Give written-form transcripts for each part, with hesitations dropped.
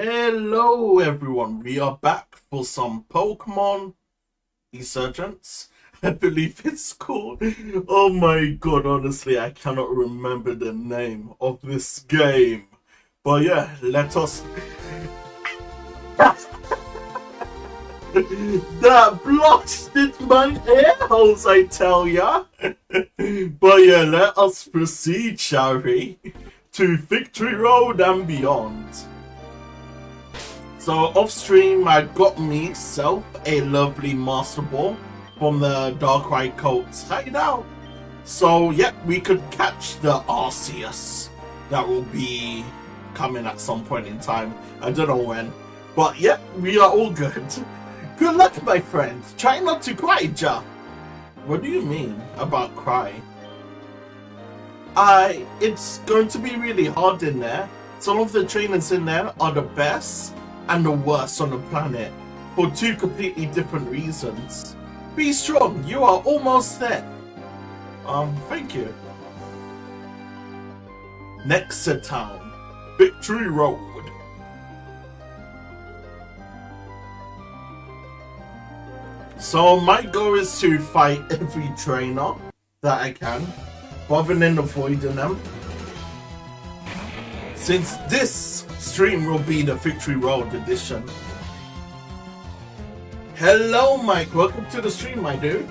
Hello everyone, we are back for some Pokemon Insurgence, I believe it's called. Oh my god, honestly, I cannot remember the name of this game. But yeah, let us... That blasted my ear holes, I tell ya. But yeah, let us proceed, shall we, to Victory Road and beyond. So off stream, I got myself a lovely Master Ball from the Darkrai Colts hideout. So yeah, we could catch the Arceus that will be coming at some point in time. I don't know when, but yeah, we are all good. Good luck, my friend. Try not to cry, Ja. What do you mean about cry? It's going to be really hard in there. Some of the trainers in there are the best and the worst on the planet for two completely different reasons. Be strong, you are almost there. Thank you. Next to town, Victory Road. So my goal is to fight every trainer that I can, rather than avoiding them. Since this stream will be the Victory Road edition. Hello Mike, welcome to the stream, my dude.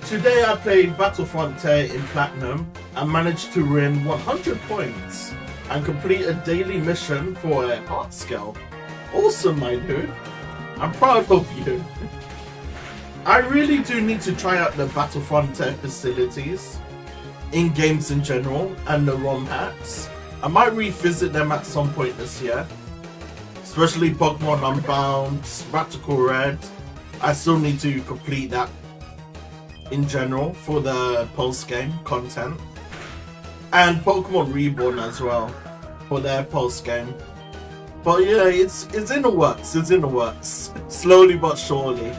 Today I played Battle Frontier in Platinum and managed to win 100 points and complete a daily mission for a heart scale. Awesome, my dude. I'm proud of you. I really do need to try out the Battle Frontier facilities in games in general and the ROM hacks. I might revisit them at some point this year, especially Pokemon Unbound, Radical Red. I still need to complete that in general for the post-game content, and Pokemon Reborn as well for their post-game. But yeah, it's in the works. It's in the works, slowly but surely.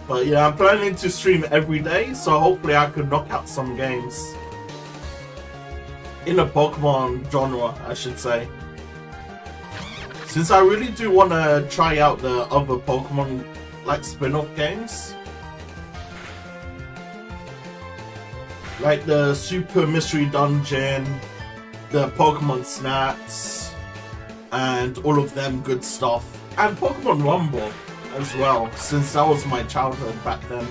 But yeah, I'm planning to stream every day, so hopefully I can knock out some games. In the Pokemon genre, I should say. Since I really do want to try out the other Pokemon like spin-off games. Like the Super Mystery Dungeon, the Pokemon Snaps, and all of them good stuff. And Pokemon Rumble as well, since that was my childhood back then.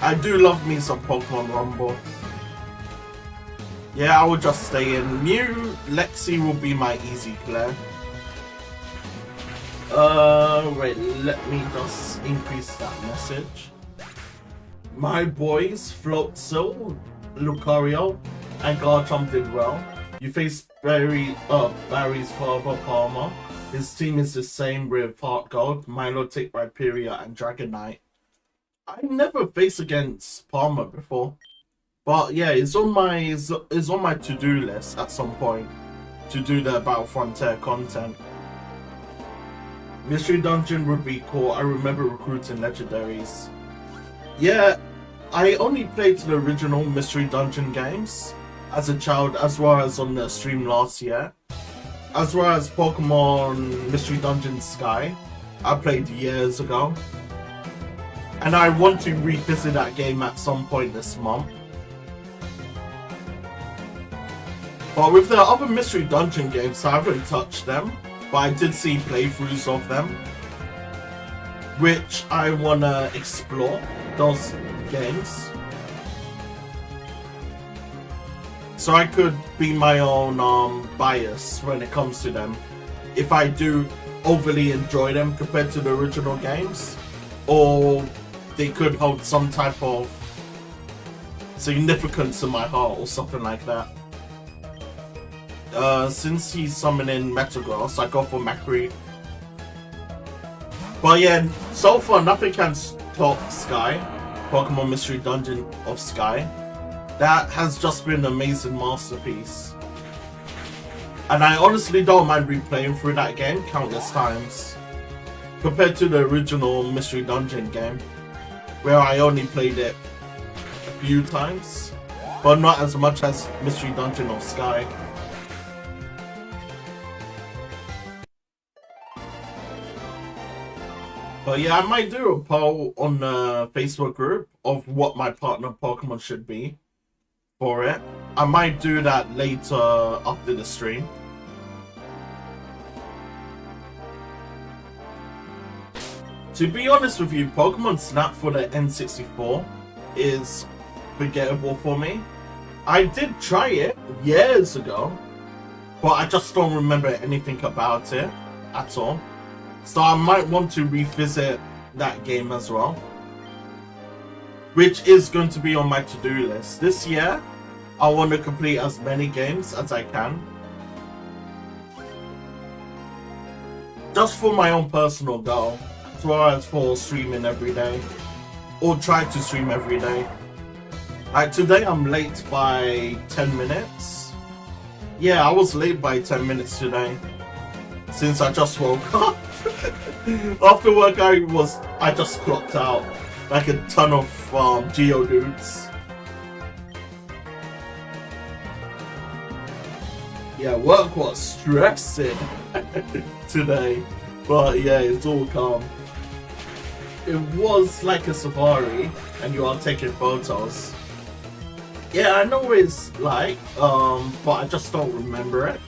I do love me some Pokemon Rumble. Yeah, I will just stay in. Mew Lexi will be my easy clear. Wait, let me just increase that message. My boys, Floatzel, Lucario, and Garchomp did well. You faced Barry's father, Palmer. His team is the same with Heart Gold, Milotic, Rhyperior, and Dragonite. I never faced against Palmer before. But yeah, it's on my to-do list at some point to do the Battle Frontier content. Mystery Dungeon would be cool. I remember recruiting legendaries. Yeah, I only played the original Mystery Dungeon games as a child, as well as on the stream last year. As well as Pokemon Mystery Dungeon Sky, I played years ago. And I want to revisit that game at some point this month. But with the other Mystery Dungeon games, I haven't touched them, but I did see playthroughs of them, which I want to explore, those games. So I could be my own bias when it comes to them, if I do overly enjoy them compared to the original games, or they could hold some type of significance in my heart or something like that. Since he's summoning Metagross, I go for Macri. But yeah, so far nothing can stop Sky, Pokemon Mystery Dungeon of Sky. That has just been an amazing masterpiece. And I honestly don't mind replaying through that game countless times, compared to the original Mystery Dungeon game, where I only played it a few times, but not as much as Mystery Dungeon of Sky. But yeah, I might do a poll on the Facebook group of what my partner Pokemon should be for it. I might do that later after the stream. To be honest with you, Pokemon Snap for the N64 is forgettable for me. I did try it years ago, but I just don't remember anything about it at all. So I might want to revisit that game as well, which is going to be on my to-do list. This year, I want to complete as many games as I can. Just for my own personal goal, as well as for streaming every day, or try to stream every day. Like today I'm late by 10 minutes. Yeah, I was late by 10 minutes today, since I just woke up. After work I just clocked out like a ton of Geodudes. Yeah, work was stressing today, but yeah, it's all calm. It was like a safari and you are taking photos. Yeah, I know what it's like, but I just don't remember it.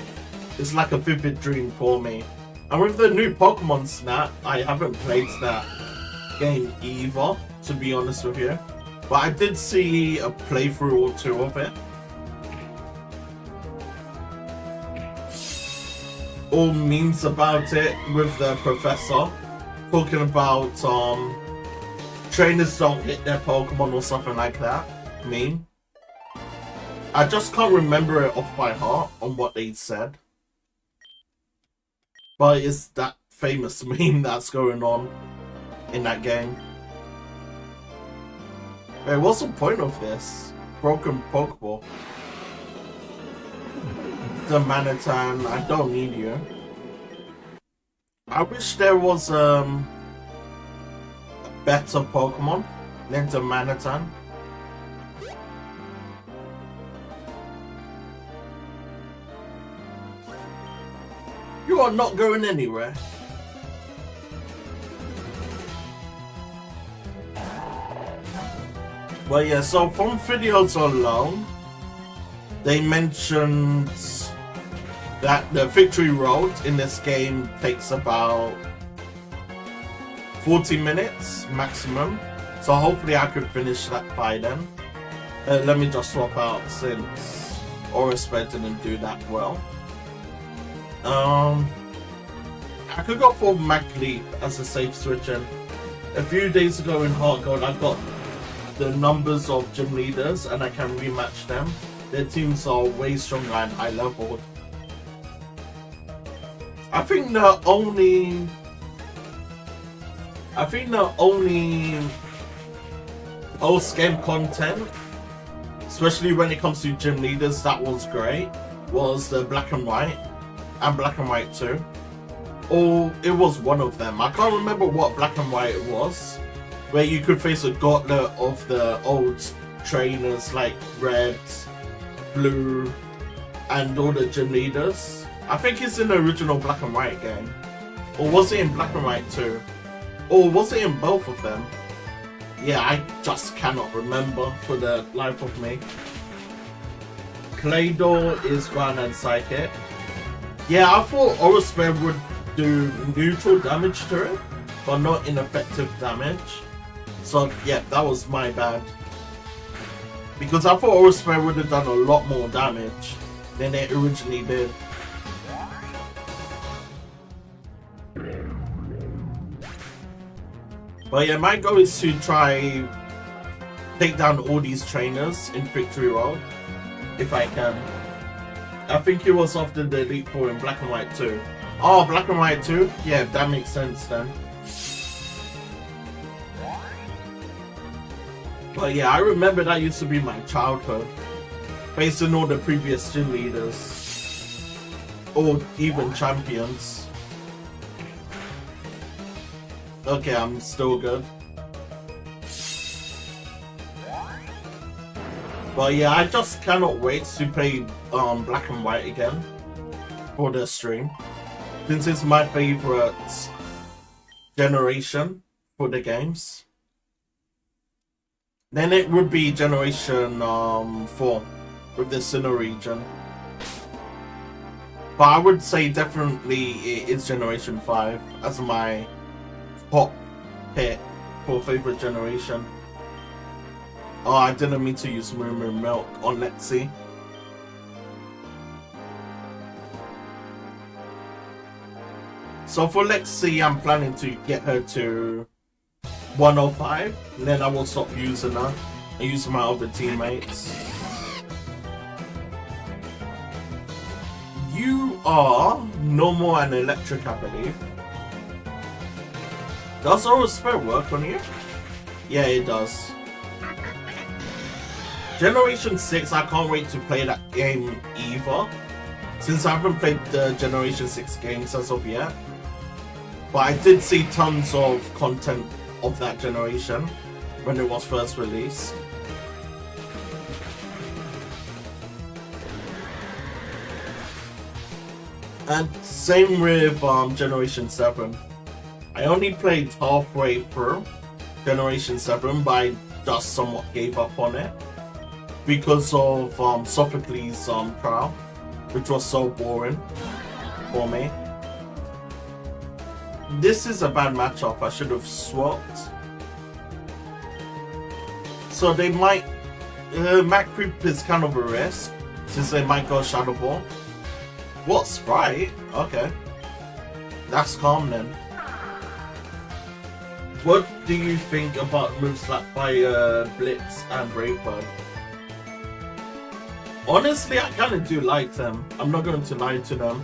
It's like a vivid dream for me. And with the new Pokemon Snap, I haven't played that game either, to be honest with you. But I did see a playthrough or two of it. All memes about it with the professor talking about trainers don't hit their Pokemon or something like that. Meme. I just can't remember it off by heart on what they said. But it's that famous meme that's going on in that game. Hey, what's the point of this? Broken Pokeball. The Manatan, I don't need you. I wish there was a better Pokemon than the Manatan. You are not going anywhere. Well, yeah, so from videos alone, they mentioned that the victory road in this game takes about 40 minutes maximum. So hopefully I could finish that by then. Let me just swap out since Orispe didn't do that well. I could go for Macleap as a safe switch in. A few days ago in Heart Gold, I got the numbers of gym leaders and I can rematch them. Their teams are way stronger and high leveled. I think the only post-game content, especially when it comes to gym leaders, that was great, was the Black and White and Black and White 2. Or it was one of them. I can't remember what Black and White it was, where you could face a gauntlet of the old trainers like Red, Blue, and all the gym leaders. I think it's in the original Black and White game. Or was it in Black and White 2? Or was it in both of them? Yeah, I just cannot remember for the life of me. Claydol is Ground and Psychic. Yeah, I thought Orispe would do neutral damage to it, but not ineffective damage. So yeah, that was my bad. Because I thought Orispe would have done a lot more damage than it originally did. But yeah, my goal is to try take down all these trainers in Victory Road, if I can. I think it was after the Elite Four in Black and White 2. Oh, Black and White 2? Yeah, that makes sense then. But yeah, I remember that used to be my childhood. Based on all the previous gym leaders. Or even champions. Okay, I'm still good. But yeah, I just cannot wait to play Black and White again for the stream, since it's my favorite generation for the games. Then it would be Generation 4 with the Sinnoh region. But I would say definitely it is Generation 5 as my top pick for favorite generation. Oh, I didn't mean to use Moo Moo Milk on Lexi. So for Lexi, I'm planning to get her to 105, and then I will stop using her and use my other teammates. You are normal and electric, I believe. Does Aura Spell work on you? Yeah, it does. Generation 6, I can't wait to play that game either, since I haven't played the Generation 6 games as of yet. But I did see tons of content of that generation when it was first released. And same with Generation 7. I only played halfway through Generation 7, but I just somewhat gave up on it because of Sophocles' trial, which was so boring for me. This is a bad matchup. I should have swapped. So they might... Mac Creep is kind of a risk, since they might go Shadow Ball. What, Sprite? Okay. That's calm then. What do you think about moves like Fire, Blitz and Brave Bird? Honestly, I kind of do like them. I'm not going to lie to them.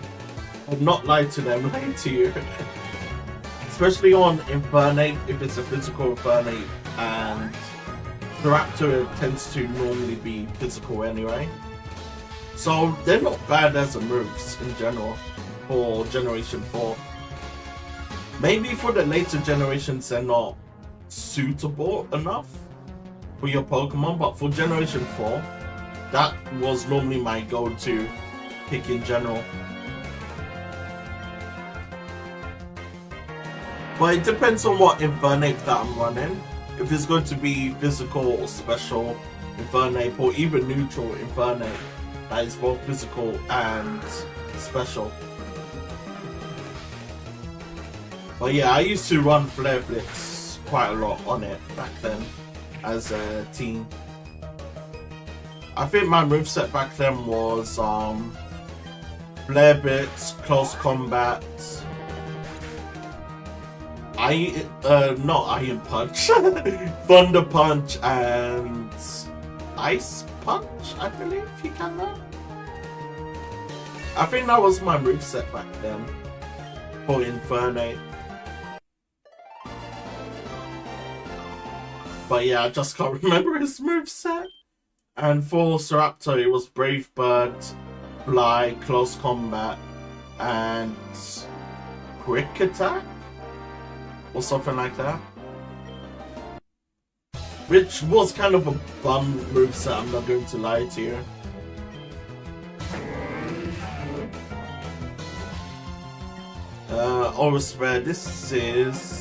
I've not lied to them, lying to you. Especially on Infernate, if it's a physical Infernate, and the Raptor tends to normally be physical anyway. So they're not bad as a moves in general for Generation 4. Maybe for the later generations they're not suitable enough for your Pokemon, but for Generation 4, that was normally my go-to pick in general. But it depends on what Infernate that I'm running. If it's going to be physical or special Infernate, or even neutral Infernate, that is both physical and special. But yeah, I used to run Flare Blitz quite a lot on it back then as a teen. I think my moveset back then was Flare Blitz, Close Combat, not Iron Punch, Thunder Punch, and Ice Punch, I believe you can know. I think that was my moveset back then for Infernate. But yeah, I just can't remember his moveset. And for Staraptor, it was Brave Bird, Fly, Close Combat, and Quick Attack? Or something like that. Which was kind of a bum moveset, I'm not going to lie to you. Overspare, this is...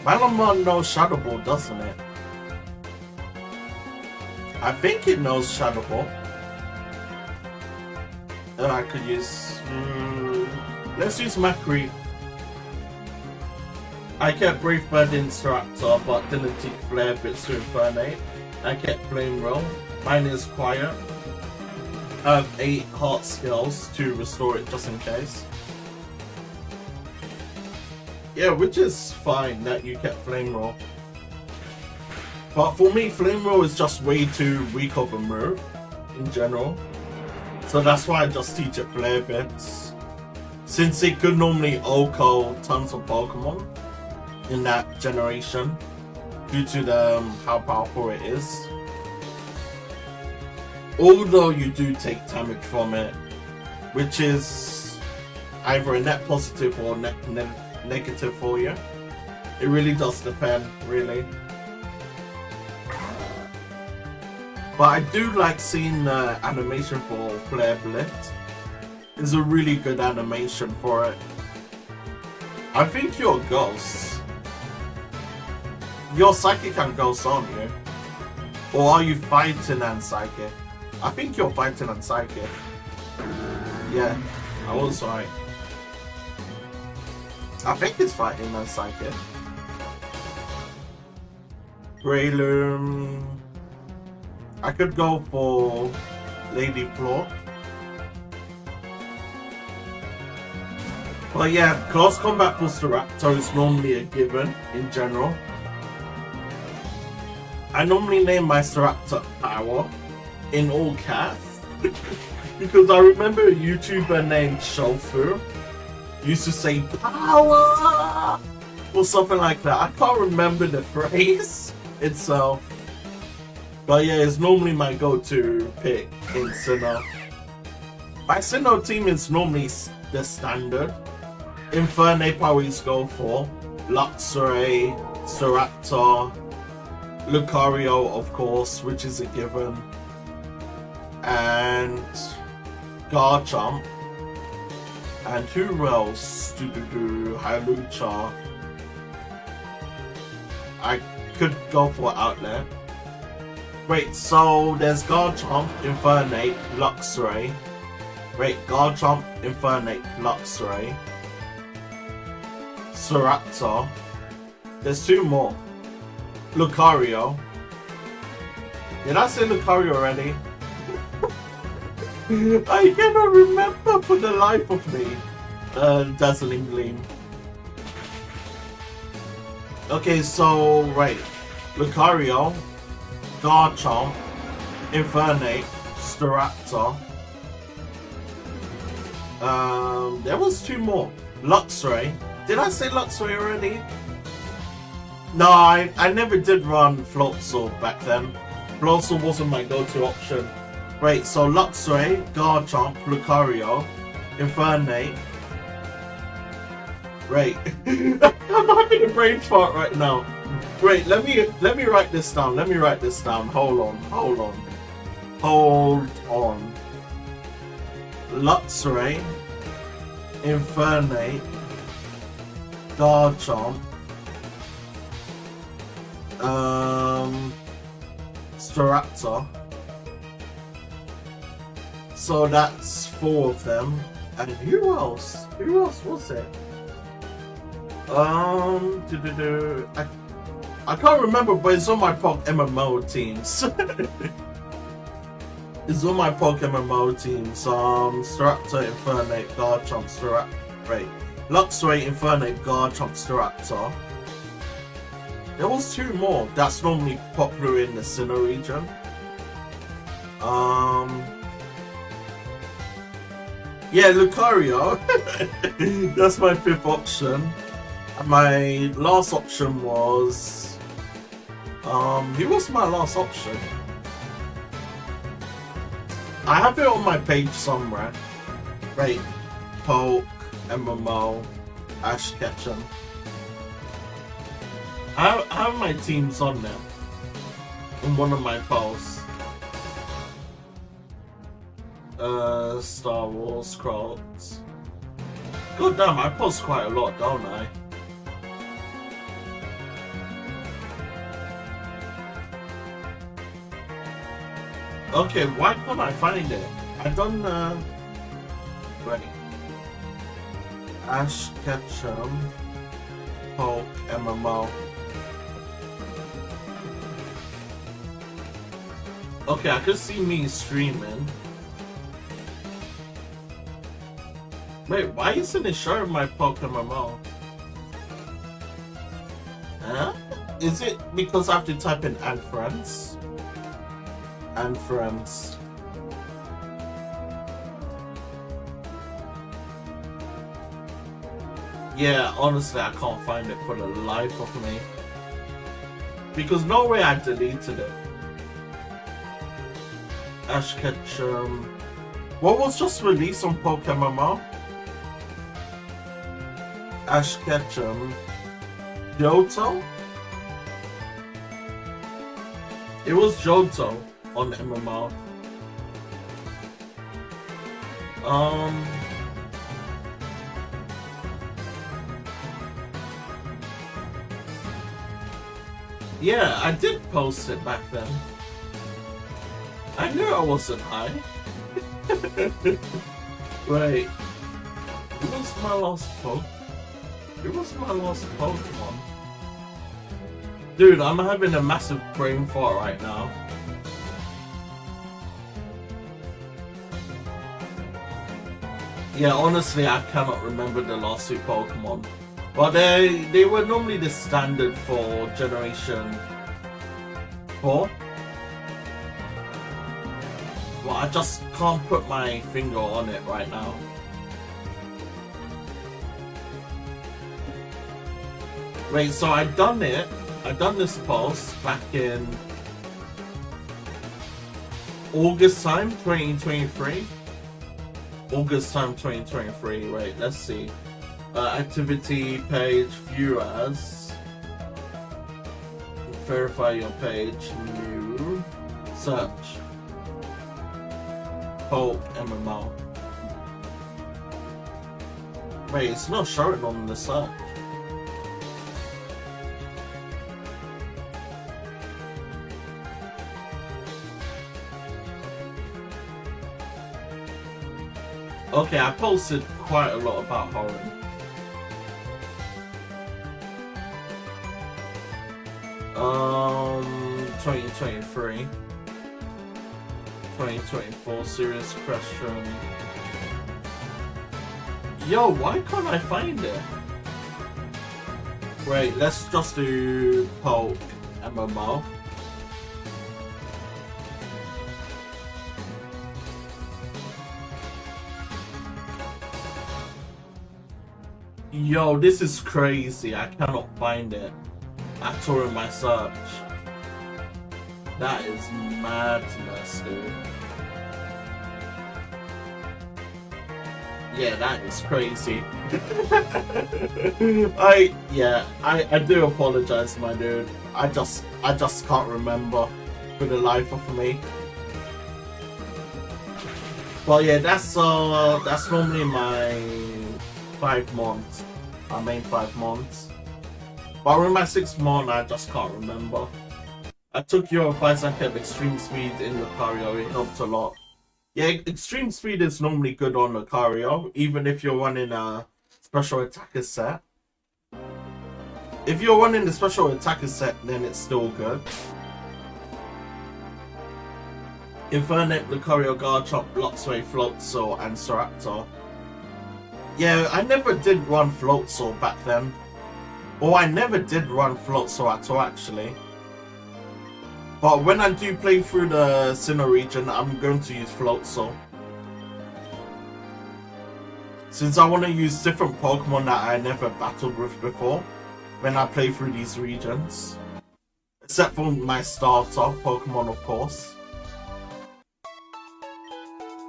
Malamon knows Shadow Ball, doesn't it? I think it knows Shadow Ball. I could use... let's use Macri. I kept Brave Bird Instructor, but didn't take Flare Blitz to Infernate. I kept Flame Roll. Mine is Quiet. I have 8 Heart Skills to restore it just in case. Yeah, which is fine that you kept Flame Roll. But for me, Flame Roll is just way too weak of a move in general. So that's why I just teach it Flare Blitz. Since it could normally OHKO tons of Pokemon in that generation due to the how powerful it is. Although you do take damage from it, which is either a net positive or net negative for you. It really does depend, really. But I do like seeing the animation for Flare Blitz. It's a really good animation for it. I think you're a ghost. Your psychic and ghost, aren't you? Or are you fighting and psychic? I think you're fighting and psychic. Yeah, I was right. I think it's fighting and psychic. Greyloom. I could go for Lady Floor. But yeah, close combat for Staraptor is normally a given in general. I normally name my Staraptor Power in all caps because I remember a YouTuber named Shofu used to say power or something like that. I can't remember the phrase itself. But yeah, it's normally my go-to pick in Sinnoh. My Sinnoh team is normally the standard. Infernape I always go for. Luxray, Staraptor, Lucario of course, which is a given. And Garchomp. And who else? Hyalucha. I could go for Outlet. Wait, so there's Garchomp, Infernape, Luxray. Wait, Garchomp, Infernape, Luxray. Staraptor. There's two more. Lucario. Did I say Lucario already? I cannot remember for the life of me. Dazzling Gleam. Okay, so right. Lucario, Garchomp, Infernape, Staraptor. There was two more. Luxray. Did I say Luxray already? No, I never did run Floatzel back then. Floatzel wasn't my go-to option. Right, so Luxray, Garchomp, Lucario, Infernape. Right. I'm having a brain fart right now. Wait, let me write this down. Let me write this down. Hold on. Luxray, Infernape, Garchomp, Staraptor. So that's 4 of them. And who else? Who else was it? I can't remember, but it's on my Pog MMO teams. It's on my Pog MMO teams. Staraptor, Infernape, Garchomp, Luxray, Infernape, Garchomp, Staraptor. There was 2 more. That's normally popular in the Sinnoh region. Yeah, Lucario. That's my 5th option. And my last option was... who was my last option? I have it on my page somewhere. Right. Poke, MMO, Ash Ketchum. I have my teams on there. In one of my posts. Star Wars, Crocs. God damn, I post quite a lot, don't I? Okay, why can't I find it? I done right. Ash Ketchum, Poke, MMO. Okay, I could see me streaming. Wait, why isn't it showing my Pokemon MMO? Huh? Is it because I have to type in and friends? And friends. Yeah, honestly, I can't find it for the life of me. Because no way I deleted it. Ash Ketchum. What was just released on Pokemon MMO? Ash Ketchum. Johto? It was Johto on MMO. Yeah, I did post it back then. I knew I wasn't high. Wait. Who was my last Pokemon? Who was my last Pokemon? Dude, I'm having a massive brain fart right now. Yeah, honestly, I cannot remember the last two Pokemon. But they were normally the standard for Generation 4. Well, I just can't put my finger on it right now. Wait, so I done this post back in August time 2023. August time 2023. Wait, let's see. Activity page, view as. Verify your page, new, search. Poke MMO. Wait, it's not showing on the search. Okay, I posted quite a lot about Horan. 2023. 2024, serious question. Yo, why can't I find it? Wait, let's just do Poke MMO. Yo, this is crazy. I cannot find it at all in my search. That is madness, dude. Yeah, that is crazy. I do apologize, my dude. I just can't remember for the life of me. But yeah, that's normally my 5 months. My main 5 months. But in my 6th month, I just can't remember. I took your advice and kept extreme speed in Lucario. It helped a lot. Yeah, extreme speed is normally good on Lucario, even if you're running a special attacker set. If you're running the special attacker set, then it's still good. Infernape, Lucario, Garchomp, Bloxway, Floatzel, and Staraptor. Yeah, I never did run Floatzel back then. Or I never did run Floatzel at all, actually. But when I do play through the Sinnoh region, I'm going to use Floatzel. Since I want to use different Pokemon that I never battled with before when I play through these regions. Except for my starter Pokemon, of course.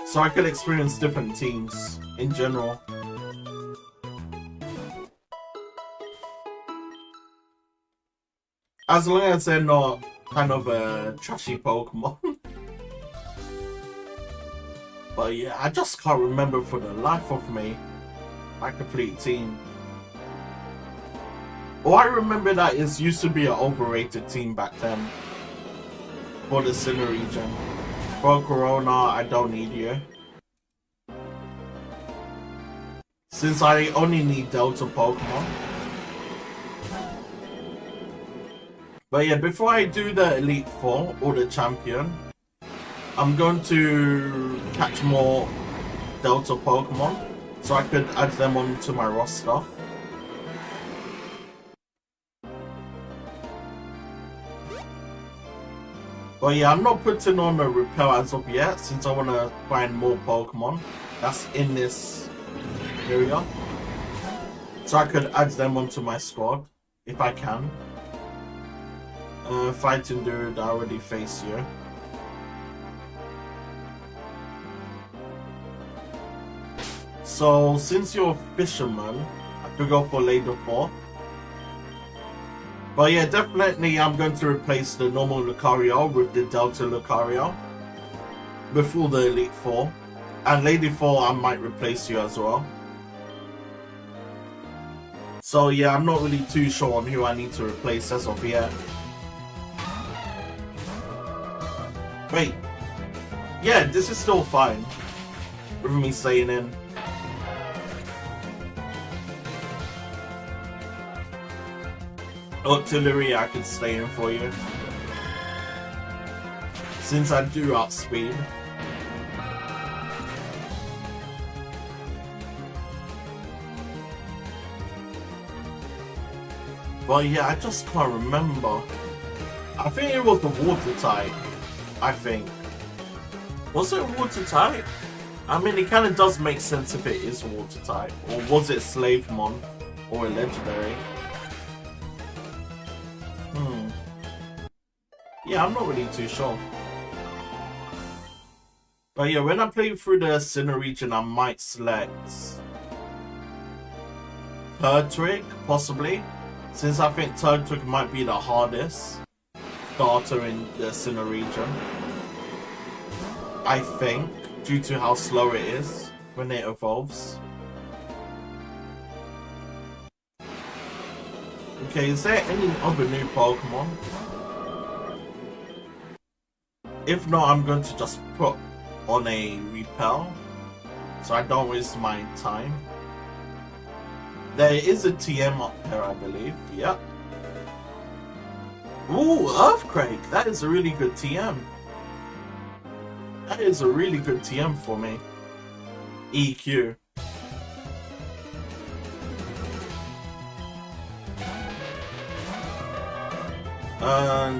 So I could experience different teams in general. As long as they're not kind of a trashy Pokemon. But yeah, I just can't remember for the life of me my complete team. Oh, I remember that it used to be an overrated team back then. For the Sinnoh region. For Corona, I don't need you. Since I only need Delta Pokemon. But yeah, before I do the Elite Four or the Champion, I'm going to catch more Delta Pokemon so I could add them onto my roster. But yeah, I'm not putting on a Repel as of yet since I want to find more Pokemon that's in this area. So I could add them onto my squad if I can. Fighting dude, I already faced you. So since you're a fisherman, I could go for Lady 4. But yeah, definitely I'm going to replace the normal Lucario with the Delta Lucario before the Elite Four. And Lady 4 I might replace you as well. So yeah, I'm not really too sure on who I need to replace as of yet. Wait. Yeah, this is still fine. With me staying in. Artillery, I could stay in for you. Since I do outspeed. But yeah, I just can't remember. I think it was the water type. I think. Was it water type? I mean, it kind of does make sense if it is water type. Or was it Slavemon? Or a legendary? Yeah, I'm not really too sure. But yeah, when I play through the Sinnoh region, I might select Turtwig, possibly. Since I think Turtwig might be the hardest starter in the Sinnoh region. I think, due to how slow it is when it evolves. Okay, is there any other new Pokemon? If not, I'm going to just put on a repel so I don't waste my time. There is a TM up there, I believe. Yep. Ooh, Earthquake! That is a really good TM. That is a really good TM for me. EQ.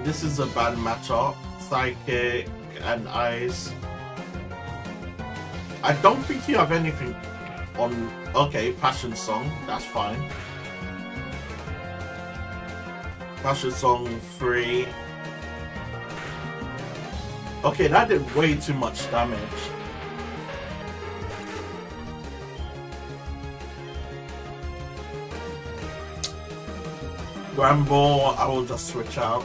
This is a bad matchup. Psychic and Ice. I don't think you have anything on... Okay, Passion Song. That's fine. Passion Song 3. Okay, that did way too much damage. Gramble, I will just switch out.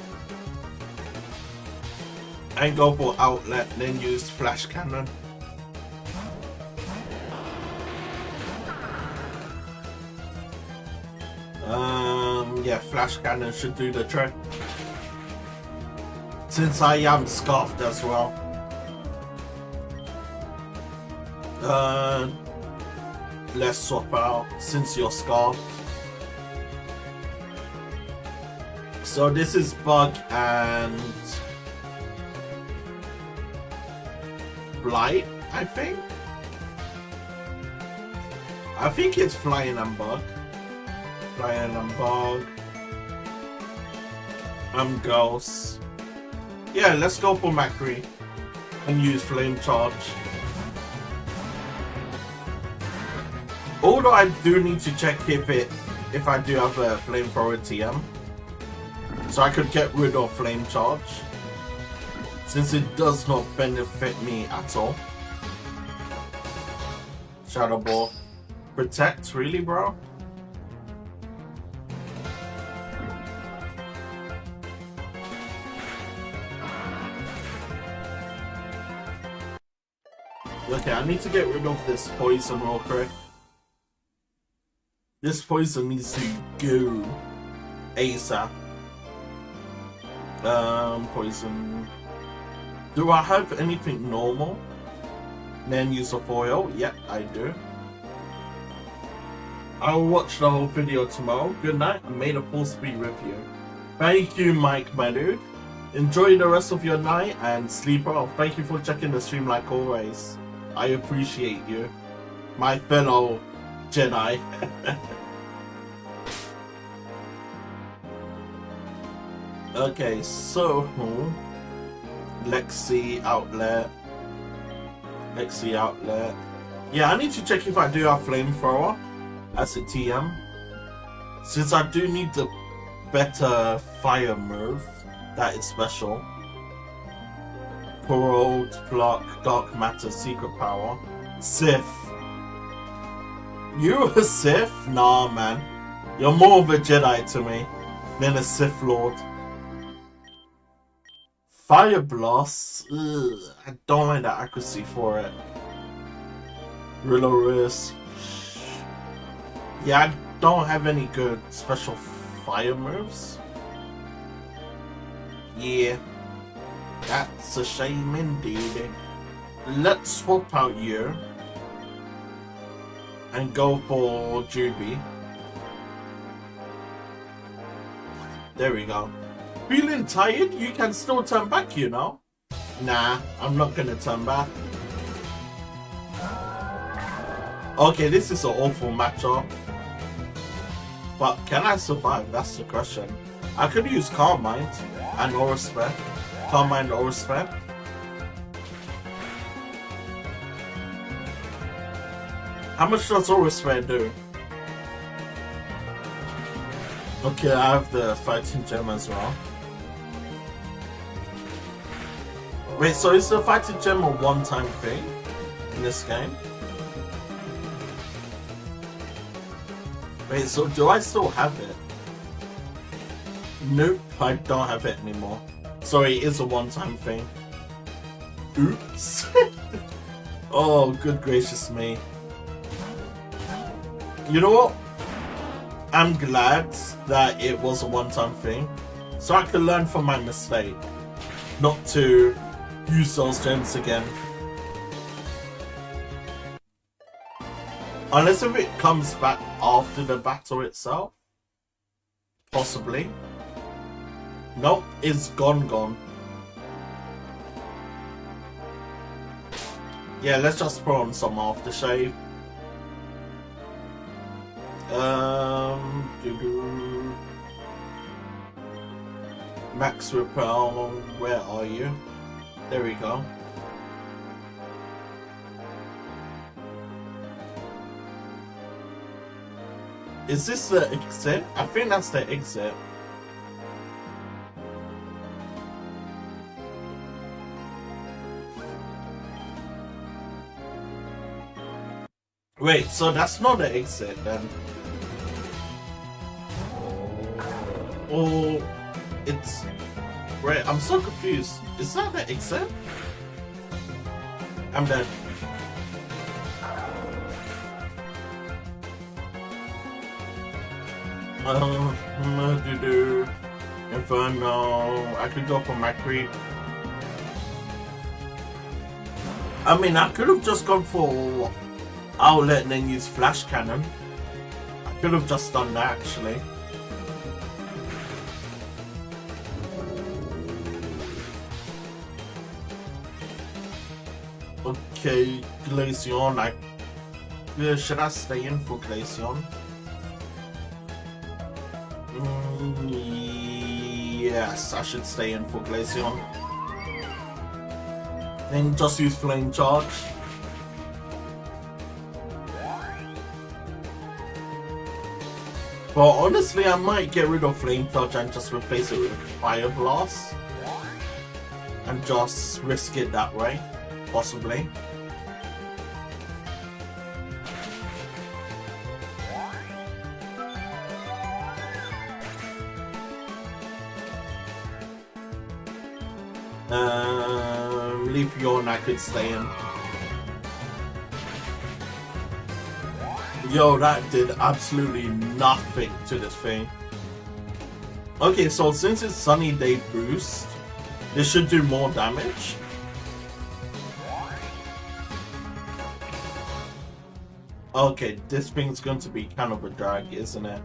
And go for Outlet, then use Flash Cannon. Yeah, Flash Cannon should do the trick. Since I am scarfed as well. Let's swap out since you're scarfed. So this is Bug and Blight, I think. I think it's Flying and Bug. Flying and Bug. Ghost. Yeah, let's go for Macri and use Flame Charge. Although I do need to check if I do have a Flamethrower TM. So I could get rid of Flame Charge. Since it does not benefit me at all. Shadow Ball. Protect, really, bro? Okay, I need to get rid of this poison real quick. This poison needs to go ASAP. Poison. Do I have anything normal? Then use a foil? Yep, I do. I'll watch the whole video tomorrow. Good night, and may the force be with you. Thank you, Mike, my dude. Enjoy the rest of your night and sleep well. Thank you for checking the stream like always. I appreciate you, my fellow Jedi. Okay, so Lexi Outlet. Yeah, I need to check if I do have Flamethrower as a TM. Since I do need the better fire move that is special. Corrode, Pluck, Dark Matter, Secret Power. Sith. You a Sith? Nah, man. You're more of a Jedi to me than a Sith Lord. Fire Blast. Ugh, I don't like the accuracy for it. Rillaris. Yeah, I don't have any good special fire moves. Yeah. That's a shame indeed. Let's swap out you and go for Juby. There we go. Feeling tired? You can still turn back, you know? Nah, I'm not gonna turn back. Okay, this is an awful matchup. But can I survive? That's the question. I could use Calm Mind and Aura Spare. Calm Mind, Aura Spare. How much does Aura Spare do? Okay, I have the fighting gem as well. Wait, so is the fighting gem a one-time thing in this game? Wait, so do I still have it? Nope, I don't have it anymore. Sorry, it is a one-time thing. Oops. Oh, good gracious me. You know what? I'm glad that it was a one-time thing, so I can learn from my mistake, not to use those gems again. Unless if it comes back after the battle itself, possibly. Nope, it's gone. Yeah, let's just put on some aftershave. Max Repel, where are you? There we go. Is this the exit? I think that's the exit. Wait, so that's not the exit then? Oh, it's... Wait, I'm so confused. Is that the exit? I'm dead. Inferno. I could go for my creep. I mean, I could have just gone for Outlet and then use Flash Cannon. I could have just done that actually. Okay, Glaceon. Should I stay in for Glaceon? Yes, I should stay in for Glaceon. Then just use Flame Charge. But honestly, I might get rid of Flame Charge and just replace it with Fire Blast. And just risk it that way, possibly. Leave Yawn, I could stay in. Yo, that did absolutely nothing to this thing. Okay, so since it's Sunny Day boost, this should do more damage. Okay, this thing's going to be kind of a drag, isn't it?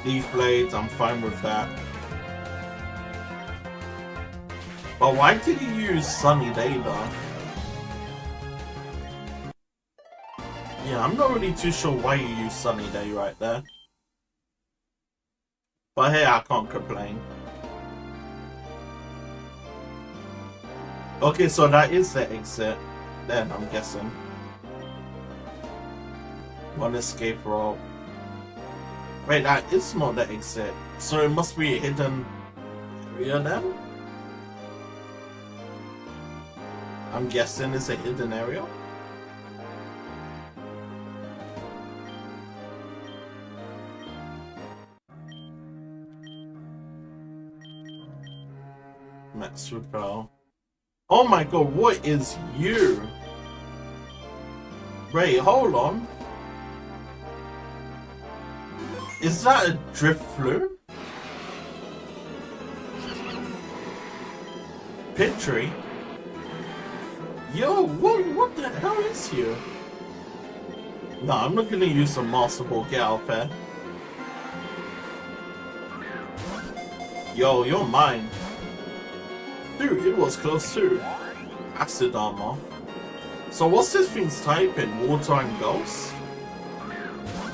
Leaf Blades, I'm fine with that. But why did he use Sunny Day though? Yeah, I'm not really too sure why you use Sunny Day right there. But hey, I can't complain. Okay, so that is the exit. Then I'm guessing. One escape rope. Wait, that is not the exit. So it must be a hidden area then? I'm guessing it's a hidden area. Max Repel. Oh my god, what is you? Wait, hold on. Is that a Drift Flume? Pitry? Yo, what the hell is you? No, I'm not gonna use a Master Ball. Get out there. Yo, you're mine. Dude, it was close too. Acid Armor. So what's this thing's type in? Water and Ghost?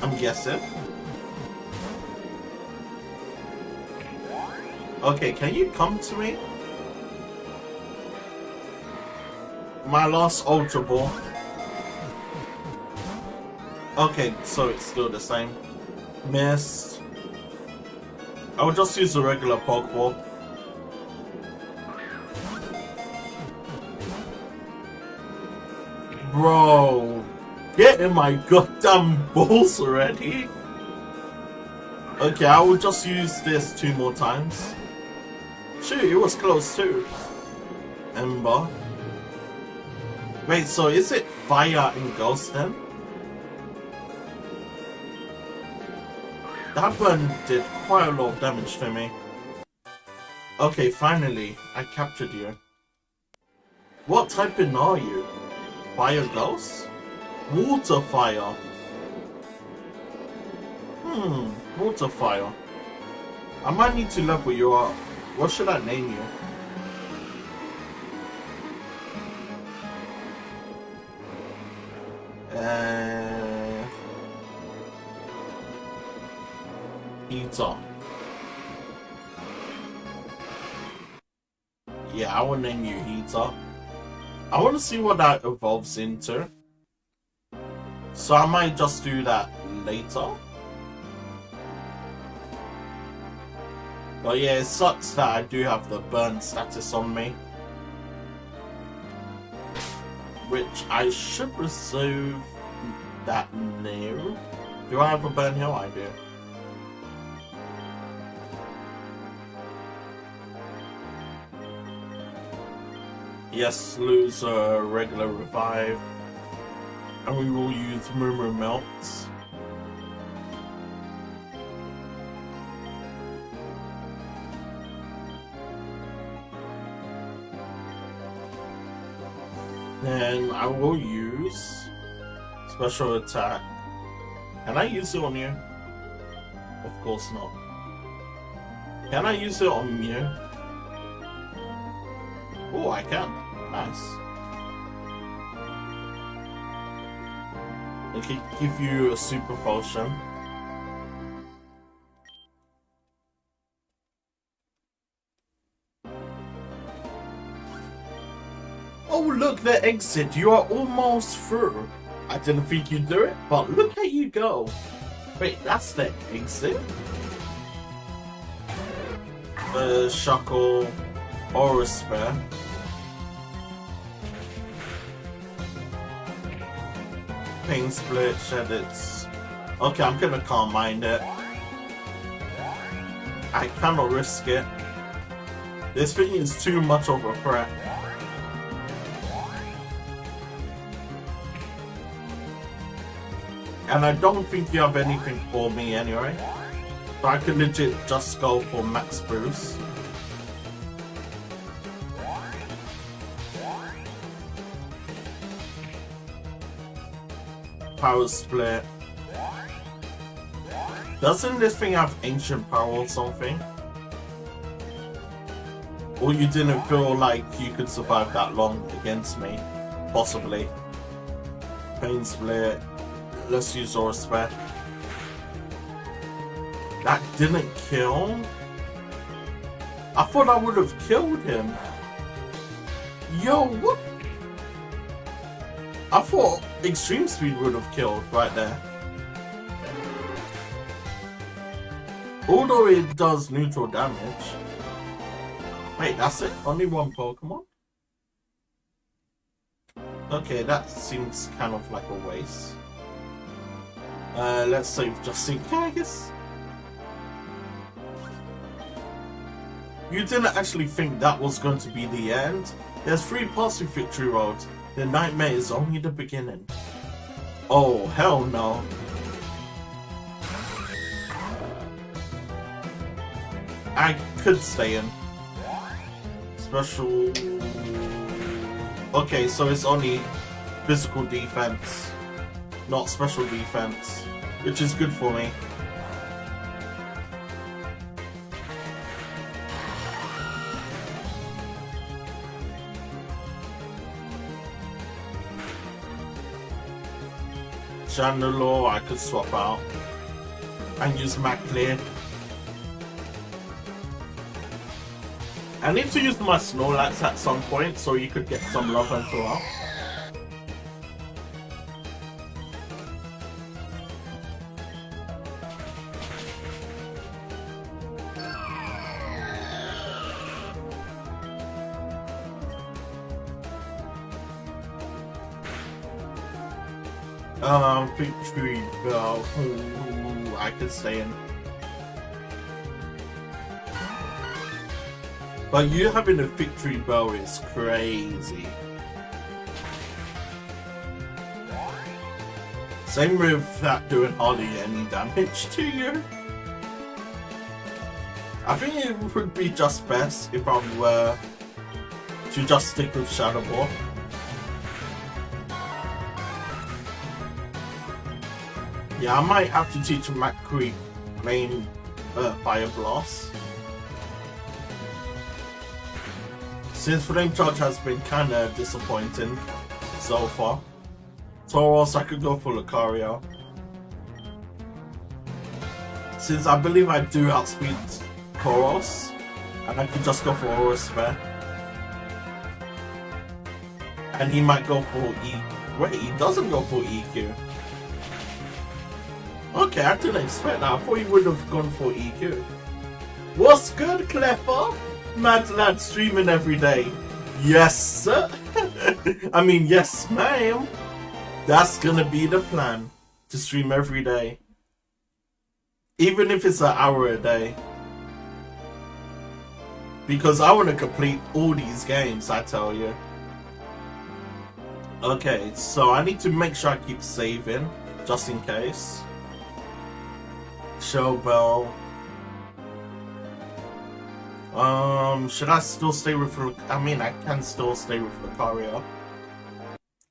I'm guessing. Okay, can you come to me? My last Ultra Ball. Okay, so it's still the same. Missed. I'll just use a regular Pokeball. Bro, get in my goddamn balls already. Okay, I will just use this 2 more times. Shoot, it was close too. Ember. Wait, so is it Fire and Ghost then? That burn did quite a lot of damage to me. Okay, finally, I captured you. What type in are you? Fire Ghost? Water Fire. Water Fire. I might need to level you up. What should I name you? Heater. Yeah, I will name you Heater. I want to see what that evolves into. So I might just do that later. But yeah, it sucks that I do have the burn status on me. Which I should reserve that near. Do I have a burn hill? I do. Yes, lose a regular revive. And we will use Murmur Melts. Then I will use Special Attack. Can I use it on you? Of course not. Can I use it on you? Oh, I can. Nice. It can give you a Super Potion. Oh, look, the exit. You are almost through. I didn't think you'd do it, but look how you go. Wait, that's the exit? Shuckle, Aura Spare. Pain Split, Shed Its. Okay, I'm gonna Calm Mind it. I cannot risk it. This thing is too much of a threat. And I don't think you have anything for me anyway. So I could legit just go for max boost. Power Split. Doesn't this thing have Ancient Power or something? Or you didn't feel like you could survive that long against me? Possibly. Pain Split. Let's use Aura Spare. That didn't kill? I thought I would have killed him. Yo, what? I thought Extreme Speed would have killed right there. Although it does neutral damage. Wait, that's it? Only one Pokemon? Okay, that seems kind of like a waste. Let's save just in case. You didn't actually think that was going to be the end? There's 3 parts to Victory Road. The nightmare is only the beginning. Oh, hell no. I could stay in. Special... Okay, so it's only physical defense, not special defense, which is good for me. Chandelure I could swap out and use Mac Clear. I need to use my Snorlax at some point so you could get some love as well. Victory Bell. Ooh, I could stay in. But you having a Victory Bell is crazy. Same with that doing hardly any damage to you. I think it would be just best if I were to just stick with Shadow Ball. Yeah, I might have to teach McCree main Fire Blast. Since Flame Charge has been kinda disappointing so far. Tauros, I could go for Lucario. Since I believe I do outspeed Tauros, and I could just go for Aura Sphere. And he might go for Wait, he doesn't go for EQ. Okay, I didn't expect that. I thought he would have gone for EQ. What's good, Cleffer? Mad lad streaming every day. Yes, sir. I mean, yes, ma'am. That's gonna be the plan. To stream every day. Even if it's an hour a day. Because I want to complete all these games, I tell you. Okay, so I need to make sure I keep saving. Just in case. Showbell. Should I still stay with... I mean, I can still stay with Lucario.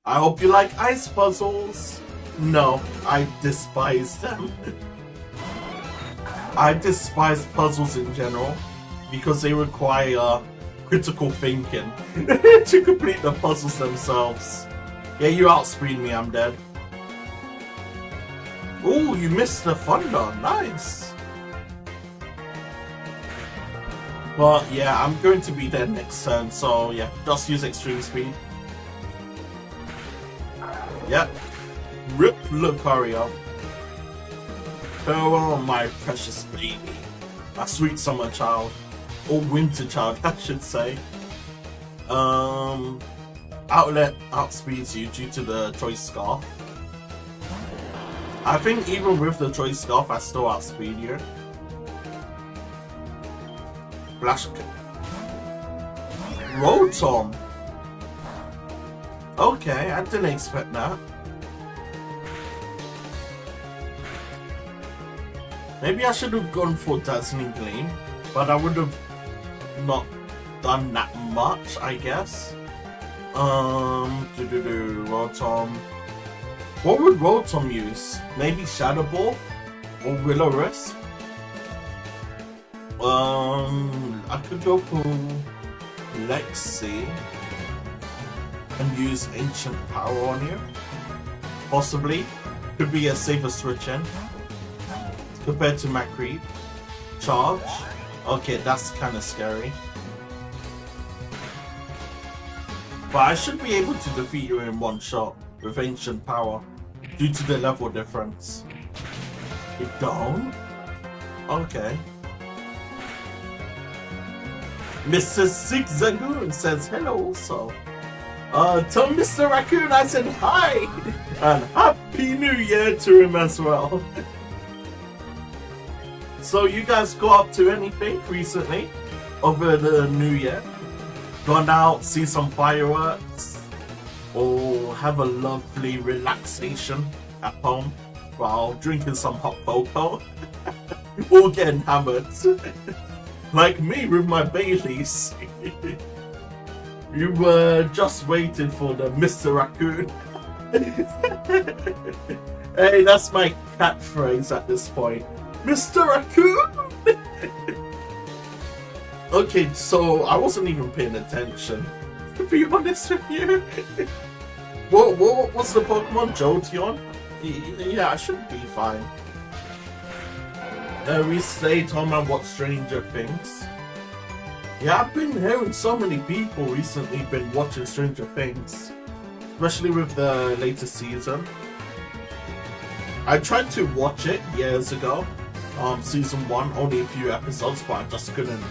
I hope you like ice puzzles. No, I despise them. I despise puzzles in general because they require critical thinking to complete the puzzles themselves. Yeah, you outspeed me, I'm dead. Ooh, you missed the thunder. Nice. But yeah, I'm going to be there next turn, so yeah, just use extreme speed. Yep. Rip Lucario. Oh, my precious baby. My sweet summer child. Or winter child, I should say. Outlet outspeeds you due to the Choice Scarf. I think even with the Choice Scarf, I still outspeed you. Flash. Rotom. Okay, I didn't expect that. Maybe I should have gone for Dazzling Gleam, but I would have not done that much, I guess. Rotom. What would Rotom use? Maybe Shadow Ball or Will-O-Wisp? I could go for Lexi and use Ancient Power on you. Possibly. Could be a safer switch in. Compared to Macreep. Charge. Okay, that's kind of scary. But I should be able to defeat you in one shot with Ancient Power due to the level difference. You don't? Okay. Mr. Zigzagoon says hello also. Tell Mr. Raccoon I said hi! And Happy New Year to him as well. So you guys got up to anything recently over the New Year? Gone out, see some fireworks? Or have a lovely relaxation at home while drinking some hot cocoa? Or getting hammered? Like me with my Baileys. You were just waiting for the Mr. Raccoon. Hey, that's my catchphrase at this point. Mr. Raccoon! Okay, so I wasn't even paying attention, to be honest with you. What was the Pokemon? Jolteon? Yeah, I should be fine. We stayed home and watched Stranger Things. Yeah, I've been hearing so many people recently been watching Stranger Things, especially with the latest season. I tried to watch it years ago, season 1, only a few episodes, but I just couldn't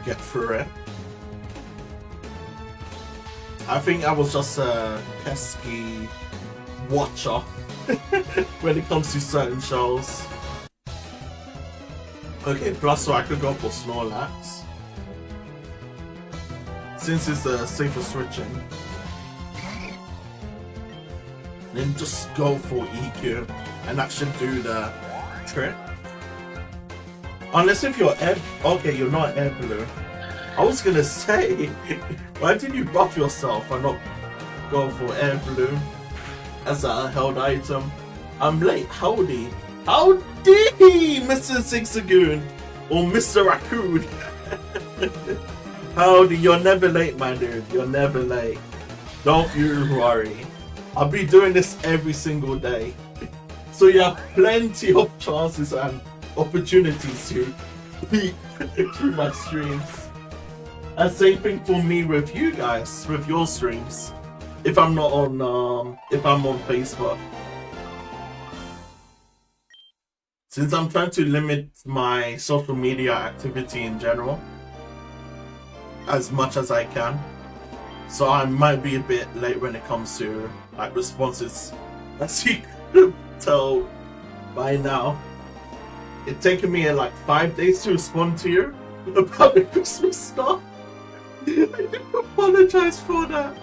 get through it. I think I was just a pesky watcher when it comes to certain shows. Okay, plus so I could go for Snorlax, since it's the safer switching. Then just go for EQ, and that should do the trick. Unless if you're air... Okay, you're not air balloon. I was gonna say, why did you buff yourself and not go for air balloon as a held item? I'm late. Howdy. Howdy, Mr. Zigzagoon. Or Mr. Raccoon. Howdy, you're never late, my dude. You're never late. Don't you worry. I'll be doing this every single day. So you have plenty of chances and opportunities to peek through my streams. And same thing for me with you guys, with your streams. If I'm not on, if I'm on Facebook. Since I'm trying to limit my social media activity in general, as much as I can. So I might be a bit late when it comes to like responses, as you could tell by now. It's taken me like 5 days to respond to you about the Christmas stuff. I do apologize for that.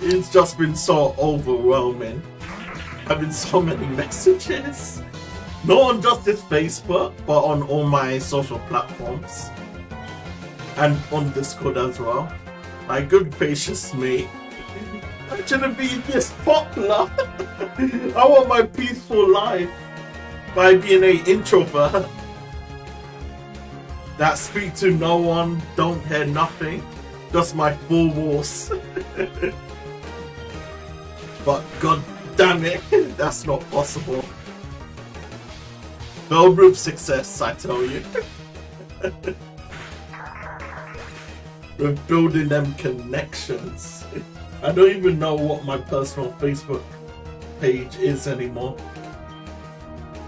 It's just been so overwhelming, having so many messages. Not on just this Facebook, but on all my social platforms. And on Discord as well. My good gracious me. I shouldn't be this popular. I want my peaceful life by being an introvert that speak to no one, don't hear nothing, just my four walls. But god damn it, that's not possible. Build with success, I tell you. With building them connections. I don't even know what my personal Facebook page is anymore.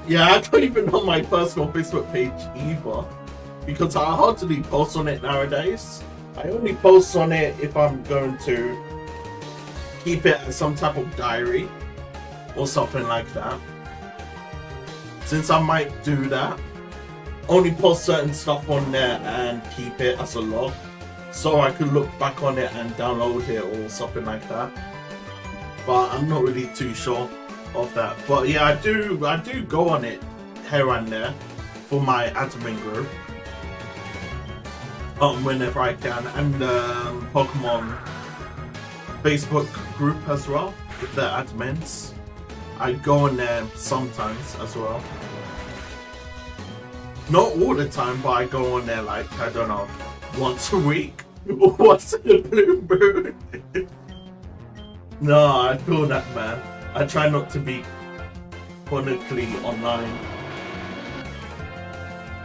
Yeah, I don't even know my personal Facebook page either, because I hardly post on it nowadays. I only post on it if I'm going to keep it as some type of diary or something like that. Since I might do that, only post certain stuff on there and keep it as a log, so I could look back on it and download it or something like that. But I'm not really too sure of that. But yeah, I do go on it here and there for my admin group whenever I can, and Pokemon Facebook group as well with the admins. I go on there sometimes as well. Not all the time, but I go on there like, I don't know, once a week or once in a blue moon. No, I feel that, man. I try not to be chronically online.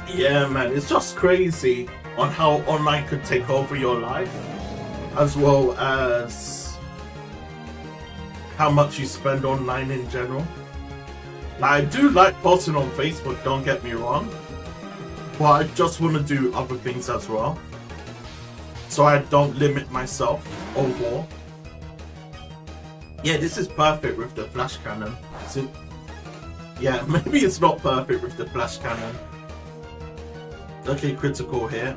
Yeah, man, it's just crazy on how online could take over your life, as well as how much you spend online in general. Now, I do like posting on Facebook, don't get me wrong, but I just want to do other things as well, so I don't limit myself overall. Yeah, this is perfect with the flash cannon. So, yeah, maybe it's not perfect with the flash cannon. Okay, critical here.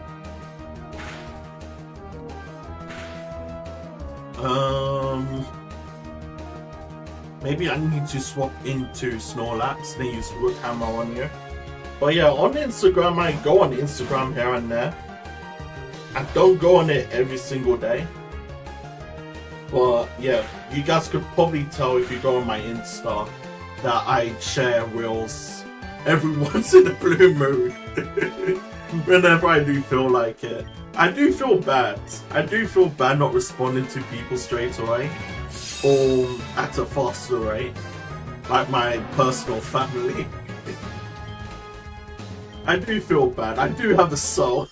Maybe I need to swap into Snorlax, then use Root Hammer on you. But yeah, on Instagram, I go on Instagram here and there. I don't go on it every single day. But yeah, you guys could probably tell if you go on my Insta that I share reels every once in a blue moon. Whenever I do feel like it. I do feel bad. I do feel bad not responding to people straight away. Or at a faster rate. Like my personal family. I do feel bad. I do have a soul.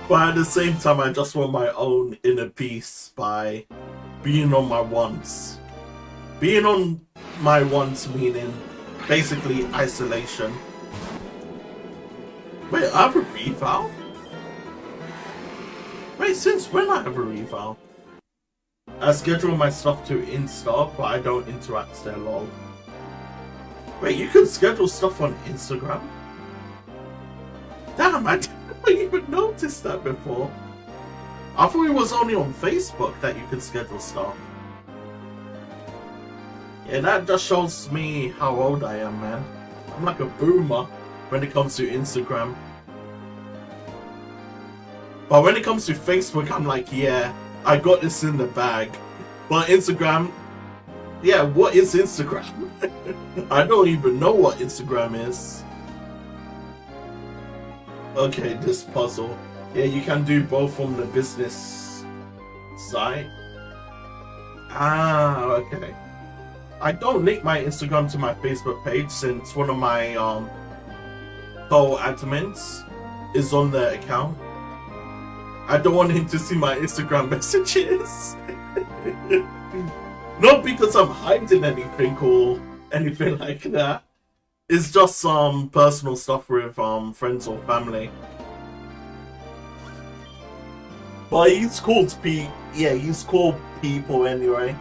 But at the same time, I just want my own inner peace by being on my ones. Being on my ones meaning basically isolation. Wait, I have a reval? Wait, since when I have a reval? I schedule my stuff to Insta, but I don't interact there, lol. Wait, you can schedule stuff on Instagram? Damn, I didn't even notice that before. I thought it was only on Facebook that you could schedule stuff. Yeah, that just shows me how old I am, man. I'm like a boomer when it comes to Instagram. But when it comes to Facebook, I'm like, yeah, I got this in the bag. But Instagram, yeah, what is Instagram? I don't even know what Instagram is. Okay, this puzzle. Yeah, you can do both from the business side. Ah, okay. I don't link my Instagram to my Facebook page since one of my co-admins is on the account. I don't want him to see my Instagram messages. Not because I'm hiding anything or anything like that. It's just some personal stuff with friends or family. But he's called he's called people anyway.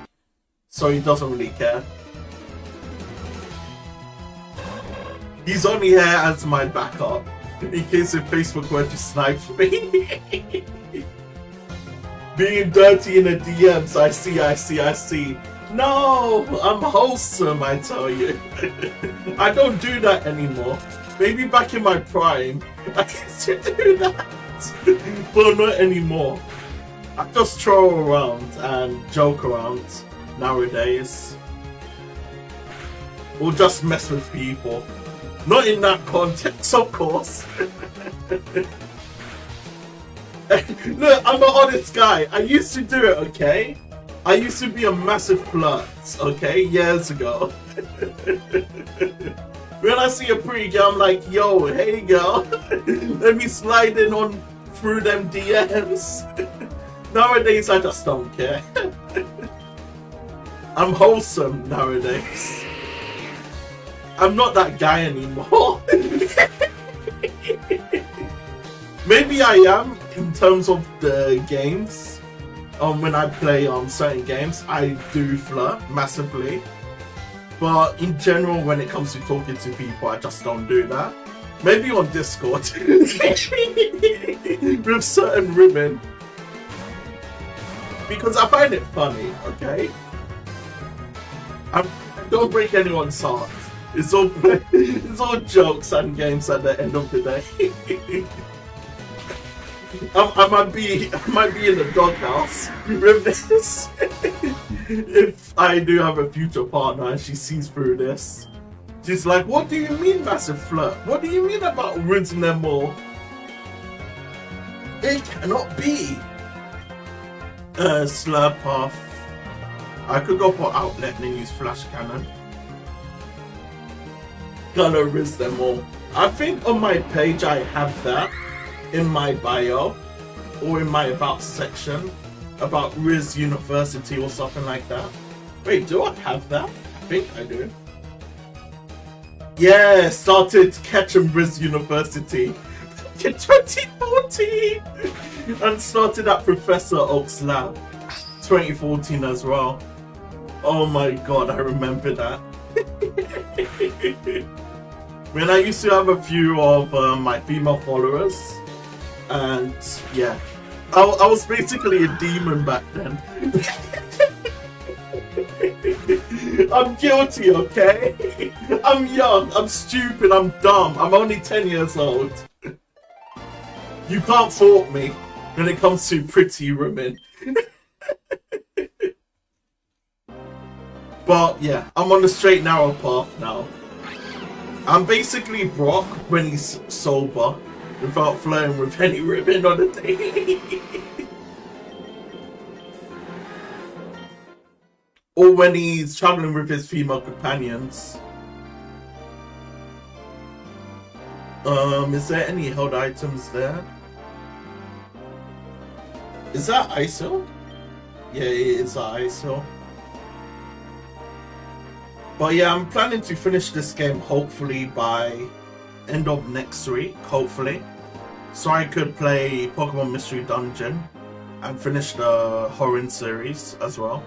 So he doesn't really care. He's only here as my backup. In case if Facebook were to snipe me. Being dirty in the DMs, I see. No, I'm wholesome, I tell you. I don't do that anymore. Maybe back in my prime, I used to do that. But not anymore. I just troll around and joke around nowadays. Or just mess with people. Not in that context, of course. Look, I'm an honest guy. I used to do it, okay? I used to be a massive flirt, okay? Years ago. When I see a pretty girl, I'm like, yo, hey girl. Let me slide in on through them DMs. Nowadays, I just don't care. I'm wholesome nowadays. I'm not that guy anymore. Maybe I am in terms of the games. When I play certain games, I do flirt massively. But in general, when it comes to talking to people, I just don't do that. Maybe on Discord. With certain women. Because I find it funny, okay? I don't break anyone's heart. It's all jokes and games at the end of the day. I might be in the doghouse with this. If I do have a future partner and she sees through this, she's like, what do you mean massive flirt? What do you mean about rinsing them all? It cannot be. Slurp off. I could go for outlet and then use flash cannon. Gonna rinse them all. I think on my page I have that in my bio or in my about section about Riz University or something like that. Wait, do I have that? I think I do. Yeah, started catching Riz University in 2014 and started at Professor Oak's lab 2014 as well. Oh my god, I remember that. When I used to have a few of my female followers, and yeah, I was basically a demon back then. I'm guilty, okay? I'm young, I'm stupid, I'm dumb, I'm only 10 years old. You can't fault me when it comes to pretty women. But yeah, I'm on the straight narrow path now. I'm basically Brock when he's sober, without flirting with any women on a date. Or when he's traveling with his female companions. Is there any held items there? Is that ISO? Yeah, it is ISO. But yeah, I'm planning to finish this game hopefully by end of next week, hopefully. So I could play Pokemon Mystery Dungeon and finish the Horror series as well.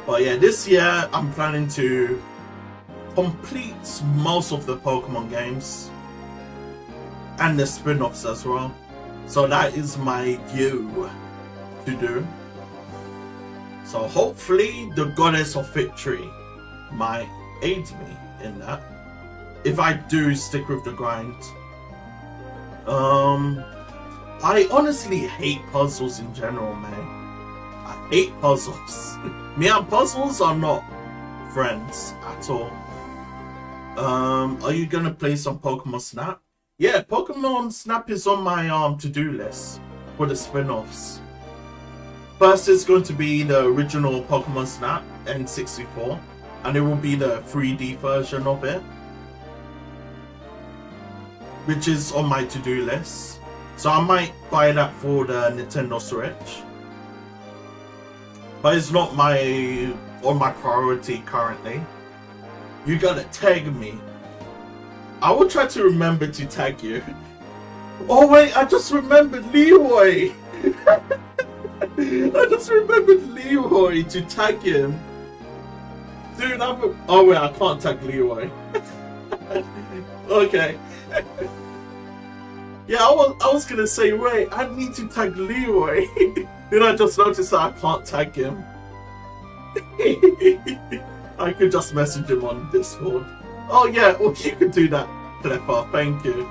But yeah, this year I'm planning to complete most of the Pokemon games and the spin-offs as well. So that is my goal to do. So hopefully the Goddess of Victory might aid me in that, if I do stick with the grind. I honestly hate puzzles in general, man. I hate puzzles. Me and puzzles are not friends at all. Are you gonna play some Pokemon Snap? Yeah, Pokemon Snap is on my to-do list for the spin-offs. First is going to be the original Pokemon Snap N64, and it will be the 3D version of it, which is on my to-do list. So I might buy that for the Nintendo Switch, but it's not on my priority currently. You gotta tag me. I will try to remember to tag you. Oh wait, I just remembered Leroy. I just remembered Leroy to tag him. Dude, oh wait, I can't tag Leroy. Okay. Yeah, I was gonna say, wait, I need to tag Leroy. Then I just noticed that I can't tag him. I could just message him on Discord. Oh yeah, well you could do that, Clever, thank you.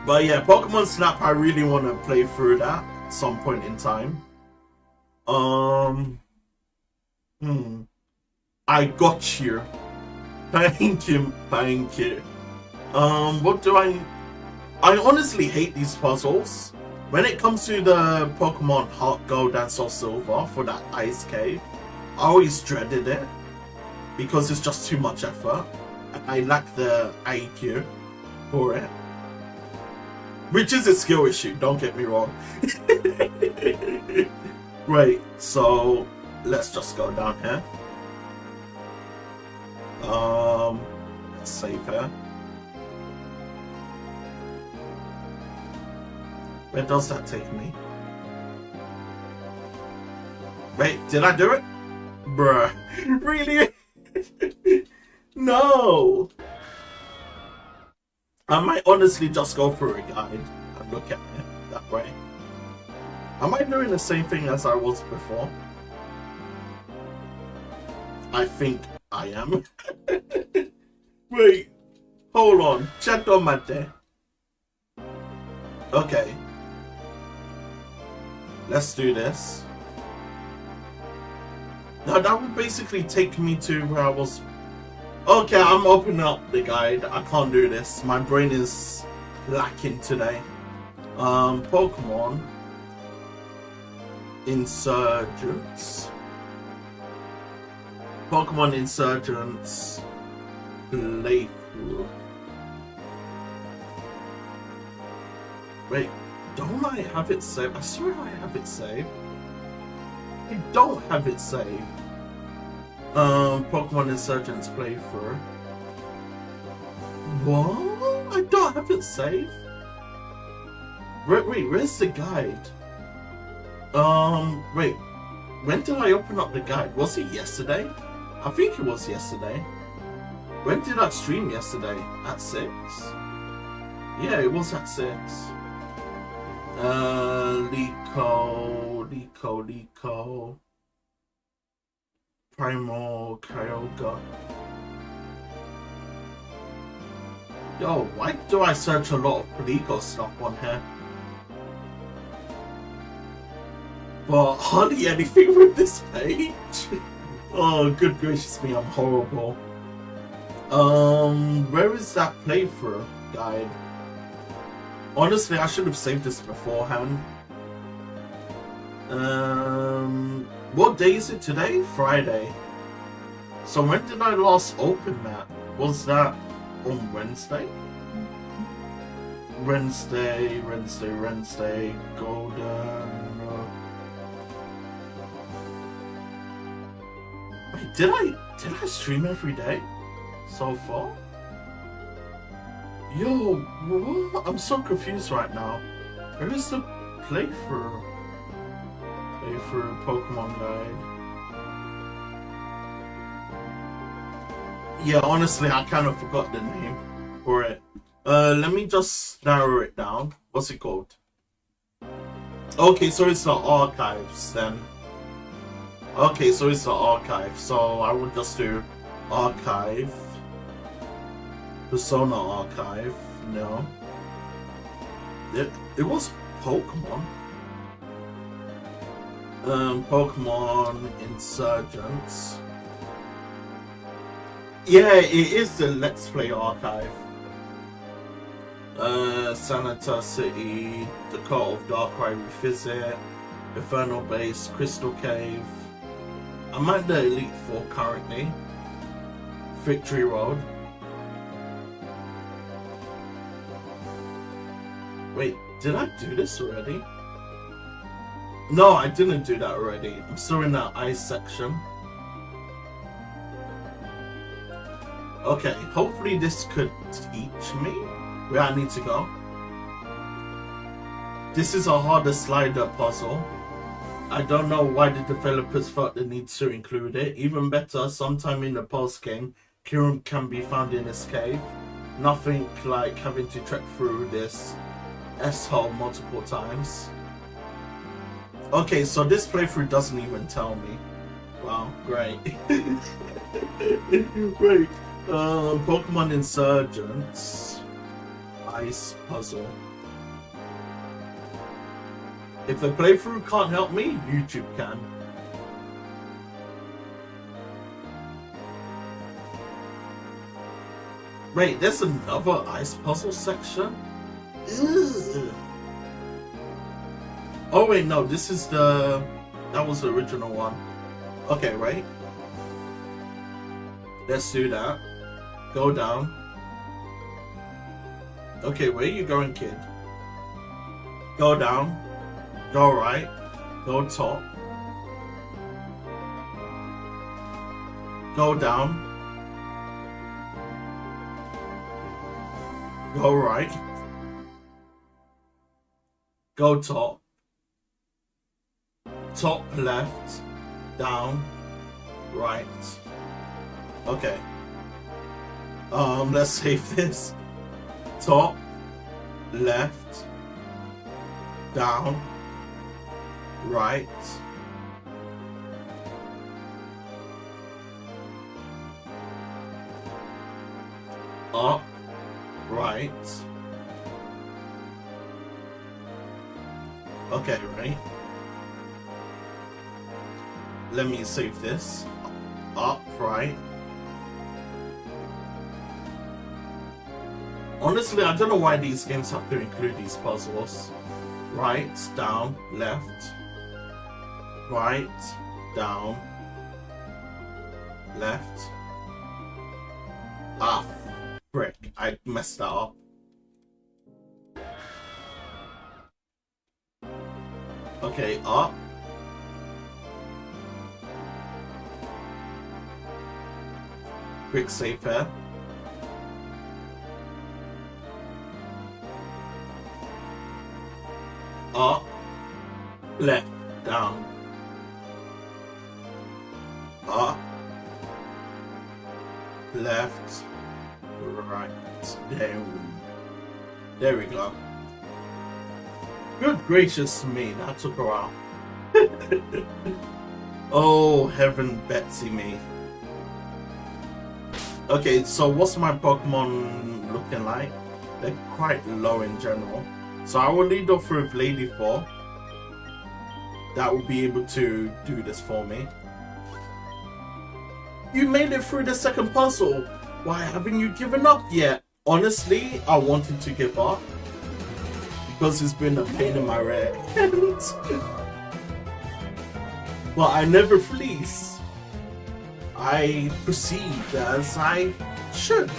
But yeah, Pokemon Snap, I really want to play through that at some point in time. I got you. Thank you, thank you. What do I honestly hate these puzzles. When it comes to the Pokemon Heart Gold and Soul Silver for that Ice Cave, I always dreaded it because it's just too much effort. I lack the IQ for it. Which is a skill issue, don't get me wrong. Right, so let's just go down here. Let's save here. Where does that take me? Wait, did I do it? Bruh. Really? No! I might honestly just go through a guide and look at it that way. Am I doing the same thing as I was before? I think I am. Wait, hold on. Chat on my day. Okay. Let's do this. Now that would basically take me to where I was. Okay, I'm opening up the guide. I can't do this. My brain is lacking today. Pokemon Insurgence. Pokemon Insurgence playthrough. Wait, don't I have it saved? I swear I have it saved. I don't have it saved. Pokemon Insurgence playthrough. What? I don't have it saved. Wait, where's the guide? Wait. When did I open up the guide? Was it yesterday? I think it was yesterday. When did I stream yesterday? At 6? Yeah, it was at 6. Liko. Primal Kyogre. Yo, why do I search a lot of Polico stuff on here? But hardly anything with this page. Oh, good gracious me, I'm horrible. Where is that playthrough guide? Honestly, I should have saved this beforehand. What day is it today? Friday. So when did I last open that? Was that on Wednesday? Wednesday, golden. Wait, did I stream every day so far? Yo, what? I'm so confused right now. Where is the playthrough Pokemon guide? Yeah, honestly, I kind of forgot the name for it. Let me just narrow it down. What's it called? Okay, so it's the archives then. Okay, so it's the archive. So I would just do archive. Persona archive. No. It was Pokemon. Pokemon Insurgence. Yeah, it is the Let's Play archive. Sanita City, the Cult of Darkrai Revisit, Infernal Base, Crystal Cave. I'm at the Elite Four currently. Victory Road. Wait, did I do this already? No, I didn't do that already. I'm still in that ice section. Okay, hopefully this could teach me where I need to go. This is a harder slider puzzle. I don't know why the developers felt the need to include it. Even better, sometime in the post-game, Kirin can be found in this cave. Nothing like having to trek through this S-hole multiple times. Okay, so this playthrough doesn't even tell me. Wow, great. Great. Pokemon Insurgents. Ice puzzle. If the playthrough can't help me, YouTube can. Wait, there's another ice puzzle section? Ugh. Oh wait, no, this is the... That was the original one. Okay, right? Let's do that. Go down. Okay, where are you going, kid? Go down. Go right. Go top. Go down. Go right. Go top. Top left. Down. Right. Okay. Let's save this. Top. Left. Down. Right. Up. Right. Okay, right. Let me save this. Up, right. Honestly, I don't know why these games have to include these puzzles. Right, down, left. Right, down, left. Ah, frick, I messed that up. Okay, up. Quick save here. Up, left, down. Up, left, right, down. There we go. Good gracious me, that took a while. Oh, heaven Betsy me. Okay, so what's my Pokemon looking like? They're quite low in general. So I will lead off with Lady 4. That will be able to do this for me. You made it through the second puzzle. Why haven't you given up yet? Honestly, I wanted to give up because it's been a pain in my rear end. But I never fleece. I proceed as I should.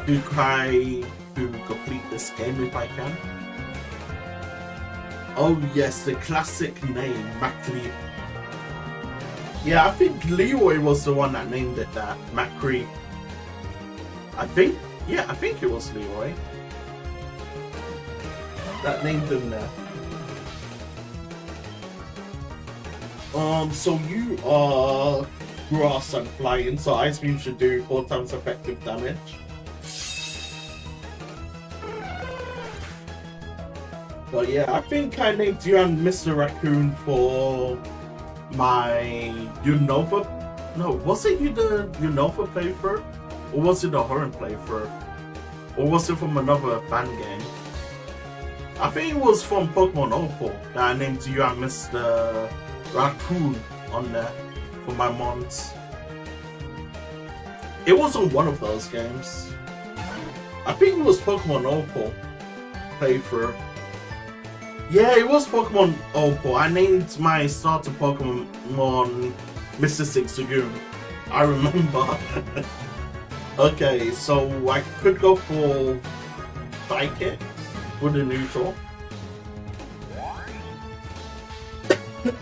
To try to complete this game if I can. Oh yes, the classic name, Macri. Yeah, I think Leroy was the one that named it that, Macri. I think it was Leroy that named him there. So you are grass and flying, so Ice Beam should do 4 times effective damage. But yeah, I think I named you and Mr. Raccoon for my Unova. No, was it you the Unova playthrough? Or was it the Horror playthrough? Or was it from another fan game? I think it was from Pokemon Opal that I named you and Mr. Raccoon on there for my mons. It wasn't one of those games. I think it was Pokemon Opal playthrough. Yeah, it was Pokemon Opal. I named my starter Pokemon Mr. Zigzagoon. I remember. Okay, so I could go for Psychic with the neutral.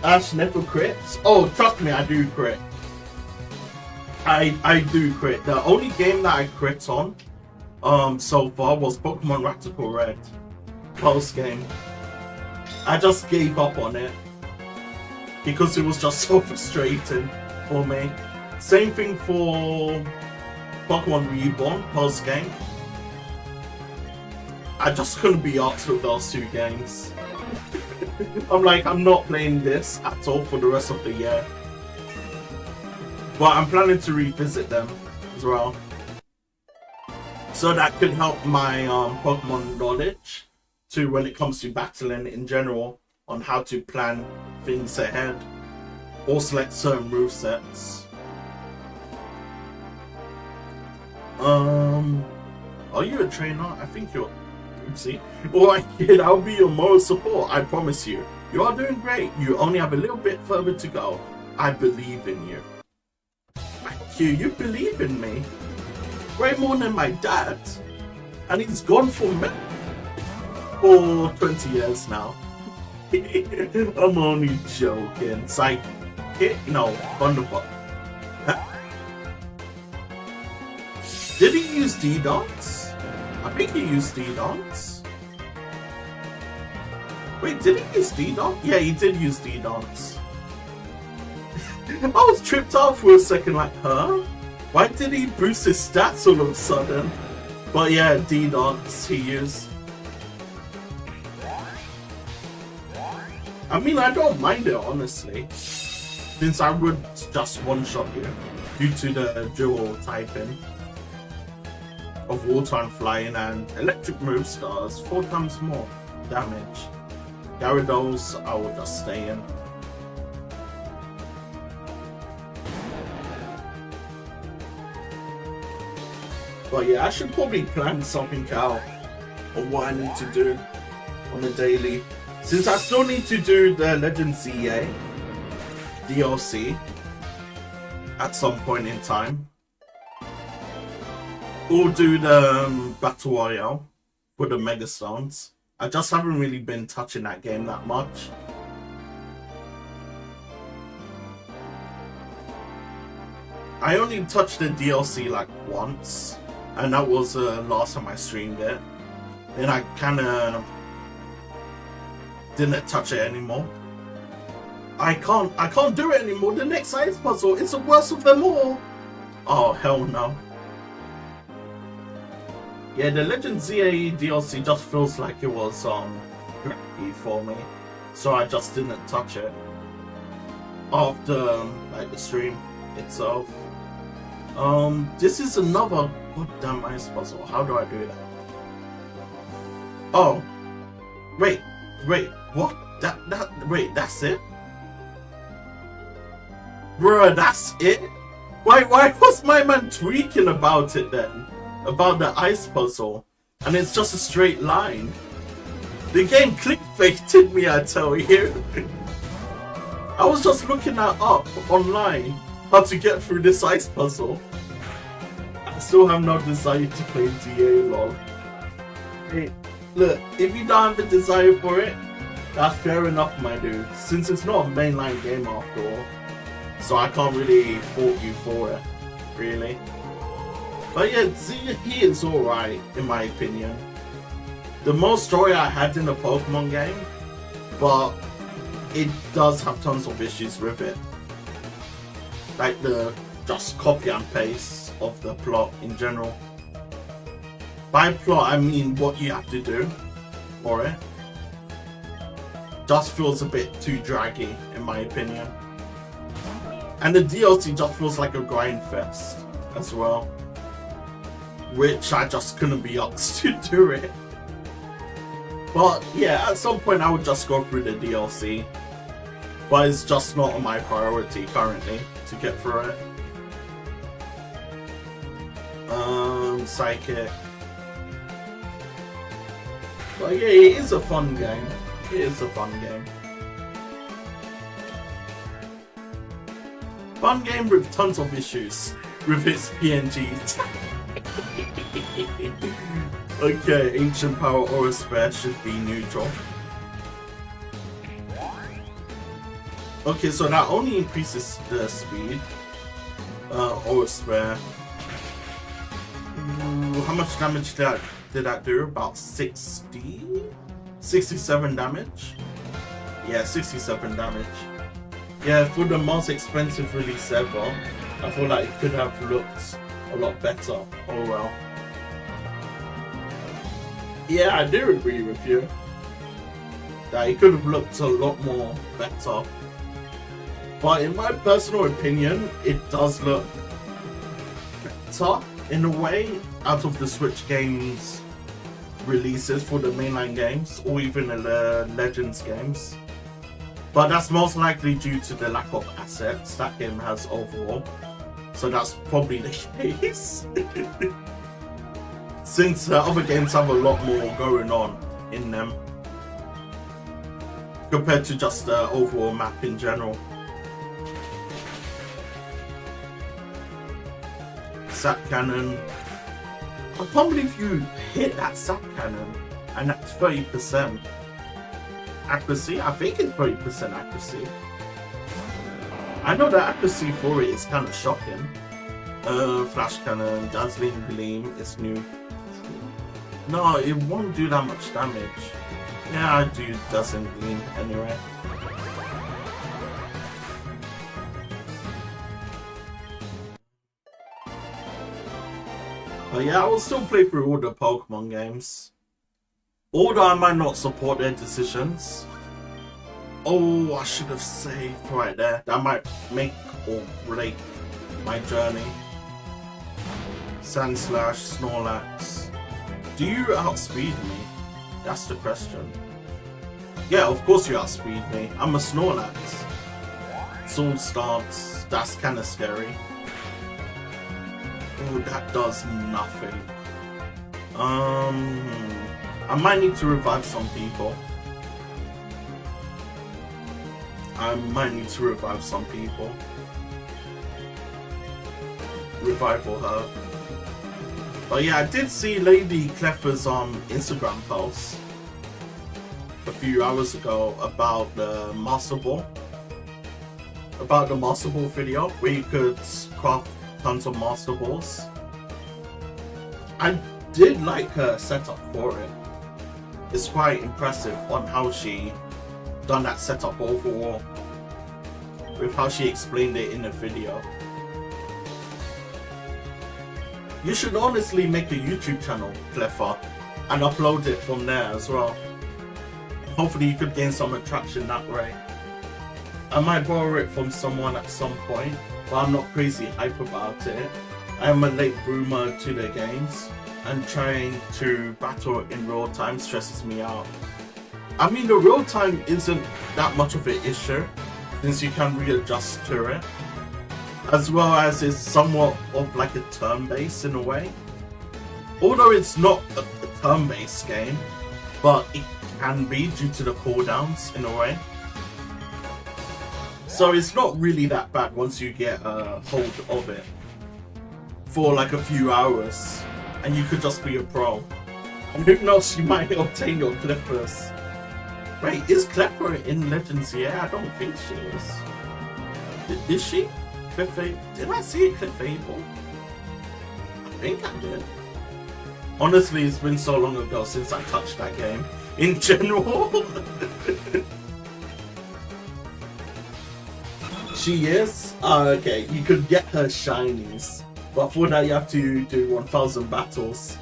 Ash never crits. Oh, trust me, I do crit. I do crit. The only game that I crit on so far was Pokemon Ractical Red. Post game. I just gave up on it because it was just so frustrating for me. Same thing for Pokemon Reborn post game. I just couldn't be asked with those 2 games. I'm like, I'm not playing this at all for the rest of the year. But I'm planning to revisit them as well. So that could help my Pokemon knowledge to when it comes to battling in general on how to plan things ahead or select certain movesets. Are you a trainer? I think you're. Oopsie. Alright kid, I'll be your moral support, I promise you. You are doing great. You only have a little bit further to go. I believe in you. Thank you, you believe in me. Way more than my dad. And he's gone for 20 years now. I'm only joking. Psychic? No, Thunderbolt. Did he use D-Dots? I think he used D-Dots. Wait, did he use D-Dots? Yeah, he did use D-Dots. I was tripped out for a second, like, huh? Why did he boost his stats all of a sudden? But yeah, D-Dots he used. I mean, I don't mind it, honestly. Since I would just one-shot you due to the dual typing of water and flying, and electric moves does 4 times more damage. Gyarados, I will just stay in. But yeah, I should probably plan something out on what I need to do on a daily. Since I still need to do the Legend ZA DLC at some point in time. Or do the Battle Royale for the Mega Stones. I just haven't really been touching that game that much. I only touched the DLC like once, and that was last time I streamed it. Then I kinda didn't touch it anymore. I can't do it anymore. The next ice puzzle, it's the worst of them all. Oh hell no. Yeah, the Legend ZA DLC just feels like it was crappy for me, so I just didn't touch it after like the stream itself. This is another goddamn ice puzzle. How do I do that? Oh, wait, what? Wait, that's it? Bruh, that's it? Why was my man tweaking about it then? About the ice puzzle? And it's just a straight line. The game clickbaited me, I tell you. I was just looking that up online, how to get through this ice puzzle. I still have no desire to play DA, lol. Hey, look, if you don't have the desire for it, that's fair enough, my dude. Since it's not a mainline game after all. So I can't really fault you for it, really. But yeah, he is alright, in my opinion. The most story I had in the Pokemon game, but it does have tons of issues with it. Like the just copy and paste of the plot in general. By plot, I mean what you have to do for it. Just feels a bit too draggy, in my opinion. And the DLC just feels like a grind fest as well. Which I just couldn't be asked to do it. But yeah, at some point I would just go through the DLC. But it's just not on my priority currently to get through it. Psychic. But yeah, it is a fun game. It is a fun game. Fun game with tons of issues with its PNGs. Okay, Ancient Power Aura Spare should be neutral. Okay, so that only increases the speed. Aura Spare. Ooh, how much damage did that do? About 67 damage? Yeah, 67 damage. Yeah, for the most expensive release ever, I feel like it could have looked a lot better. Oh well. Yeah, I do agree with you. That it could have looked a lot more better. But in my personal opinion, it does look better in a way out of the Switch games releases for the mainline games or even the Legends games. But that's most likely due to the lack of assets that game has overall. So that's probably the case. Since other games have a lot more going on in them. Compared to just the overall map in general. Sap Cannon. I can't believe you hit that Sap Cannon and that's 30%. Accuracy? I think it's 30% accuracy. I know the accuracy for it is kind of shocking. Flash Cannon, Dazzling Gleam is new. No, it won't do that much damage. Yeah, I do Dazzling Gleam anyway. But yeah, I will still play through all the Pokemon games. Although I might not support their decisions. Oh, I should have saved right there. That might make or break my journey. Sandslash, Snorlax. Do you outspeed me? That's the question. Yeah, of course you outspeed me. I'm a Snorlax. Sword Stance. That's kind of scary. Oh, that does nothing. I might need to revive some people. Revival her. But yeah, I did see Lady Cleffer's Instagram post a few hours ago about the Master Ball. About the Master Ball video where you could craft tons of Master Balls. I did like her setup for it. It's quite impressive on how she done that setup overall with how she explained it in the video. You should honestly make a YouTube channel, Cleffer, and upload it from there as well. Hopefully you could gain some attraction that way. I might borrow it from someone at some point, but I'm not crazy hype about it. I'm a late bloomer to the games, and trying to battle in real time stresses me out. I mean, the real time isn't that much of an issue, since you can readjust to it, as well as it's somewhat of like a turn-based in a way. Although it's not a turn-based game, but it can be due to the cooldowns in a way. So it's not really that bad once you get a hold of it for like a few hours, and you could just be a pro. And who knows, you might obtain your Clippers. Wait, is Clipper in Legends? Yeah, I don't think she is. Is she? Did I see a Clefable? I think I did. Honestly, it's been so long ago since I touched that game. In general. She is? Okay, you could get her shinies. But for that you have to do 1000 battles.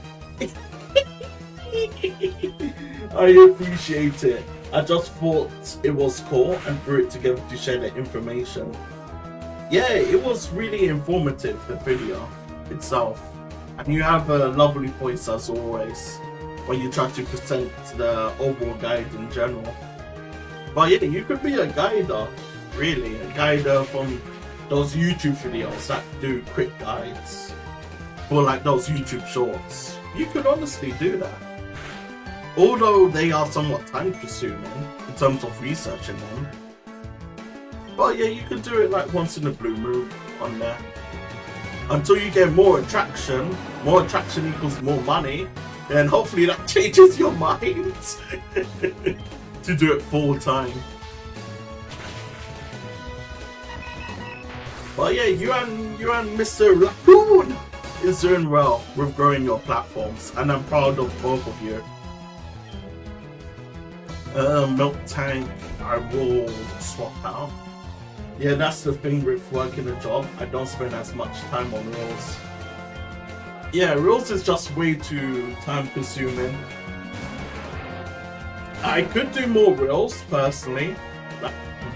I appreciate it. I just thought it was cool and threw it together to share the information. Yeah, it was really informative, the video itself. And you have a lovely voice as always when you try to present the overall guide in general. But yeah, you could be a guider, really. A guider from those YouTube videos that do quick guides. Or like those YouTube shorts. You could honestly do that. Although they are somewhat time consuming in terms of researching them. But yeah, you could do it like once in a blue moon on there. Until you get more attraction equals more money, then hopefully that changes your mind to do it full time. But yeah, you and Mr. Raccoon is doing well with growing your platforms, and I'm proud of both of you. Milk Tank, I will swap out. Yeah, that's the thing with working a job. I don't spend as much time on Reels. Yeah, Reels is just way too time consuming. I could do more Reels personally, like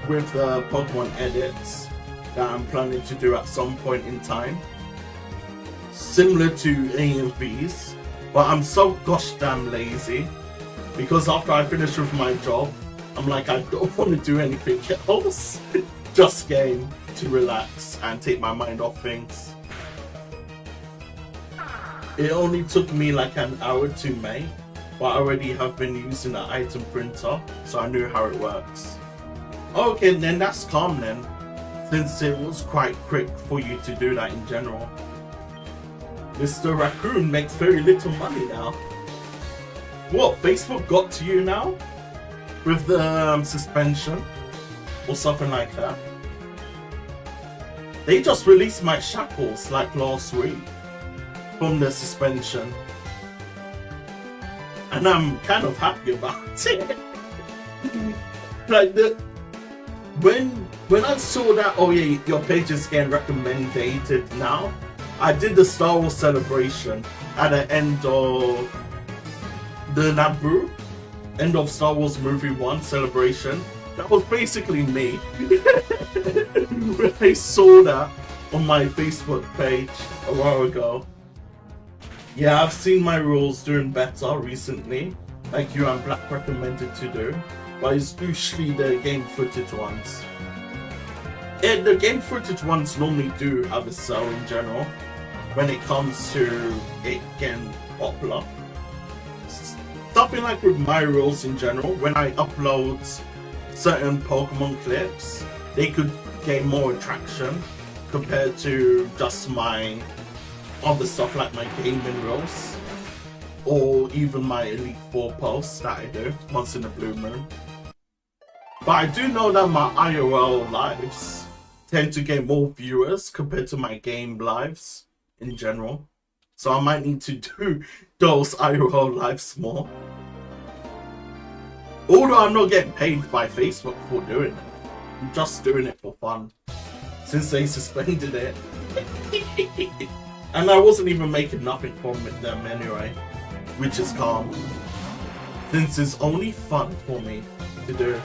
with the Pokemon edits that I'm planning to do at some point in time. Similar to AMVs, but I'm so gosh damn lazy. Because after I finish with my job, I'm like, I don't want to do anything else. Just game to relax and take my mind off things. It only took me like an hour to make, but I already have been using the item printer, so I knew how it works. Okay, then that's calm then, since it was quite quick for you to do that in general. Mr. Raccoon makes very little money now. What, Facebook got to you now? With the suspension? Or something like that? They just released my shackles like last week from the suspension. And I'm kind of happy about it. Like when I saw that, oh yeah, your page is getting recommended now, I did the Star Wars celebration at the end of the Naboo, end of Star Wars Movie 1 celebration. That was basically me. When I saw that on my Facebook page a while ago. Yeah, I've seen my rules doing better recently, like you and Black recommended to do, but it's usually the game footage ones. Yeah, the game footage ones normally do have a sell in general when it comes to it getting popular. Something like with my rules in general, when I upload certain Pokemon clips, they could gain more attraction compared to just my other stuff like my gaming rules or even my Elite Four posts that I do once in a blue moon. But I do know that my IRL lives tend to get more viewers compared to my game lives in general. So I might need to do those IRL lives more. Although I'm not getting paid by Facebook for doing it. I'm just doing it for fun. Since they suspended it. And I wasn't even making nothing from them anyway. Which is calm. Since it's only fun for me to do.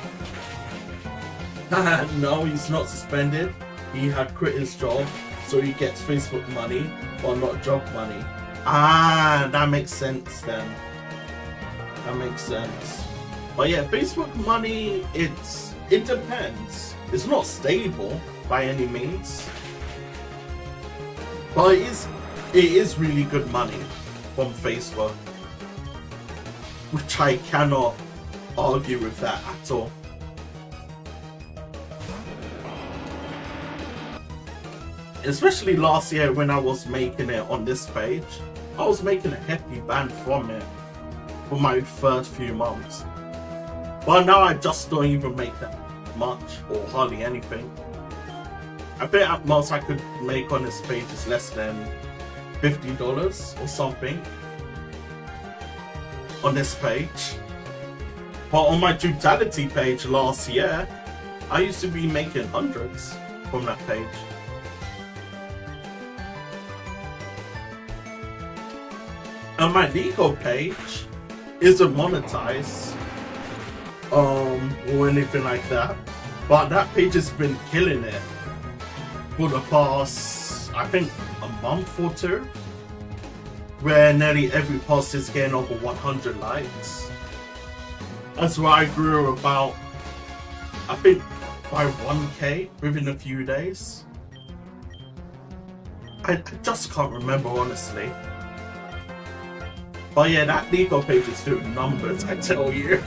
No, he's not suspended. He had quit his job so he gets Facebook money, but not job money. Ah, that makes sense then. That makes sense. But yeah, Facebook money, it depends. It's not stable by any means, but it is really good money from Facebook, which I cannot argue with that at all. Especially last year when I was making it on this page, I was making a hefty band from it for my first few months. But now I just don't even make that much or hardly anything. I bet at most I could make on this page is less than $50 or something on this page. But on my Dutality page last year, I used to be making hundreds from that page. And my legal page isn't monetized or anything like that, but that page has been killing it for the past, I think, a month or two, where nearly every post is getting over 100 likes. That's where I grew about, I think, by 1K within a few days. I just can't remember, honestly. But yeah, that legal page is doing numbers, I tell you.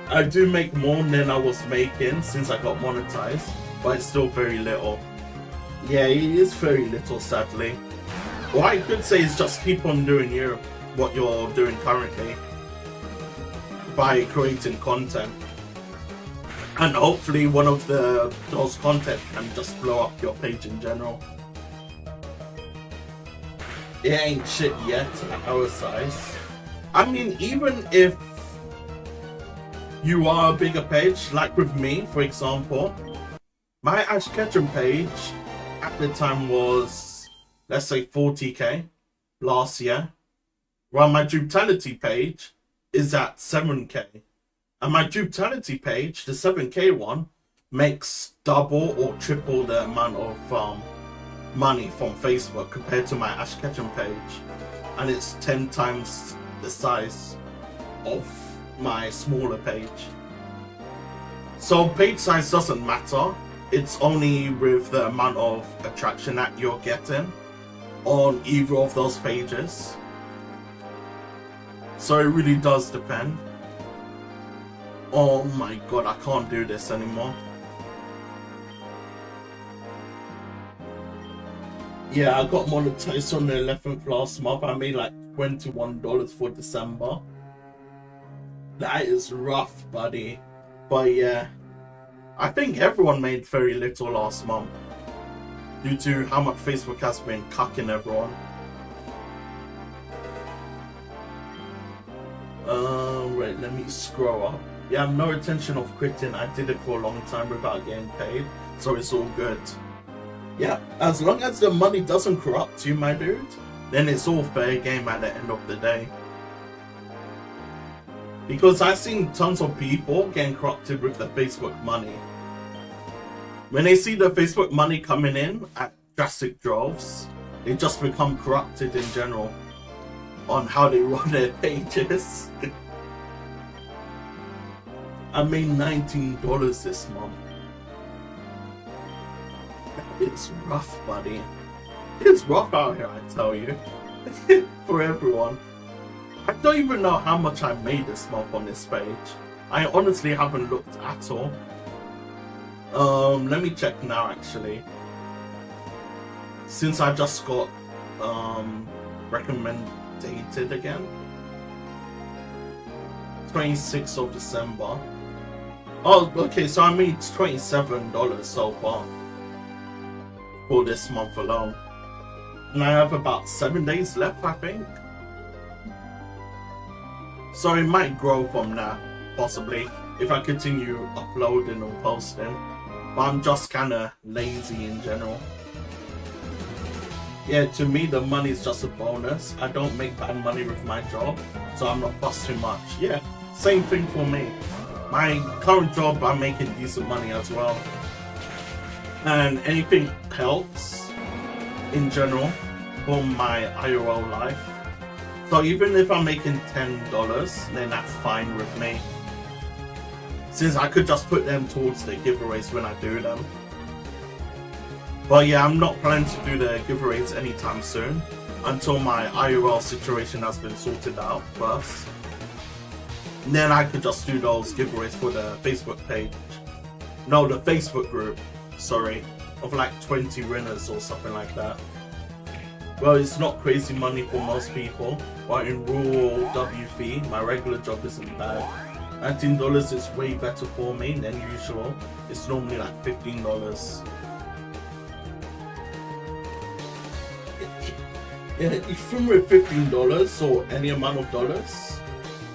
I do make more than I was making since I got monetized, but it's still very little. Yeah, it is very little, sadly. What I could say is just keep on doing what you're doing currently by creating content. And hopefully one of those content can just blow up your page in general. It ain't shit yet at our size. I mean, even if you are a bigger page, like with me, for example, my Ash Ketchum page at the time was, let's say, 40k last year, while my Dutality page is at 7k. And my Dutality page, the 7k one, makes double or triple the amount of money from Facebook compared to my Ash Ketchum page, and it's 10 times the size of my smaller page. So page size doesn't matter, it's only with the amount of attraction that you're getting on either of those pages. So it really does depend. Oh my god, I can't do this anymore. Yeah, I got monetized on the 11th last month. I made like $21 for December. That is rough, buddy. But yeah, I think everyone made very little last month due to how much Facebook has been cucking everyone. Wait, let me scroll up. Yeah, I have no intention of quitting. I did it for a long time without getting paid, so it's all good. Yeah, as long as the money doesn't corrupt you, my dude, then it's all fair game at the end of the day. Because I've seen tons of people getting corrupted with the Facebook money. When they see the Facebook money coming in at drastic droves, they just become corrupted in general on how they run their pages. I made $19 this month. It's rough, buddy. It's rough out here, I tell you. For everyone. I don't even know how much I made this month on this page. I honestly haven't looked at all. Let me check now, actually. Since I just got recommended again. 26th of December. Oh, okay, so I made $27 so far for this month alone. And I have about 7 days left, I think. So it might grow from that, possibly, if I continue uploading or posting. But I'm just kinda lazy in general. Yeah, to me the money is just a bonus. I don't make bad money with my job, so I'm not fussed too much. Yeah, same thing for me. My current job, I'm making decent money as well. and anything helps in general for my IRL life. So even if I'm making $10, then that's fine with me, since I could just put them towards the giveaways when I do them. But yeah, I'm not planning to do the giveaways anytime soon until my IRL situation has been sorted out first. And then I could just do those giveaways for the Facebook page. No, the Facebook group, sorry, of like 20 winners or something like that. Well, it's not crazy money for most people, but in rural WV, my regular job isn't bad. $19 is way better for me than usual. It's normally like $15. Even with $15 or any amount of dollars,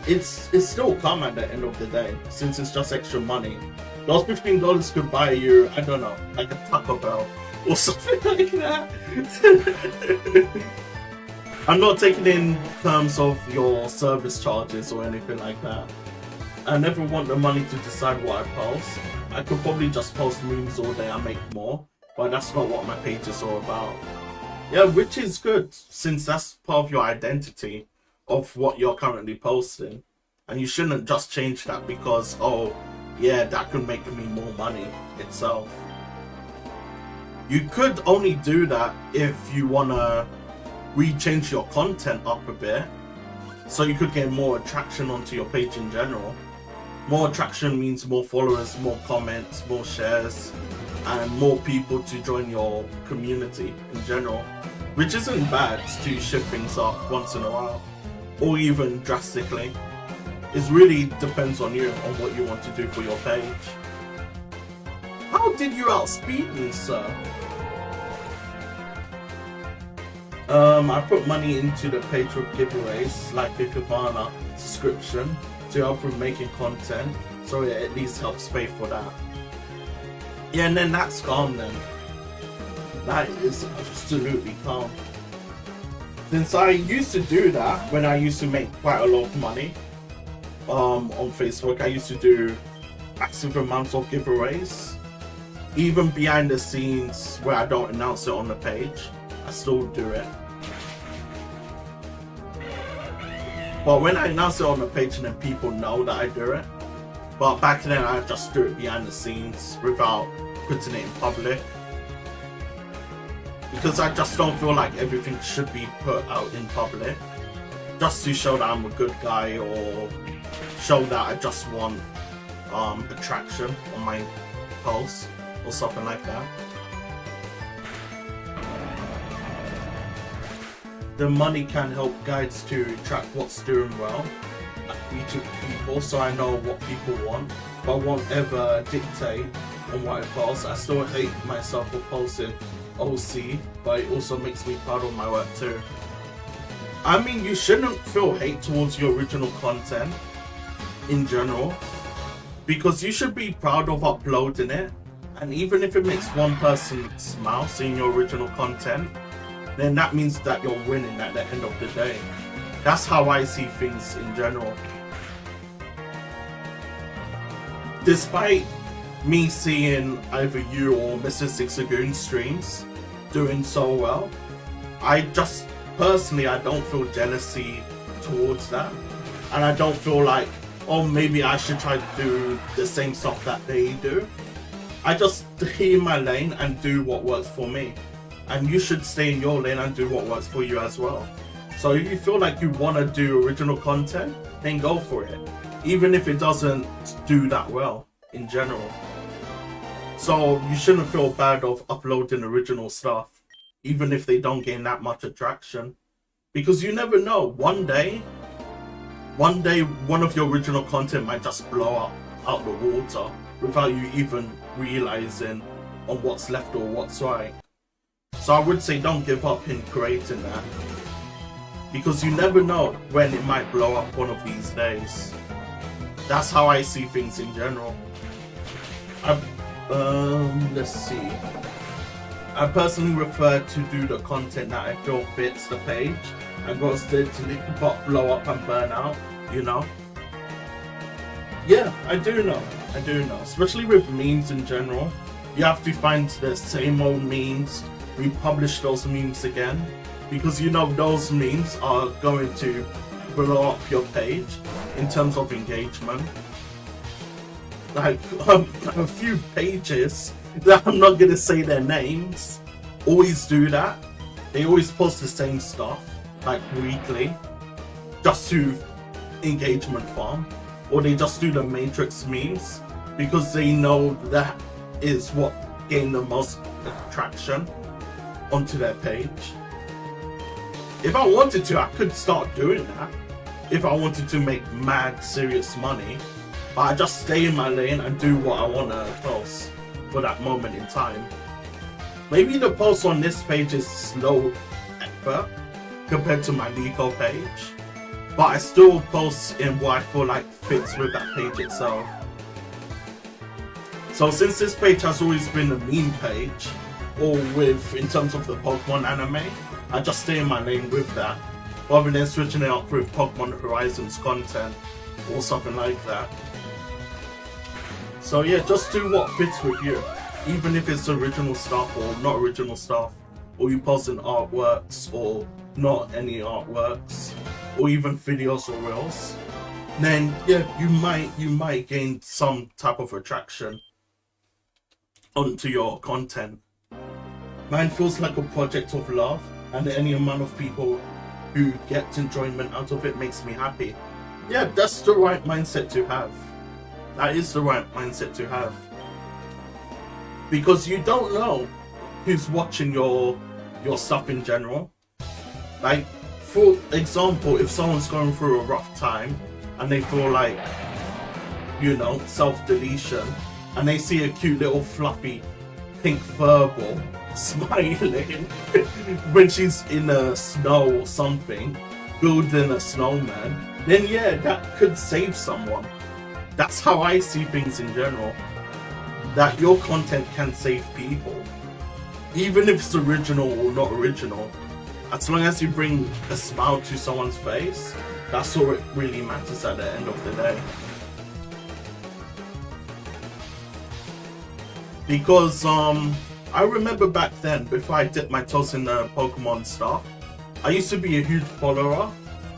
it's still come at the end of the day, since it's just extra money. Those $15 could buy you, I don't know, like a Taco Bell or something like that. I'm not taking in terms of your service charges or anything like that. I never want the money to decide what I post. I could probably just post memes all day and make more, but that's not what my page is all about. Yeah, which is good, since that's part of your identity of what you're currently posting. And you shouldn't just change that because, oh, yeah, that could make me more money itself. You could only do that if you want to rechange your content up a bit, so you could get more attraction onto your page in general. More attraction means more followers, more comments, more shares, and more people to join your community in general, which isn't bad to shift things up once in a while, or even drastically. It really depends on you, on what you want to do for your page. How did you outspeed me, sir? I put money into the page with giveaways, like the Cabana subscription, to help with making content, so it at least helps pay for that. Yeah, and then that's calm then. That is absolutely calm. Since I used to do that when I used to make quite a lot of money on Facebook, I used to do massive amounts of giveaways. Even behind the scenes where I don't announce it on the page, I still do it. But when I announce it on the page, then people know that I do it. But back then I just do it behind the scenes without putting it in public, because I just don't feel like everything should be put out in public, just to show that I'm a good guy, or show that I just want attraction on my posts or something like that. The money can help guides to track what's doing well at each of people, so I know what people want, but won't ever dictate on what I post. I still hate myself for posting OC, but it also makes me proud of my work too. I mean, you shouldn't feel hate towards your original content in general, because you should be proud of uploading it, and even if it makes one person smile seeing your original content, then that means that you're winning at the end of the day. That's how I see things in general. Despite me seeing either you or Mr. Six Lagoon streams doing so well, I just personally, I don't feel jealousy towards that, and I don't feel like, oh, maybe I should try to do the same stuff that they do. I just stay in my lane and do what works for me, and you should stay in your lane and do what works for you as well. So if you feel like you want to do original content, then go for it, even if it doesn't do that well in general. So you shouldn't feel bad of uploading original stuff, even if they don't gain that much attraction, because you never know. One day one of your original content might just blow up out the water without you even realizing on what's left or what's right. So I would say don't give up in creating that, because you never know when it might blow up one of these days. That's how I see things in general. Let's see. I personally prefer to do the content that I feel fits the page and goes to blow up and burn out, you know? Yeah, I do know, especially with memes in general. you have to find the same old memes, republish those memes again, because you know those memes are going to blow up your page in terms of engagement. Like a few pages that I'm not gonna say their names always do that. They always post the same stuff like weekly just to engagement farm, or they just do the Matrix memes because they know that is what gain the most traction onto their page. If I wanted to, I could start doing that if I wanted to make mad serious money, but I just stay in my lane and do what I want to post for that moment in time. Maybe the post on this page is slow effort compared to my Nico page, but I still post in what I feel like fits with that page itself. So since this page has always been a meme page, or with, in terms of the Pokemon anime, I just stay in my lane with that, rather than switching it up with Pokemon Horizons content, or something like that. So yeah, just do what fits with you, even if it's original stuff or not original stuff, or you post in artworks or not any artworks, or even videos or reels. Then yeah, you might gain some type of attraction onto your content. Mine feels like a project of love, and any amount of people who get enjoyment out of it makes me happy. Yeah, that's the right mindset to have. That is the right mindset to have. Because you don't know who's watching your stuff in general. Like, for example, if someone's going through a rough time and they feel like, you know, self-deletion, and they see a cute little fluffy pink furball smiling when she's in a snow or something, building a snowman, then yeah, that could save someone. That's how I see things in general. That your content can save people. Even if it's original or not original, as long as you bring a smile to someone's face, that's all it really matters at the end of the day. Because I remember back then, before I dipped my toes in the Pokemon stuff, I used to be a huge follower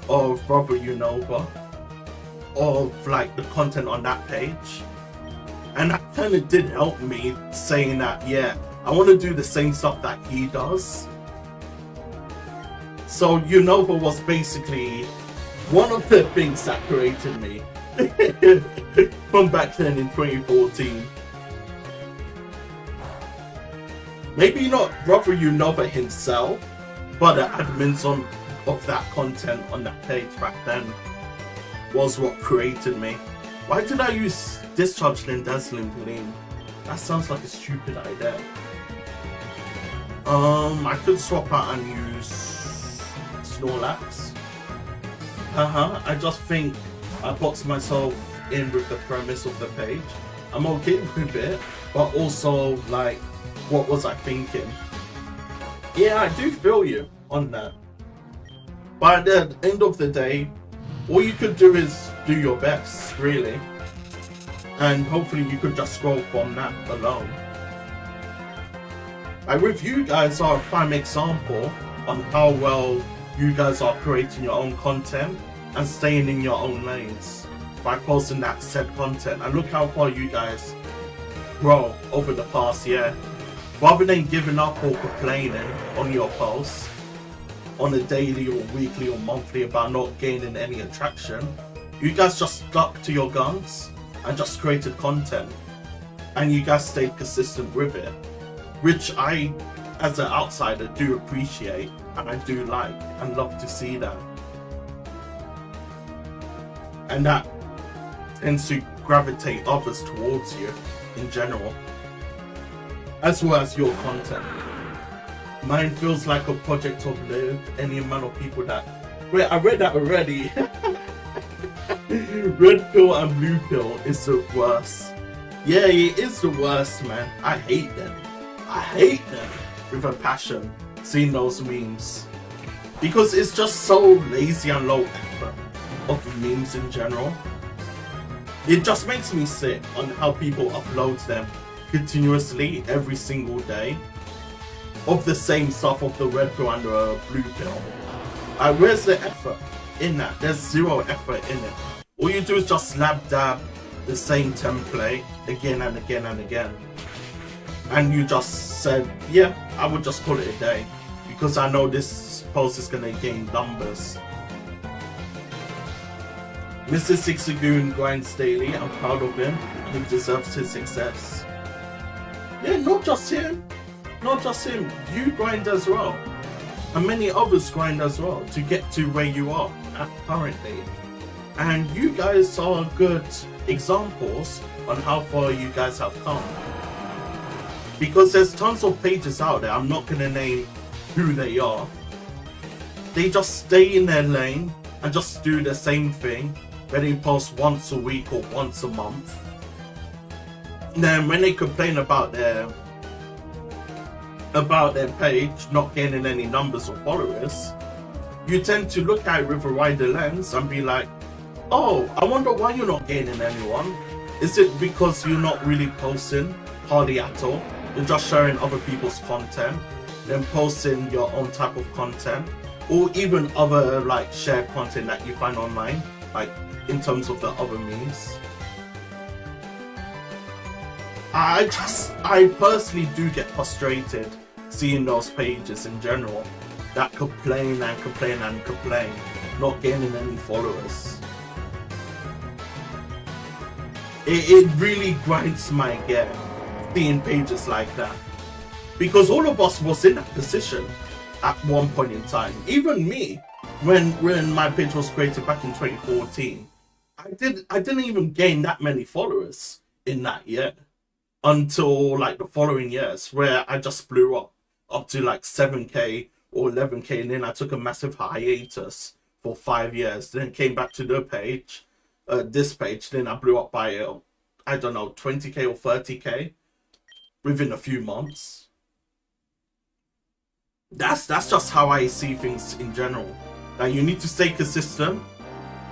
of Brother Unova, of like the content on that page, and that kind of did help me, saying that yeah, I want to do the same stuff that he does. So Unova was basically one of the things that created me from back then in 2014. Maybe not Brother Unova himself, but the admins of that content on that page back then was what created me. Why did I use Discharge then Dazzling Gleam? That sounds like a stupid idea. I could swap out and use Snorlax. I just think I boxed myself in with the premise of the page. I'm okay with it, but also like, what was I thinking? Yeah, I do feel you on that. But at the end of the day, all you could do is do your best, really. And hopefully you could just scroll from that alone. Like with you guys are a prime example on how well you guys are creating your own content and staying in your own lanes by posting that said content. And look how far you guys grow over the past year. Rather than giving up or complaining on your posts on a daily or weekly or monthly about not gaining any attraction, you guys just stuck to your guns and just created content, and you guys stayed consistent with it, which I, as an outsider, do appreciate and I do like and love to see that. And that tends to gravitate others towards you in general, as well as your content. Mine feels like a project of live, any amount of people that... Wait, I read that already. Red pill and blue pill is the worst. Yeah, it is the worst, man. I hate them. I hate them with a passion, seeing those memes. Because it's just so lazy and low effort of memes in general. It just makes me sick on how people upload them continuously every single day of the same stuff, of the red pill and the blue pill. Where's the effort in that? There's zero effort in it. All you do is just slap dab the same template again and again and again. And you just said, yeah, I would just call it a day because I know this post is gonna gain numbers. Mr. Sixagoon grinds daily. I'm proud of him. He deserves his success. Yeah, not just him. Not just him. You grind as well. And many others grind as well to get to where you are at currently. And you guys are good examples on how far you guys have come. Because there's tons of pages out there. I'm not going to name who they are. They just stay in their lane and just do the same thing, where they post once a week or once a month. And then when they complain about their page not gaining any numbers or followers, you tend to look at it with a wider lens and be like, oh, I wonder why you're not gaining anyone. Is it because you're not really posting hardly at all? You're just sharing other people's content, then posting your own type of content, or even other like shared content that you find online, like in terms of the other memes. I personally do get frustrated seeing those pages in general that complain and complain and complain, not gaining any followers. It really grinds my gear seeing pages like that, because all of us was in that position at one point in time. Even me, when my page was created back in 2014, I didn't even gain that many followers in that year until like the following years, where I just blew up to like 7k or 11k, and then I took a massive hiatus for 5 years, then came back to the page, this page, then I blew up by I don't know, 20k or 30k within a few months. That's just how I see things in general. Like, you need to stay consistent.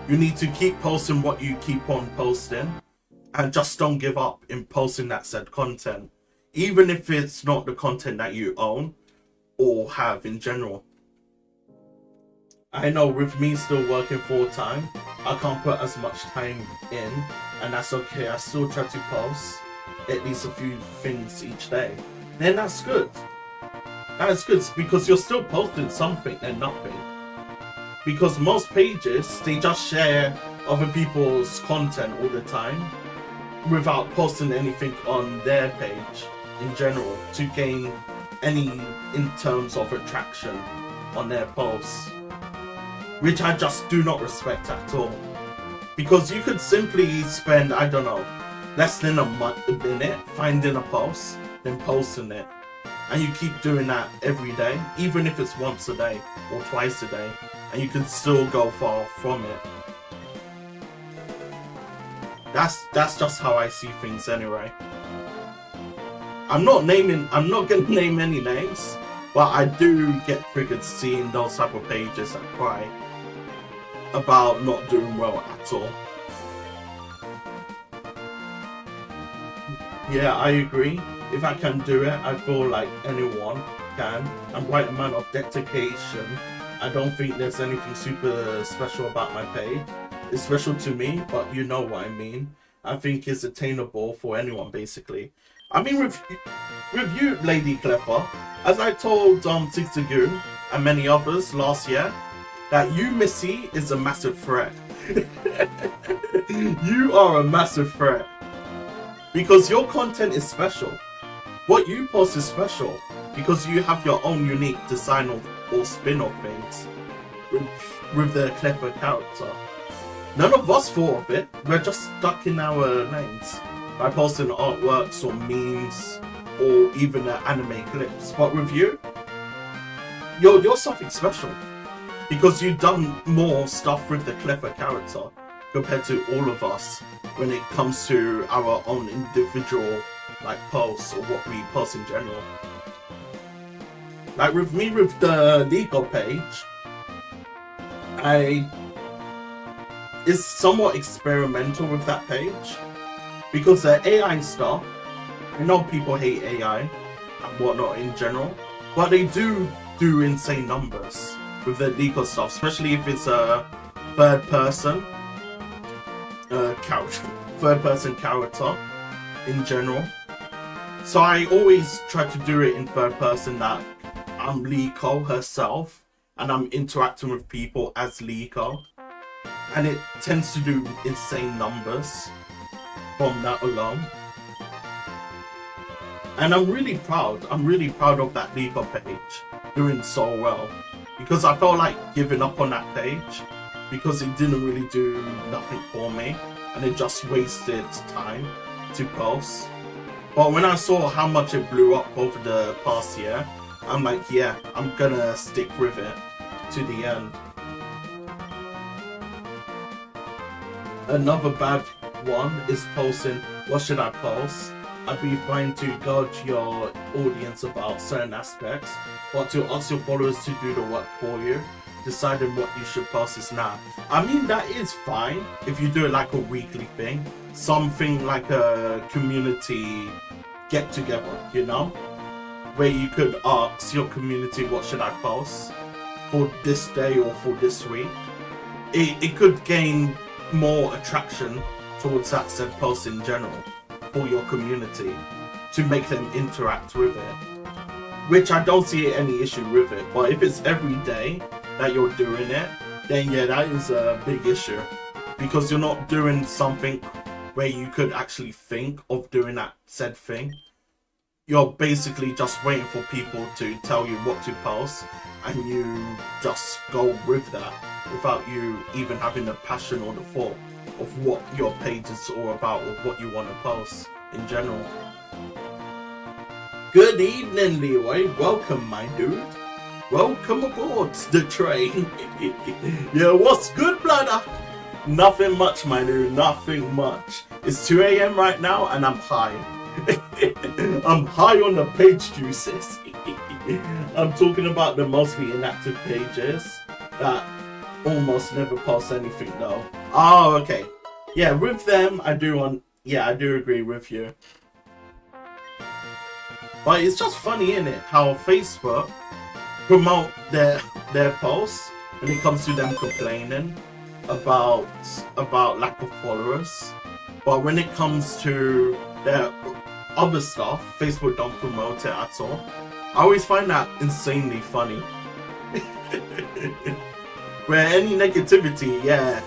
You need to keep posting what you keep on posting, and just don't give up in posting that said content, even if it's not the content that you own or have in general. I know with me still working full-time, I can't put as much time in, and that's okay. I still try to post at least a few things each day. Then that's good. That's good, because you're still posting something and nothing. Because most pages, they just share other people's content all the time without posting anything on their page in general to gain any in terms of attraction on their posts, which I just do not respect at all. Because you could simply spend, I don't know, less than a minute finding a post, then posting it, and you keep doing that every day, even if it's once a day or twice a day, and you can still go far from it. That's just how I see things anyway. I'm not gonna name any names, but I do get triggered seeing those type of pages that cry about not doing well at all. Yeah, I agree. If I can do it, I feel like anyone can. I'm quite a man of dedication. I don't think there's anything super special about my page. It's special to me, but you know what I mean. I think it's attainable for anyone, basically. I mean, with you, Lady Clever, as I told Zigzagoon and many others last year, that you, Missy, is a massive threat. You are a massive threat. Because your content is special. What you post is special because you have your own unique design or spin of things with the clever character. None of us thought of it. We're just stuck in our lanes by posting artworks or memes or even anime clips. But with you, you're something special because you've done more stuff with the clever character compared to all of us when it comes to our own individual like posts or what we post in general. Like with me with the legal page, it's somewhat experimental with that page because the AI stuff I know people hate AI and whatnot in general, but they do insane numbers with their legal stuff, especially if it's a third person character in general. So I always try to do it in third person that I'm Liko herself and I'm interacting with people as Liko, and it tends to do insane numbers from that alone. And I'm really proud of that Liko page doing so well, because I felt like giving up on that page because it didn't really do nothing for me and it just wasted time to post. But when I saw how much it blew up over the past year, I'm like, yeah, I'm gonna stick with it to the end. Another bad one is posting, what should I post? I'd be fine to gauge your audience about certain aspects, but to ask your followers to do the work for you, deciding what you should post is not. I mean, that is fine if you do it like a weekly thing, something like a community get together, you know, where you could ask your community, what should I post for this day or for this week? It could gain more attraction towards that said post in general for your community to make them interact with it, which I don't see any issue with it. But if it's every day that you're doing it, then yeah, that is a big issue, because you're not doing something where you could actually think of doing that said thing. You're basically just waiting for people to tell you what to post, and you just go with that without you even having the passion or the thought of what your page is all about or what you want to post in general. Good evening, Leroy. Welcome, my dude. Welcome aboard the train. Yeah, what's good, brother? Nothing much, my dude. Nothing much. It's 2 a.m. right now, and I'm high. I'm high on the page juices. I'm talking about the mostly inactive pages that almost never post anything though. Oh, okay. Yeah, with them, I do agree with you. But it's just funny, isn't it, how Facebook promote their posts when it comes to them complaining about lack of followers, but when it comes to their other stuff, Facebook don't promote it at all. I always find that insanely funny. Where any negativity, yeah,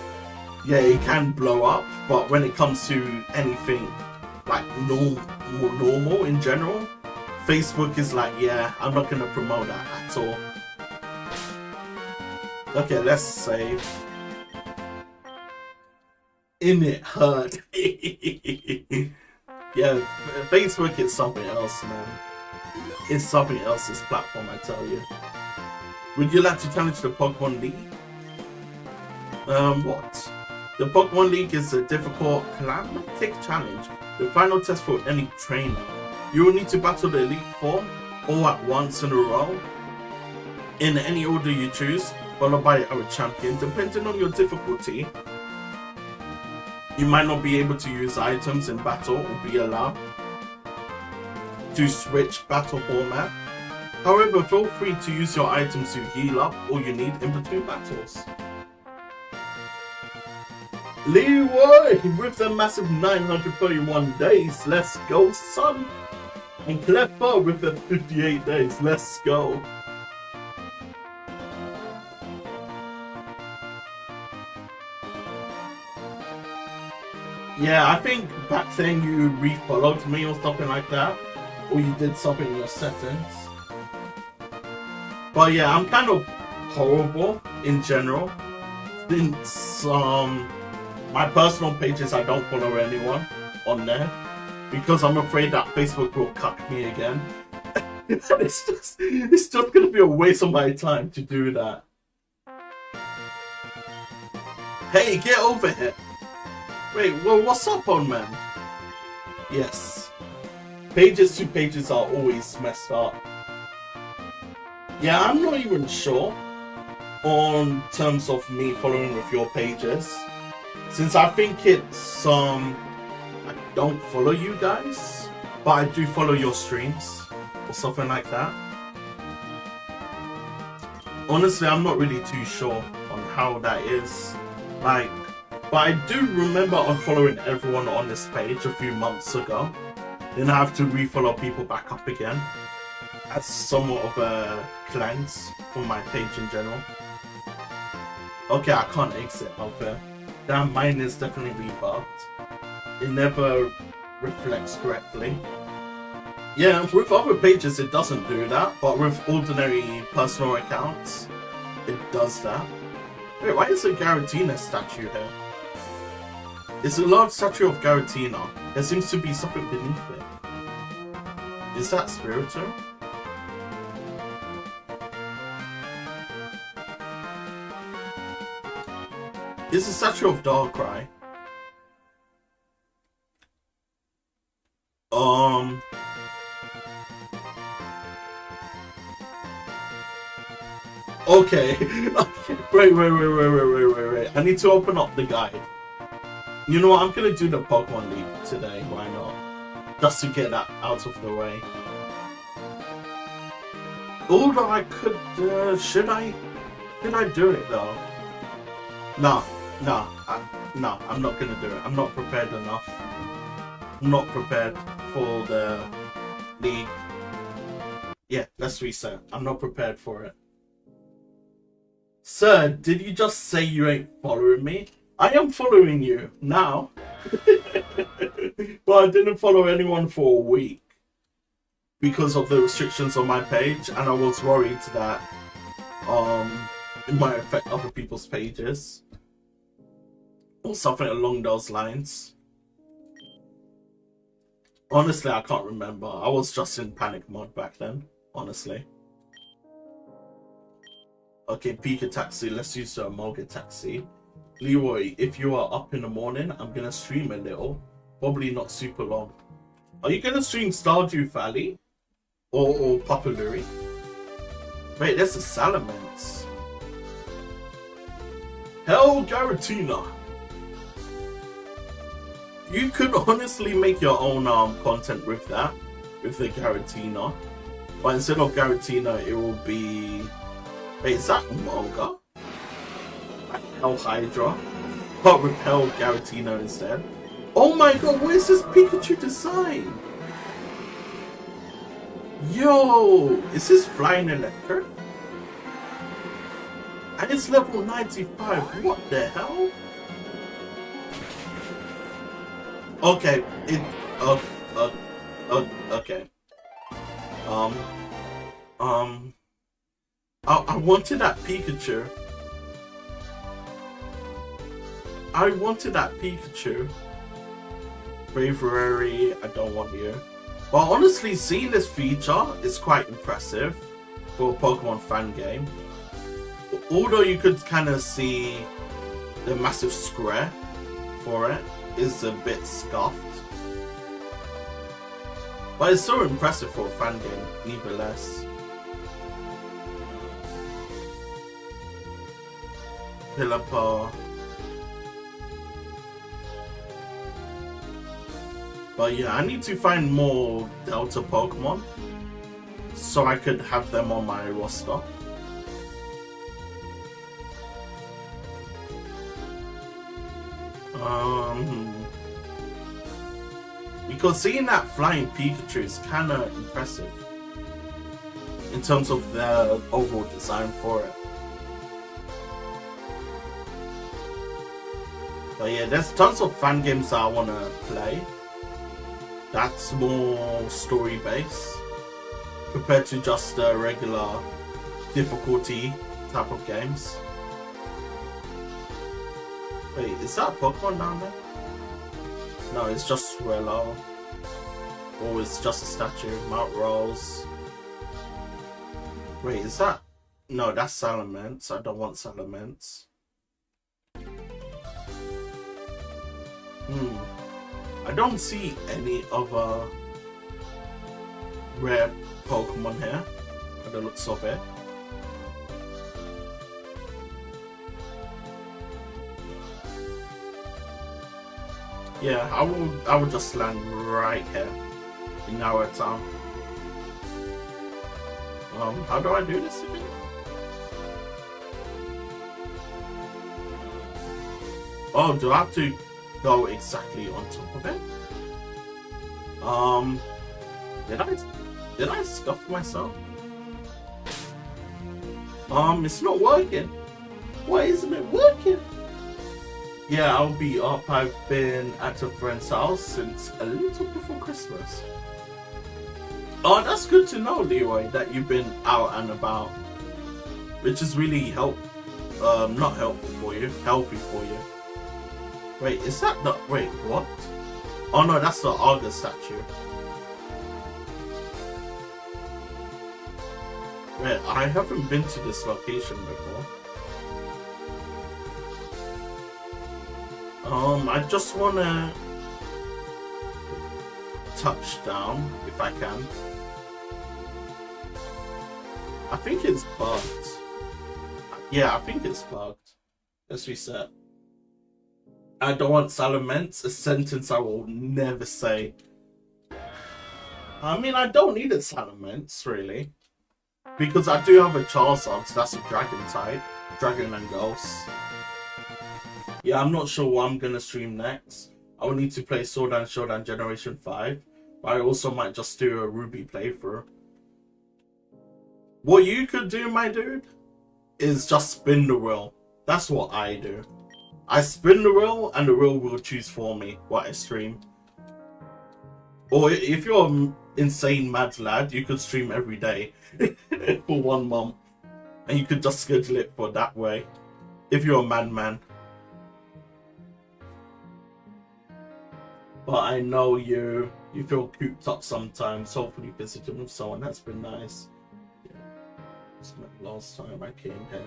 it can blow up, but when it comes to anything like more normal in general, Facebook is like, yeah, I'm not gonna promote that at all. Okay, let's save. In it hurt. Yeah, Facebook is something else, man. It's something else's platform, I tell you. Would you like to challenge the Pokemon League? What? The Pokemon League is a difficult, climatic challenge, the final test for any trainer. You will need to battle the Elite Four all at once in a row, in any order you choose, followed by our champion. Depending on your difficulty, you might not be able to use items in battle or be allowed to switch battle format. However, feel free to use your items to heal up all you need in between battles. Leroy with the massive 931 days, let's go, son. And Cleffa with the 58 days, let's go. Yeah, I think back then you refollowed me or something like that, or you did something in your settings. But yeah, I'm kind of horrible in general. Since my personal pages, I don't follow anyone on there because I'm afraid that Facebook will cut me again. it's just gonna be a waste of my time to do that. Hey, get over here. Wait, well, what's up, on man? Yes. Pages to pages are always messed up. Yeah, I'm not even sure on terms of me following with your pages, since I think it's I don't follow you guys but I do follow your streams or something like that. Honestly, I'm not really too sure on how that is. Like, but I do remember unfollowing everyone on this page a few months ago. Then I have to refollow people back up again. That's somewhat of a cleanse on my page in general. Okay, I can't exit out there. Damn, mine is definitely bugged. It never reflects correctly. Yeah, with other pages it doesn't do that, but with ordinary personal accounts, it does that. Wait, why is a Garatina statue here? It's a large statue of Garatina. There seems to be something beneath it. Is that spiritual? It's a statue of Darkrai. Okay. Wait. I need to open up the guide. You know what? I'm gonna do the Pokemon League today. Why not? Just to get that out of the way. Although I could, should I do it though? No, I'm not gonna do it. I'm not prepared enough. I'm not prepared for the league. Yeah, let's reset. I'm not prepared for it. Sir, did you just say you ain't following me? I am following you now. But I didn't follow anyone for a week because of the restrictions on my page, and I was worried that it might affect other people's pages or something along those lines. Honestly, I can't remember. I was just in panic mode back then, honestly. Okay, Pika Taxi, let's use the Amoga Taxi. Leroy, if you are up in the morning, I'm gonna stream a little. Probably not super long. Are you gonna stream Stardew Valley? Or Papaluri? Wait, there's a Salamence. Hell, Garatina! You could honestly make your own content with that. With the Garatina. But instead of Garatina, it will be... Wait, is that Amoga? Hell Hydra. But repel Garatina instead. Oh my god, what is this Pikachu design? Yo, is this Flying Electric? And it's level 95. What the hell? Okay, okay. I wanted that Pikachu. Bravery, I don't want you. But honestly, seeing this feature is quite impressive for a Pokemon fan game. Although you could kind of see the massive square for it is a bit scuffed. But it's so impressive for a fan game, nevertheless. Pillapa. But yeah, I need to find more Delta Pokemon so I could have them on my roster. Because seeing that flying Pikachu is kind of impressive in terms of the overall design for it. But yeah, there's tons of fan games that I want to play. That's more story based compared to just the regular difficulty type of games. Wait, is that a Pokemon down there? No, it's just Swirlo. Or it's just a statue. Mount Rose. Wait, is that... No, that's Salamence. I don't want Salamence. I don't see any other rare Pokemon here, by the looks of it. Yeah, I will just land right here in our town. How do I do this again? Oh, do I have to go exactly on top of it? Did I scuff myself? It's not working. Why isn't it working? Yeah, I'll be up. I've been at a friend's house since a little before Christmas. Oh, that's good to know, Leroy, that you've been out and about. Which is really not helpful for you, healthy for you. Wait, is that the, wait, what? Oh no, that's the Argus statue. Wait, I haven't been to this location before. I just wanna touch down if I can. I think it's bugged. Yeah, I think it's bugged. Let's reset. I don't want Salamence, a sentence I will never say. I mean, I don't need a Salamence, really. Because I do have a Charizard, so that's a Dragon type. Dragon and Ghost. Yeah, I'm not sure what I'm gonna stream next. I will need to play Sword and Shield Generation 5. But I also might just do a Ruby playthrough. What you could do, my dude, is just spin the wheel. That's what I do. I spin the wheel and the wheel will choose for me what I stream. Or if you're an insane mad lad, you could stream every day for 1 month. And you could just schedule it for that way. If you're a madman. But I know you feel cooped up sometimes. Hopefully visiting with someone. That's been nice. Yeah. It's my last time I came here.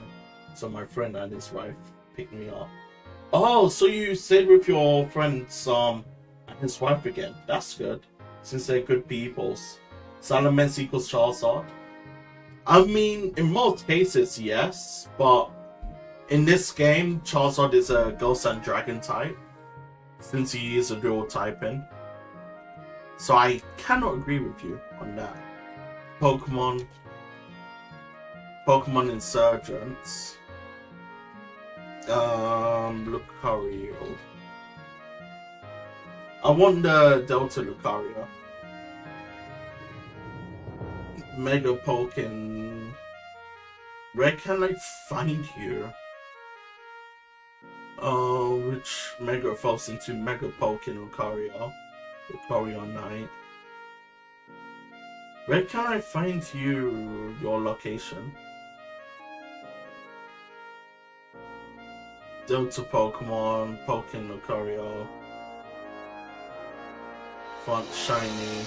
So my friend and his wife picked me up. Oh, so you stayed with your friends and his wife again. That's good. Since they're good peoples. Salamence equals Charizard. I mean, in most cases, yes. But in this game, Charizard is a Ghost and Dragon type. Since he is a dual typing. So I cannot agree with you on that. Pokémon Insurgence. Lucario. I want the Delta Lucario. Mega Pokémon. Where can I find you? Which Mega falls into Mega Pokémon Lucario? Lucario Knight. Where can I find you, your location? Delta Pokemon, Pokémon Lucario. Font Shiny,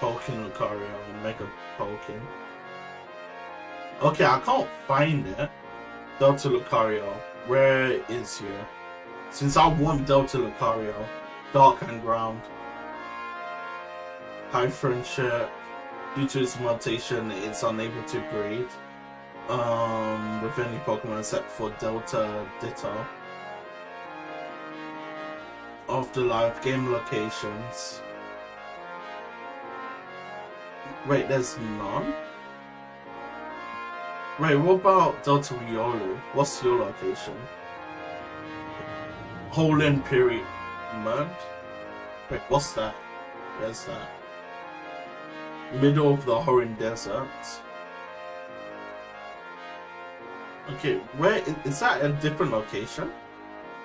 Pokémon Lucario, Mega Pokémon. Okay, I can't find it. Delta Lucario, where is you? Since I want Delta Lucario, Dark and Ground. High Friendship. Due to its mutation, it's unable to breed. With any Pokemon except for Delta Ditto. Afterlife, game locations. Wait, there's none? Wait, what about Delta Riolu? What's your location? Holland Pyramid? Wait, what's that? Where's that? Middle of the Horin Desert. Okay, where is that a different location?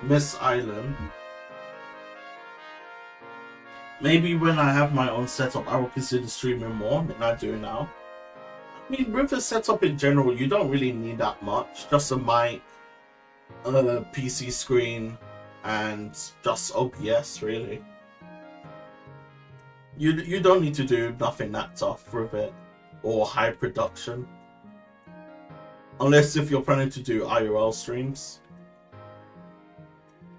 Miss Island. Maybe when I have my own setup, I will consider streaming more than I do now. I mean, with a setup in general, you don't really need that much. Just a mic, a PC screen, and just OBS, really. You don't need to do nothing that tough with it, or high production. Unless if you're planning to do IRL streams.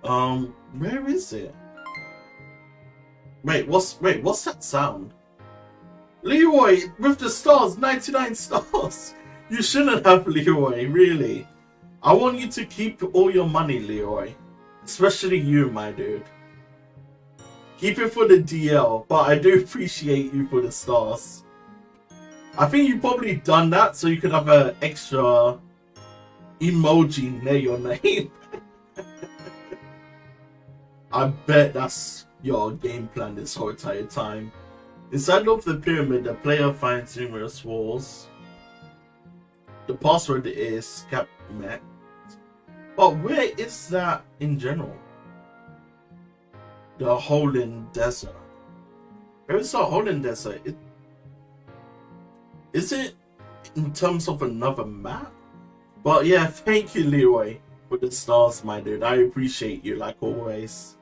Where is it? Wait, what's that sound? Leroy, with the stars, 99 stars. You shouldn't have, Leroy, really. I want you to keep all your money, Leroy. Especially you, my dude. Keep it for the DL, but I do appreciate you for the stars. I think you probably done that so you could have an extra emoji near your name. I bet that's your game plan this whole entire time. Inside of the pyramid, the player finds numerous walls. The password is CapMet. But where is that in general? The Holding Desert. Where is the Holding Desert? Is it in terms of another map? But yeah, thank you, Leroy, for the stars, my dude. I appreciate you like always.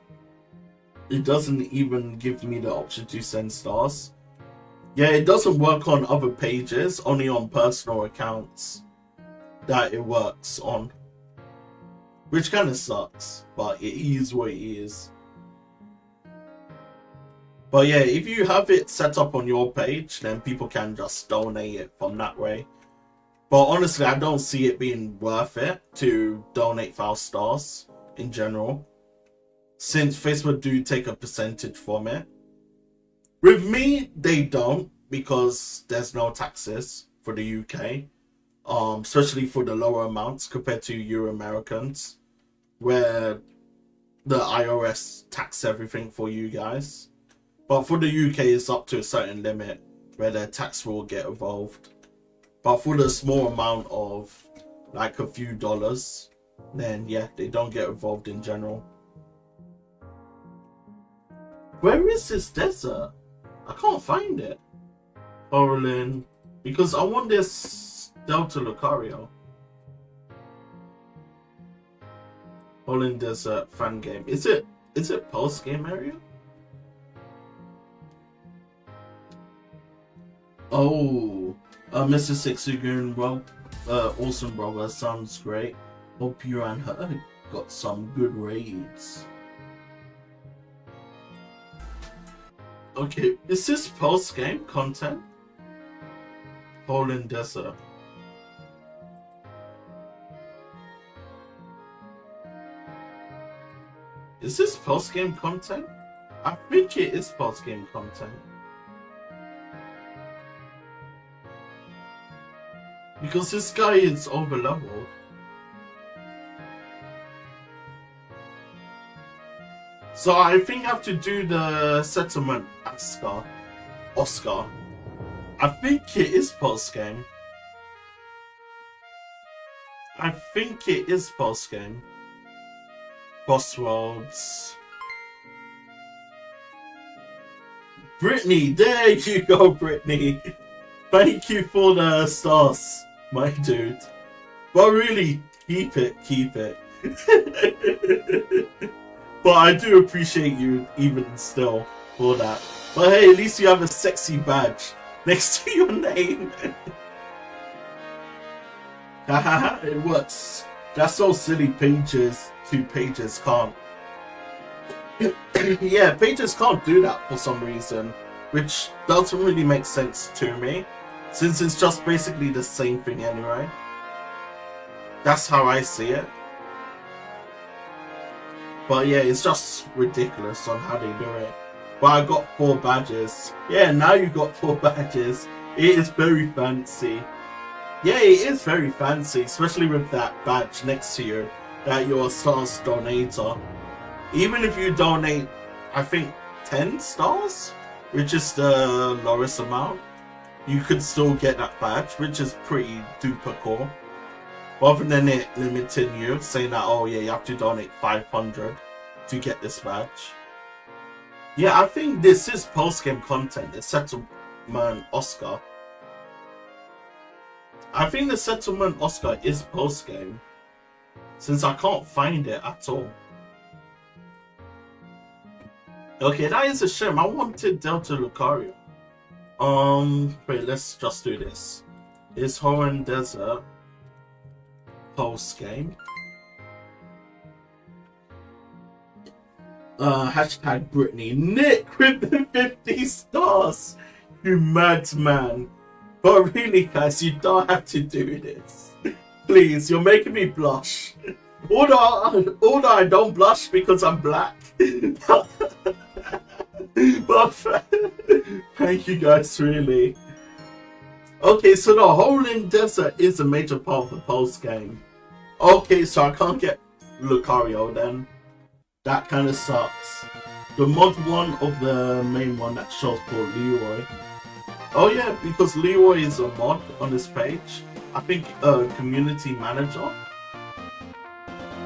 It doesn't even give me the option to send stars. Yeah, it doesn't work on other pages, only on personal accounts that it works on. Which kind of sucks, but it is what it is. But yeah, if you have it set up on your page, then people can just donate it from that way. But honestly, I don't see it being worth it to donate file stars in general, since Facebook do take a percentage from it. With me, they don't, because there's no taxes for the UK, especially for the lower amounts compared to Euro Americans, where the IRS tax everything for you guys. But for the UK, it's up to a certain limit where their tax will get involved. But for the small amount of like a few dollars, then yeah, they don't get involved in general. Where is this desert? I can't find it. Orlin, because I want this Delta Lucario. Orlin Desert fan game. Is it post game area? Oh, Mr. Sixagoon, well, awesome brother, sounds great. Hope you and her got some good raids. Okay, is this post-game content? Poland Desert. Is this post-game content? I think it is post-game content. Because this guy is over leveled. So I think I have to do the settlement Oscar. I think it is post game. I think it is post game. Crossroads. Brittany, there you go, Brittany. Thank you for the stars, my dude. But really, keep it. But I do appreciate you even still for that. But hey, at least you have a sexy badge next to your name. Hahaha, it works. That's so silly. Two pages can't. Yeah, pages can't do that for some reason, which doesn't really make sense to me, since it's just basically the same thing anyway. That's how I see it. But yeah, it's just ridiculous on how they do it. But I got 4 badges. Yeah, now you got 4 badges. It is very fancy. Yeah, it is very fancy, especially with that badge next to you, that you're a stars donator. Even if you donate, I think 10 stars, which is the lowest amount, you could still get that badge, which is pretty duper cool. Rather than it limiting you, saying that, oh yeah, you have to donate 500 to get this badge. Yeah, I think this is post-game content, the Settlement Oscar. I think the Settlement Oscar is post-game, since I can't find it at all. Okay, that is a shame. I wanted Delta Lucario. Wait, let's just do this. Is Horan Desert post-game? Hashtag Brittany. Nick with the 50 stars! You madman. But really, guys, you don't have to do this. Please, you're making me blush. Although I don't blush because I'm black. But thank you guys, really. Okay, so the Holding Desert is a major part of the post game. Okay, so I can't get Lucario then. That kind of sucks. The mod one of the main one that shows called Leroy. Oh yeah, because Leroy is a mod on this page. I think a community manager.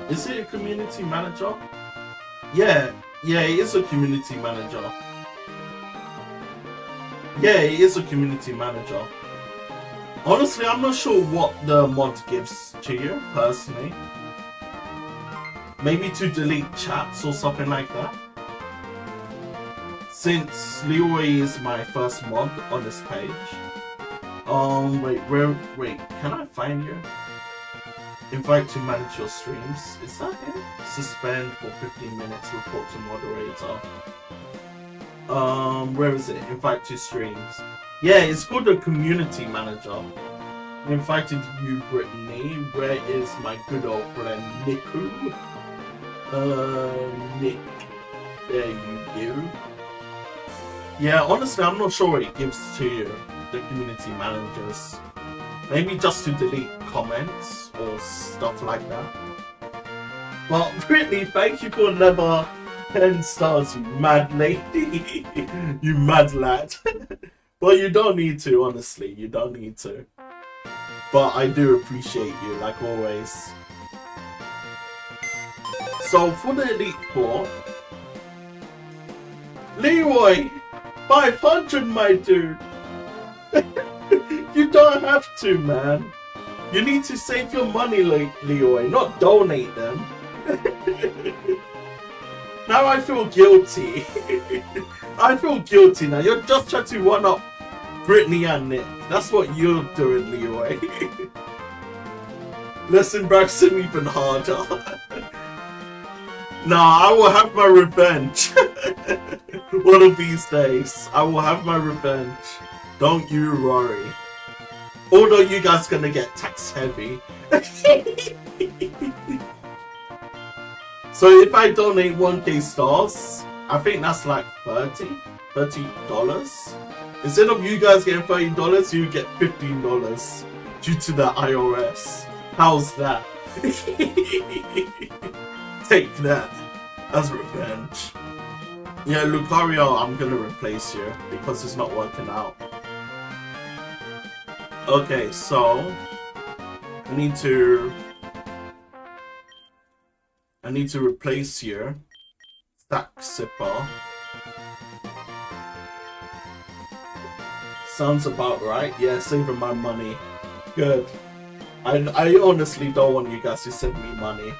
Is it a community manager? Yeah, it is a community manager. Yeah, it is a community manager. Honestly, I'm not sure what the mod gives to you, personally. Maybe to delete chats or something like that. Since Leroy is my first mod on this page. Wait, can I find you? Invite to manage your streams. Is that it? Suspend for 15 minutes, report to moderator. Where is it? Invite to streams. Yeah, it's called a community manager. I invited you, Brittany. Where is my good old friend, Niku? Nick. There you go. Yeah, honestly, I'm not sure what it gives to you, the community managers. Maybe just to delete comments or stuff like that. Well, Brittany, thank you for another 10 stars, you mad lady. You mad lad. But you don't need to, honestly. You don't need to. But I do appreciate you, like always. So, for the Elite Four, Leroy, 500, my dude. You don't have to, man. You need to save your money, Leroy, not donate them. Now I feel guilty. I feel guilty now. You're just trying to one-up Brittany and Nick. That's what you're doing, Leroy. Let's embarrass him even harder. Nah, I will have my revenge. One of these days, I will have my revenge. Don't you worry. Although you guys are gonna get tax heavy. So if I donate 1k stars, I think that's like $30. Instead of you guys getting $30, you get $15 due to the IRS. How's that? Take that as revenge. Yeah, Lucario, I'm gonna replace you because it's not working out. Okay, so I need to replace you. Stack Sipper. Sounds about right. Yeah, saving my money. Good. I honestly don't want you guys to send me money.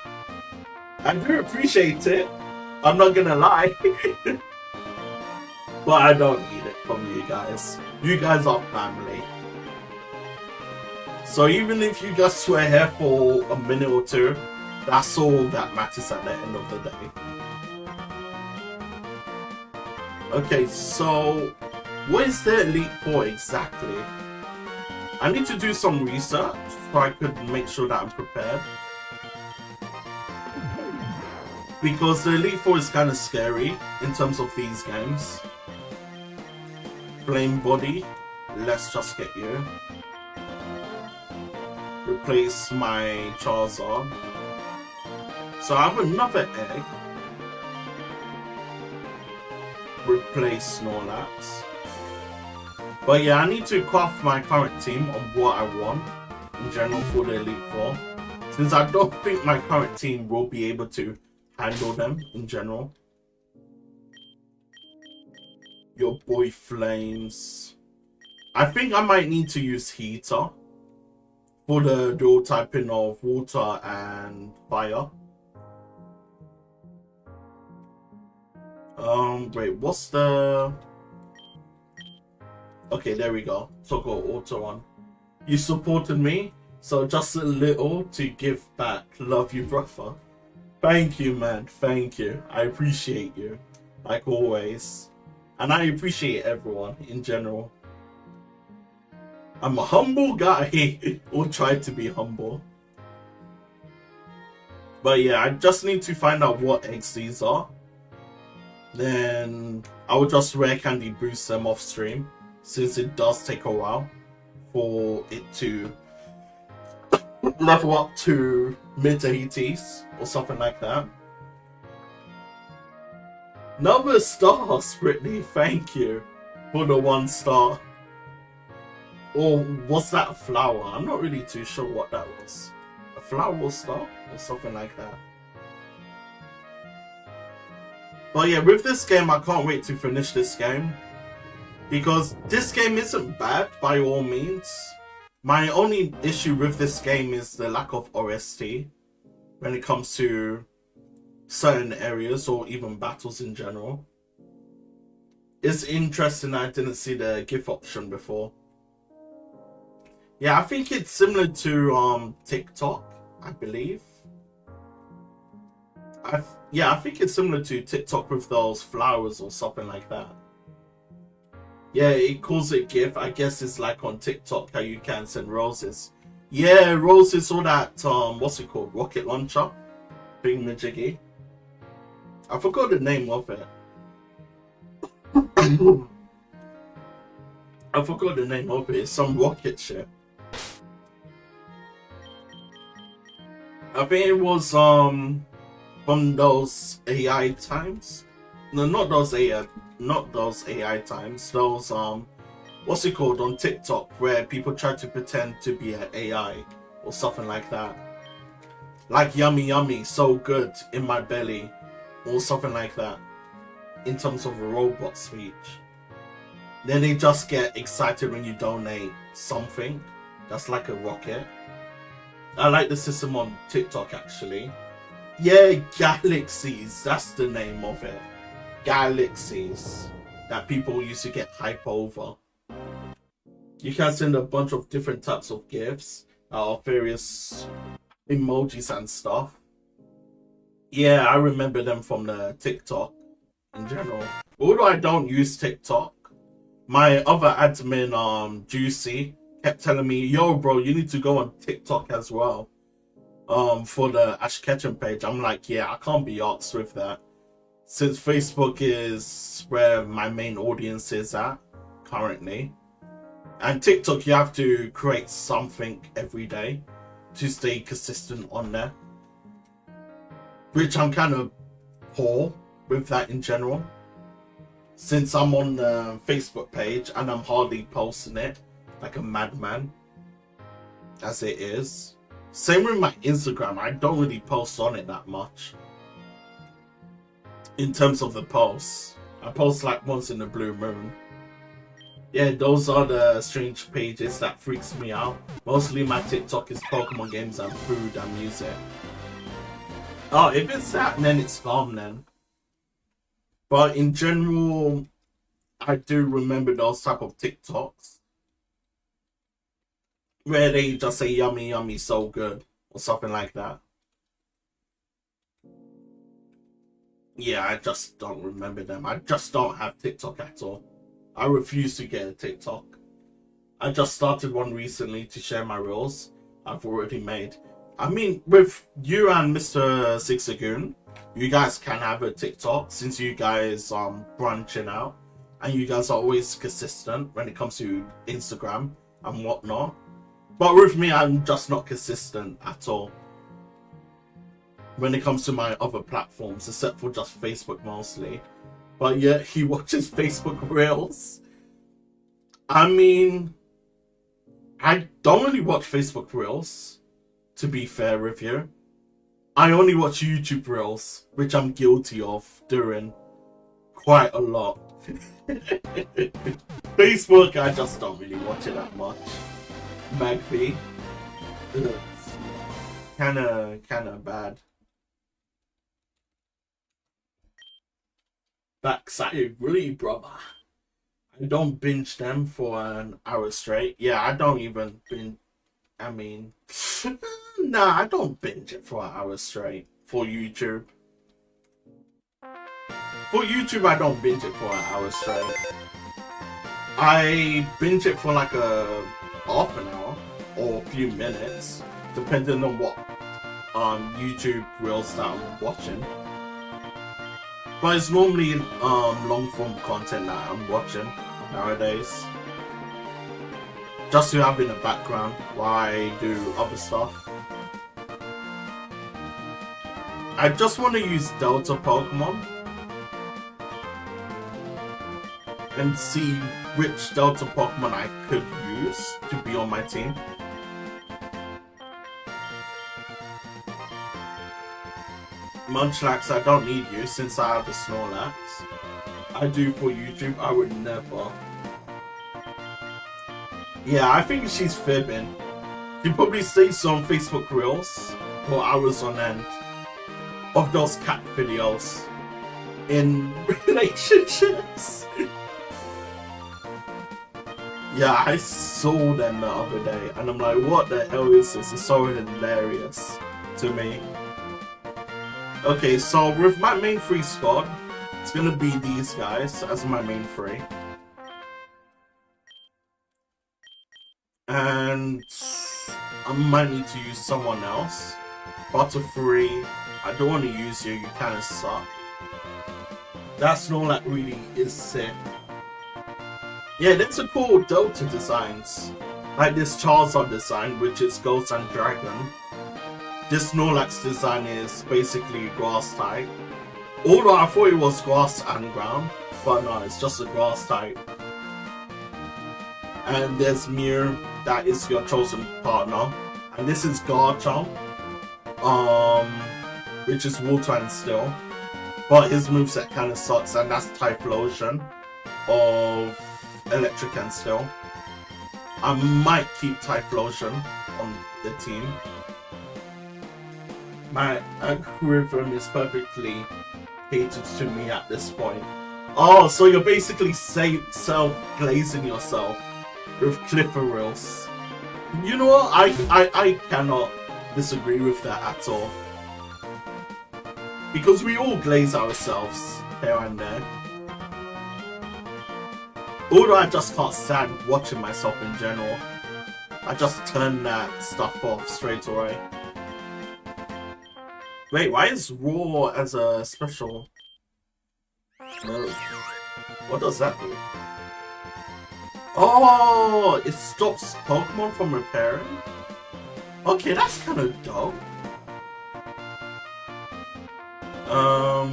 I do appreciate it. I'm not gonna lie. But I don't need it from you guys. You guys are family. So even if you just swear here for a minute or two, that's all that matters at the end of the day. Okay, so what is the Elite Four exactly? I need to do some research so I could make sure that I'm prepared. Because the Elite Four is kind of scary in terms of these games. Flame Body, let's just get you. Replace my Charizard. So I have another egg. Replace Snorlax. But yeah, I need to craft my current team on what I want in general for the Elite Four. Since I don't think my current team will be able to handle them in general. Your boy Flames. I think I might need to use Heater for the dual typing of water and fire. Wait, what's the... Okay, there we go. Toggle auto on. You supported me, so just a little to give back. Love you, brother. Thank you, man. Thank you. I appreciate you, like always. And I appreciate everyone in general. I'm a humble guy, or try to be humble. But yeah, I just need to find out what eggs these are. then I would just rare candy boost them off stream, since it does take a while for it to level up to mid to ETs or something like that. Another star, Brittany, thank you for the 1 star. Or was that a flower? I'm not really too sure what that was. A flower star or something like that. But yeah, with this game, I can't wait to finish this game. Because this game isn't bad by all means. My only issue with this game is the lack of OST when it comes to certain areas or even battles in general. It's interesting I didn't see the GIF option before. Yeah, I think it's similar to TikTok, I believe. I think it's similar to TikTok with those flowers or something like that. Yeah, it calls it GIF. I guess it's like on TikTok how you can send roses. Yeah, roses or that, what's it called? Rocket launcher? Thingamajiggy. I forgot the name of it. I forgot the name of it. It's some rocket ship. I think it was from those AI times. No, not those AI times. Those what's it called on TikTok where people try to pretend to be an AI or something like that. Like yummy yummy, so good in my belly, or something like that. In terms of a robot speech. Then they just get excited when you donate something that's like a rocket. I like the system on TikTok actually. Yeah, Galaxies, that's the name of it. Galaxies that people used to get hype over. You can send a bunch of different types of gifts, various emojis and stuff. Yeah, I remember them from the TikTok in general. Although I don't use TikTok, my other admin, Juicy, kept telling me, yo bro, you need to go on TikTok as well. For the Ash Ketchum page. I'm like, yeah, I can't be arsed with that. Since Facebook is where my main audience is at currently. And TikTok, you have to create something every day to stay consistent on there. Which I'm kind of poor with that in general. Since I'm on the Facebook page and I'm hardly posting it like a madman. As it is. Same with my Instagram, I don't really post on it that much. In terms of the posts. I post like once in the blue moon. Yeah, those are the strange pages that freaks me out. Mostly my TikTok is Pokemon games and food and music. Oh, if it's that, then it's gone then. But in general, I do remember those type of TikToks. Where they just say yummy yummy so good or something like that. Yeah, I just don't remember them. I just don't have TikTok at all. I refuse to get a TikTok. I just started one recently to share my reels I've already made. I mean, with you and Mr. Zigzagoon, you guys can have a TikTok since you guys branching out and you guys are always consistent when it comes to Instagram and whatnot. But with me, I'm just not consistent at all when it comes to my other platforms, except for just Facebook mostly. But yeah, he watches Facebook Reels. I mean, I don't really watch Facebook Reels, to be fair with you. I only watch YouTube Reels, which I'm guilty of doing quite a lot. Facebook, I just don't really watch it that much. Magpie. Kinda bad. Backside, really, brother. I don't binge them for an hour straight. Yeah, I don't even binge. I mean, nah, I don't binge it for an hour straight for YouTube. For YouTube, I don't binge it for an hour straight. I binge it for like a half an hour or a few minutes, depending on what YouTube reels that I'm watching. But it's normally long form content that I'm watching nowadays. Just to have in the background while I do other stuff. I just want to use Delta Pokemon and see which Delta Pokemon I could use to be on my team. Munchlax, I don't need you since I have a Snorlax. I do for YouTube, I would never. Yeah, I think she's fibbing. She probably stays on Facebook Reels for hours on end of those cat videos in relationships. Yeah, I saw them the other day and I'm like, what the hell is this? It's so hilarious to me. Okay, so with my main 3 squad, it's gonna be these guys as my main 3. And I might need to use someone else. Butterfree, I don't want to use you kind of suck. That Snorlax really is sick. Yeah, there's a cool Delta designs. Like this Charizard design, which is Ghost and Dragon. This Snorlax design is basically grass type. Although I thought it was grass and ground, but no, it's just a grass type. And there's Mew, that is your chosen partner. And this is Garchomp, which is Water and Steel. But his moveset kind of sucks, and that's Typhlosion of Electric and Steel. I might keep Typhlosion on the team. My algorithm is perfectly catered to me at this point. Oh, so you're basically self-glazing yourself with Clipper Reels. You know what? I cannot disagree with that at all. Because we all glaze ourselves here and there. Although I just can't stand watching myself in general. I just turn that stuff off straight away. Wait, why is Roar as a special move? What does that do? Oh, it stops Pokemon from repairing? Okay, that's kind of dope.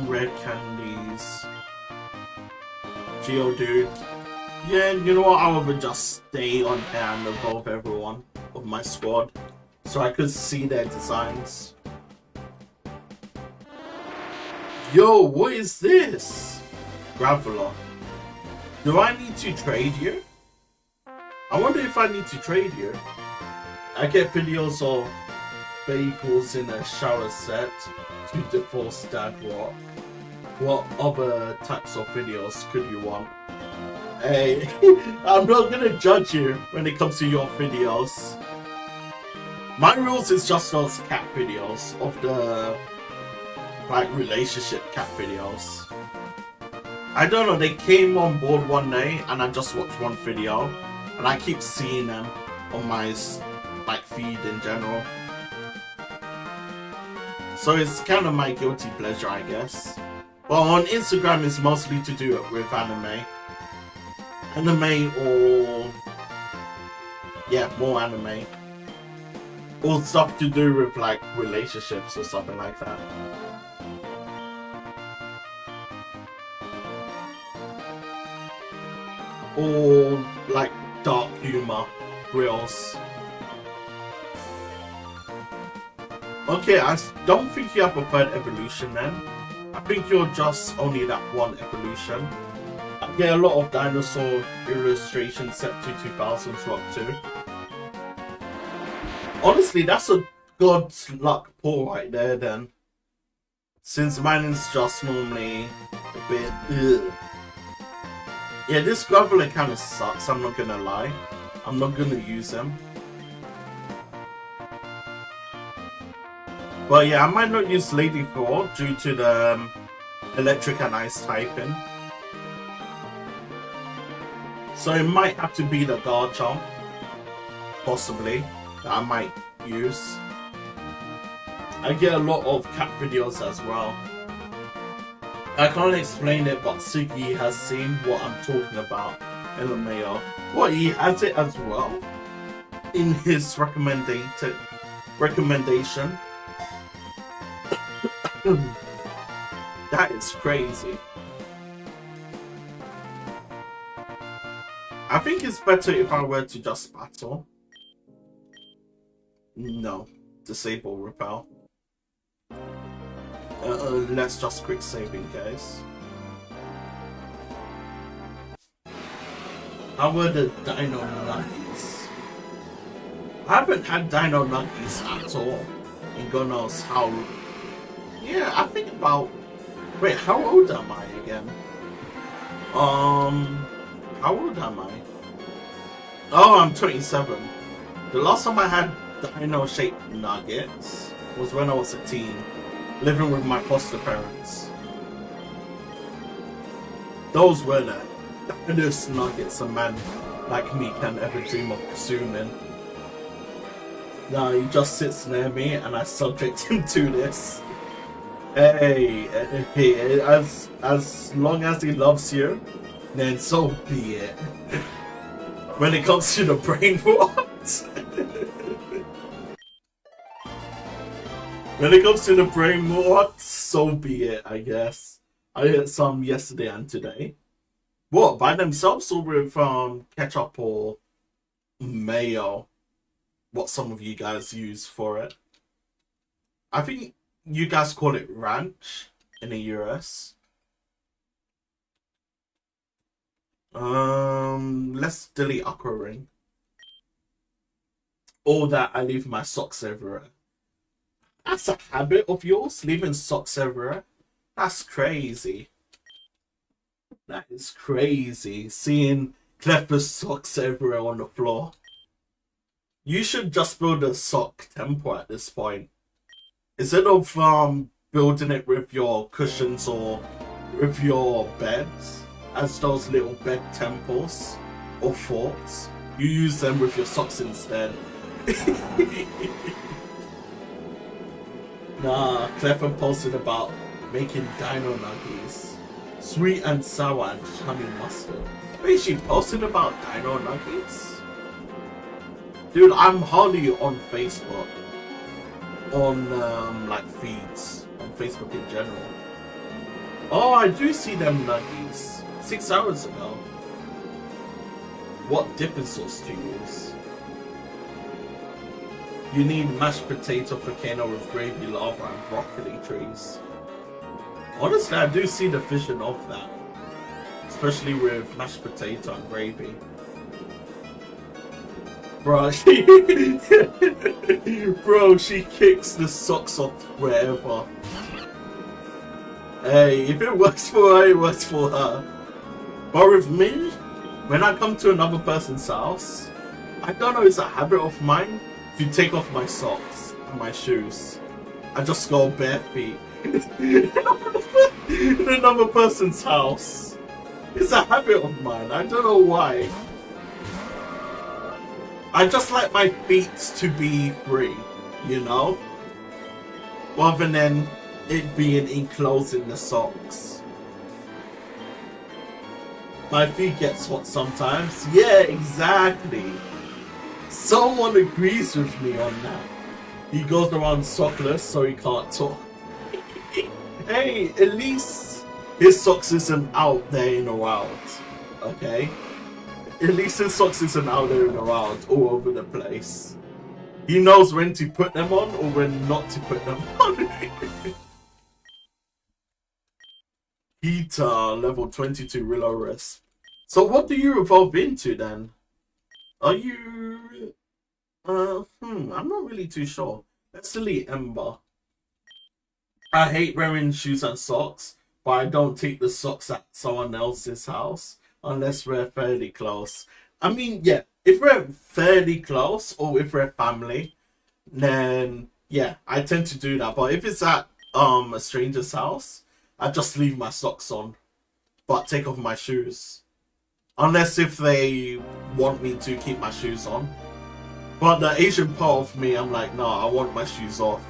Red candies. Geodude. Yeah, you know what? I would just stay on here and evolve everyone of my squad so I could see their designs. Yo, what is this? Graveler. Do I need to trade you? I wonder if I need to trade you. I get videos of vehicles in a shower set to divorce Dad Rock. What other types of videos could you want? Hey, I'm not gonna judge you when it comes to your videos. My rules is just those cat videos of the like relationship cat videos. I don't know, they came on board one day and I just watched one video and I keep seeing them on my like feed in general. So it's kind of my guilty pleasure, I guess. But on Instagram it's mostly to do it with anime. Anime or yeah, more anime. Or stuff to do with like relationships or something like that. Or like dark humor reels. Okay, I don't think you have a third evolution then. I think you're just only that one evolution. I get a lot of dinosaur illustrations set to 2000s rock too. Honestly, that's a god's luck pull right there then. Since mine is just normally a bit ugh. Yeah, this Graveler kind of sucks, I'm not gonna lie. I'm not gonna use him. But yeah, I might not use Lady Thor due to the electric and ice typing. So it might have to be the Garchomp, possibly, that I might use. I get a lot of cat videos as well. I can't explain it, but Suki has seen what I'm talking about. LMAO. What, he has it as well? In his recommendation. That is crazy. I think it's better if I were to just battle. No. Disable repel. Let's just quick saving, guys. How were the Dino Nuggies? I haven't had Dino Nuggies at all. And God knows how. Yeah, I think about. Wait, how old am I again? How old am I? Oh, I'm 27. The last time I had dino-shaped nuggets was when I was a teen, living with my foster parents. Those were the finest nuggets a man like me can ever dream of consuming. Now he just sits near me and I subject him to this. Hey, as long as he loves you, then so be it. When it comes to the brain rot, when it comes to the brain rot, so be it, I guess. I ate some yesterday and today. What, by themselves or with ketchup or mayo? What some of you guys use for it. I think you guys call it ranch in the US. Let's delete Aqua Ring. All that I leave my socks everywhere. That's a habit of yours, leaving socks everywhere. That's crazy. That is crazy. Seeing Clepa's socks everywhere on the floor. You should just build a sock temple at this point. Instead of building it with your cushions or with your beds, as those little bed temples or forts, you use them with your socks instead. Nah, Clever posted about making dino nuggies. Sweet and sour and honey mustard. Wait, she posted about dino nuggies? Dude, I'm hardly on Facebook. On like feeds. On Facebook in general. Oh, I do see them nuggies. 6 hours ago. What dipping sauce to use? You need mashed potato volcano with gravy, lava, and broccoli trees. Honestly, I do see the vision of that. Especially with mashed potato and gravy. Bro, she kicks the socks off wherever. Hey, if it works for her, it works for her. But with me, when I come to another person's house, I don't know, it's a habit of mine to take off my socks and my shoes. I just go bare feet. In another person's house. It's a habit of mine. I don't know why. I just like my feet to be free, you know? Rather than it being enclosed in the socks. My feet get hot sometimes. Yeah, exactly. Someone agrees with me on that. He goes around sockless so he can't talk. Hey, at least his socks isn't out there in the wild. Okay? At least his socks isn't out there in the wild, all over the place. He knows when to put them on or when not to put them on. Peter, level 22 Willow Wisp. So what do you evolve into then? Are you... I'm not really too sure. Let's delete Ember. I hate wearing shoes and socks, but I don't take the socks at someone else's house unless we're fairly close. I mean, yeah, if we're fairly close or if we're family, then yeah, I tend to do that. But if it's at a stranger's house, I just leave my socks on, but take off my shoes. Unless if they want me to keep my shoes on. But the Asian part of me, I'm like, no, I want my shoes off.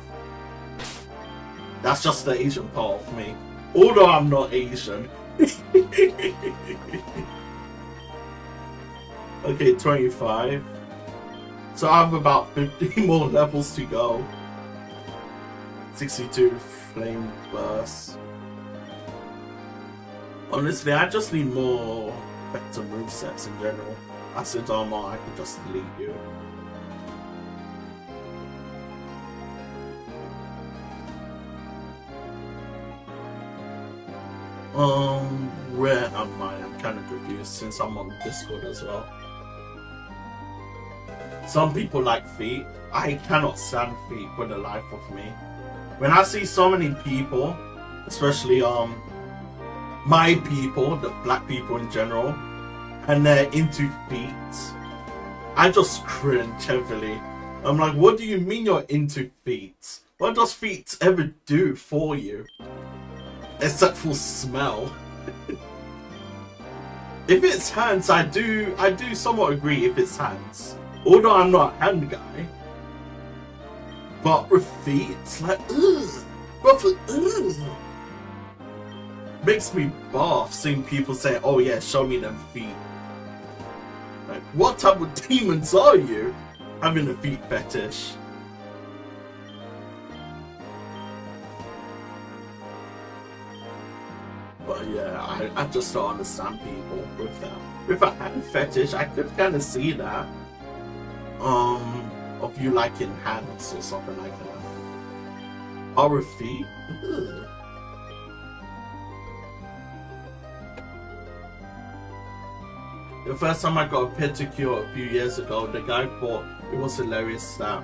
That's just the Asian part of me. Although I'm not Asian. Okay, 25. So I have about 50 more levels to go. 62 flame burst. Honestly, I just need more better movesets in general. Acid armor, I could just delete you. Where am I? I'm kind of confused since I'm on Discord as well. Some people like feet. I cannot stand feet for the life of me. When I see so many people, especially my people, the black people in general, and they're into feet, I just cringe heavily. I'm like, what do you mean you're into feet? What does feet ever do for you? Except for smell. If it's hands, I do somewhat agree if it's hands. Although I'm not a hand guy. But with feet, it's like, ugh. But for, ugh. Makes me barf seeing people say, oh yeah, show me them feet. Like, what type of demons are you having a feet fetish? But yeah, I just don't understand people with that. With a hand fetish, I could kind of see that. Of you liking hands or something like that. Or with feet. Ugh. The first time I got a pedicure a few years ago, the guy thought it was hilarious that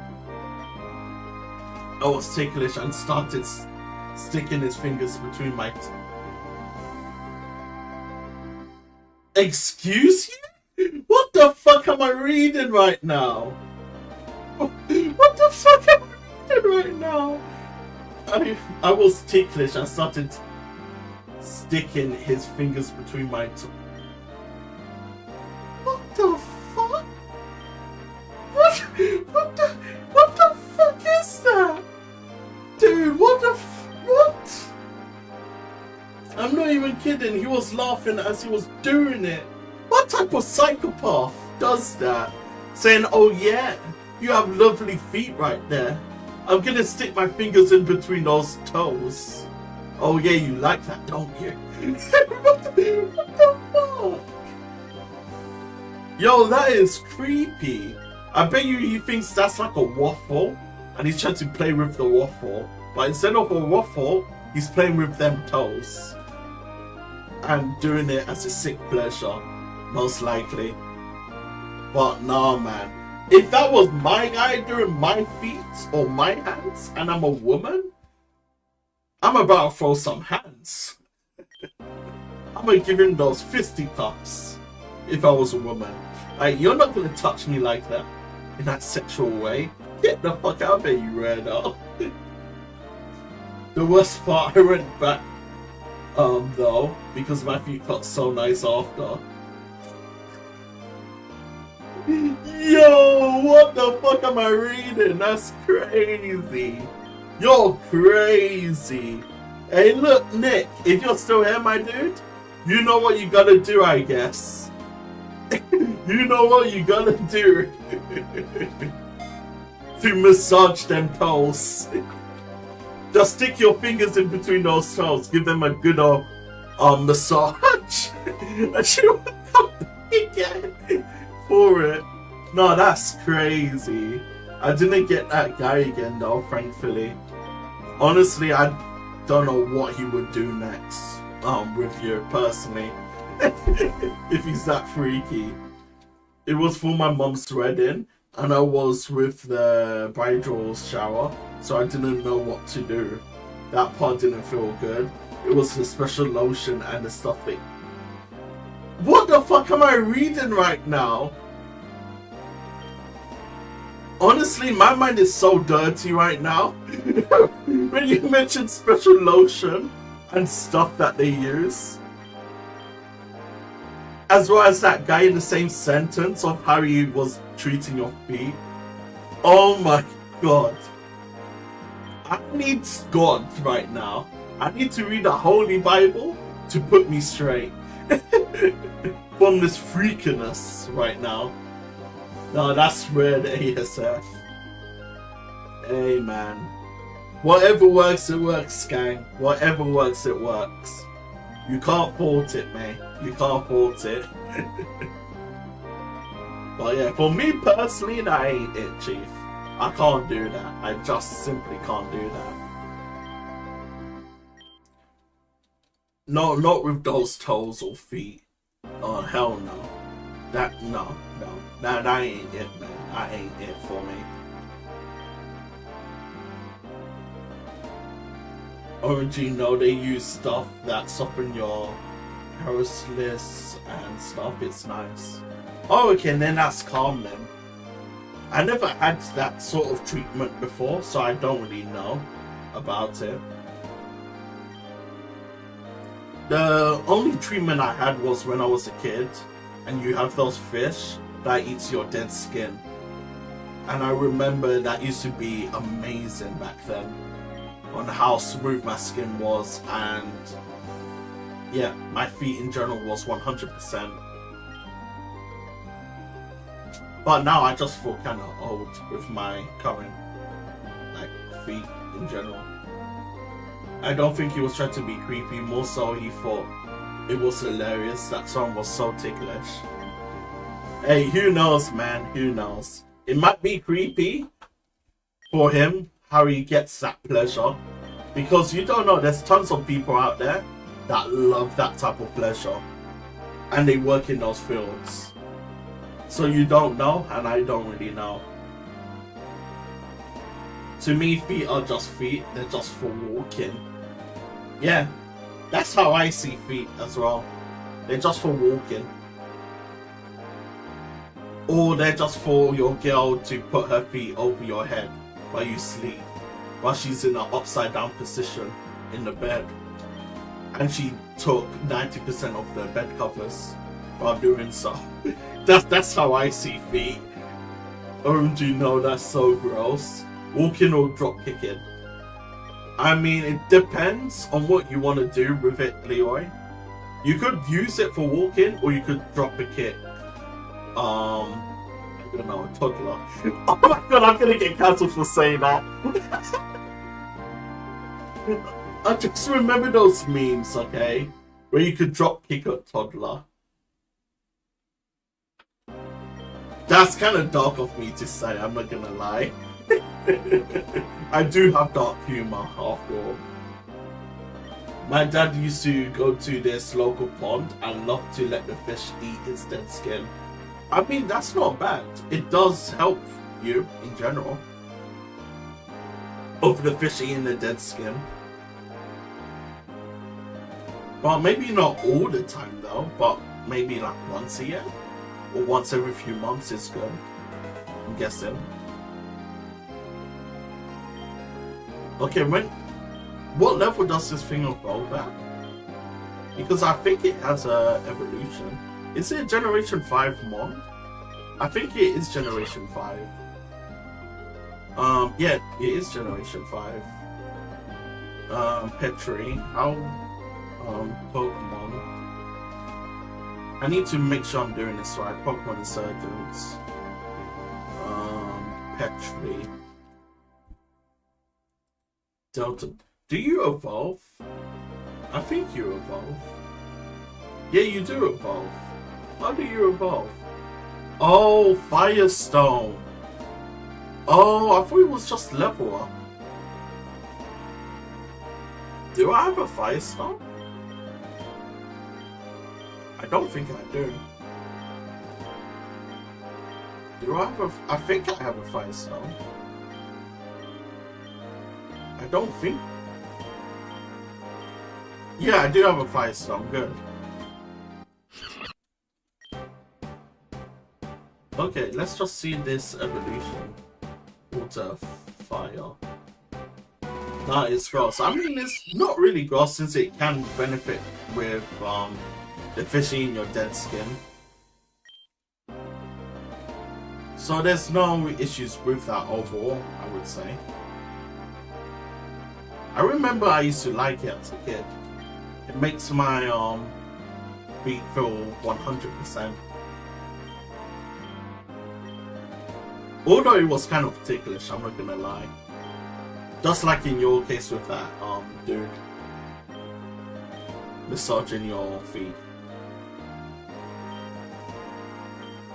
I was ticklish and started sticking his fingers between my Excuse you? What the fuck am I reading right now? What the fuck am I reading right now? I was ticklish and started sticking his fingers between my What the fuck? What the fuck is that? Dude, what? I'm not even kidding, he was laughing as he was doing it. What type of psychopath does that? Saying, oh yeah, you have lovely feet right there. I'm gonna stick my fingers in between those toes. Oh yeah, you like that, don't you? What the fuck? Yo, that is creepy. I bet you he thinks that's like a waffle and he's trying to play with the waffle. But instead of a waffle, he's playing with them toes. And doing it as a sick pleasure, most likely. But nah, man. If that was my guy doing my feet or my hands and I'm a woman, I'm about to throw some hands. I'm gonna give him those fisticuffs if I was a woman. Like, you're not gonna touch me like that in that sexual way. Get the fuck out of here, you weirdo. The worst part, I went back though, because my feet felt so nice after. Yo, what the fuck am I reading? That's crazy. You're crazy. Hey, look, Nick, if you're still here, my dude, you know what you gotta do, I guess. You know what you gotta do to massage them toes. Just stick your fingers in between those toes, give them a good massage, and she will come back again for it. No, that's crazy. I didn't get that guy again though, thankfully. Honestly, I don't know what he would do next with you personally. If he's that freaky. It was for my mom's wedding and I was with the bridal shower, so I didn't know what to do. That part didn't feel good. It was the special lotion and the stuff that... What the fuck am I reading right now? Honestly, my mind is so dirty right now. When you mention special lotion and stuff that they use, as well as that guy in the same sentence of how he was treating your feet. Oh my god. I need God right now. I need to read the Holy Bible to put me straight from this freakiness right now. No, that's red ASF. Hey man. Whatever works, it works, gang. Whatever works, it works. You can't fault it, man. You can't fault it. But yeah, for me personally, that ain't it, Chief. I can't do that. I just simply can't do that. No, not with those toes or feet. Oh, hell no. That ain't it, man. That ain't it for me. OMG, no, they use stuff that soften your paralysis and stuff. It's nice. Oh, okay, then that's calm then. I never had that sort of treatment before, so I don't really know about it. The only treatment I had was when I was a kid, and you have those fish that eats your dead skin. And I remember that used to be amazing back then, on how smooth my skin was, and yeah, my feet in general was 100%. But now I just feel kind of old with my current feet in general. I don't think he was trying to be creepy, more so he thought it was hilarious. That song was so ticklish. Hey, who knows, man, who knows? It might be creepy for him, how he gets that pleasure. Because you don't know, there's tons of people out there that love that type of pleasure. And they work in those fields. So you don't know, and I don't really know. To me, feet are just feet. They're just for walking. Yeah, that's how I see feet as well. They're just for walking. Or they're just for your girl to put her feet over your head while you sleep. While she's in an upside down position in the bed. And she took 90% of the bed covers while doing so. That's how I see feet. OMG, no, that's so gross. Walking or drop kicking. I mean, it depends on what you want to do with it, Leroy. You could use it for walking, or you could drop a kick. I don't know, a toddler. Oh my god, I'm gonna get cancelled for saying that. I just remember those memes, okay? Where you could drop kick a toddler. That's kind of dark of me to say, I'm not gonna lie. I do have dark humor after all. My dad used to go to this local pond and love to let the fish eat his dead skin. I mean, that's not bad. It does help you in general. Of the fish eating the dead skin. Well, maybe not all the time though, but maybe like once a year. Or once every few months is good. I'm guessing. Okay, what level does this thing evolve at? Because I think it has a evolution. Is it Generation 5 Mon? I think it is Generation 5. Yeah, it is Generation 5. Petri, Pokémon. I need to make sure I'm doing this right. Pokémon Insurgence. Petri. Delta. Do you evolve? I think you evolve. Yeah, you do evolve. How do you evolve? Oh, Firestone. Oh, I thought it was just level up. Do I have a Firestone? I don't think I do. Do I have a... I think I have a Firestone. I don't think... Yeah, I do have a Firestone. Good. Okay, let's just see this evolution. Water, fire. Nah, it's gross. I mean, it's not really gross since it can benefit with the fish in your dead skin. So there's no issues with that overall, I would say. I remember I used to like it as a kid. It makes my beat feel 100%. Although it was kind of ticklish, I'm not gonna lie. Just like in your case with that dude massaging your feet.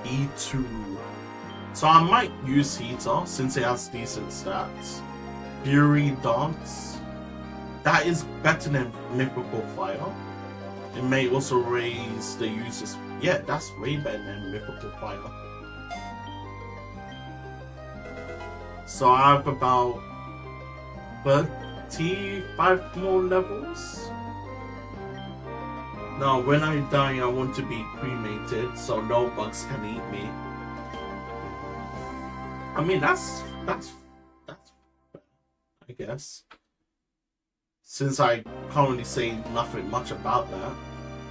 E2. So I might use Heater since it has decent stats. Fury Dance. That is better than Mythical Fire. It may also raise the user's... Yeah, that's way better than Mythical Fire. So I have about 35 more levels. Now, when I die, I want to be cremated so no bugs can eat me. I mean, that's I guess. Since I can't really say nothing much about that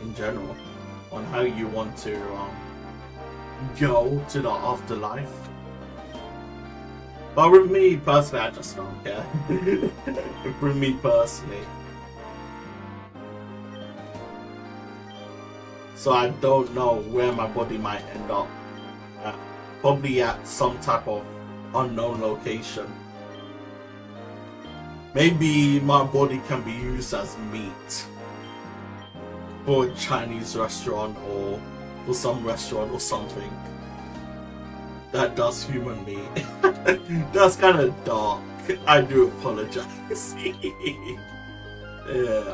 in general on how you want to go to the afterlife. But with me personally, I just don't care. With me personally. So I don't know where my body might end up. Probably at some type of unknown location. Maybe my body can be used as meat for a Chinese restaurant or for some restaurant or something that does human meat. That's kind of dark. I do apologize. Yeah,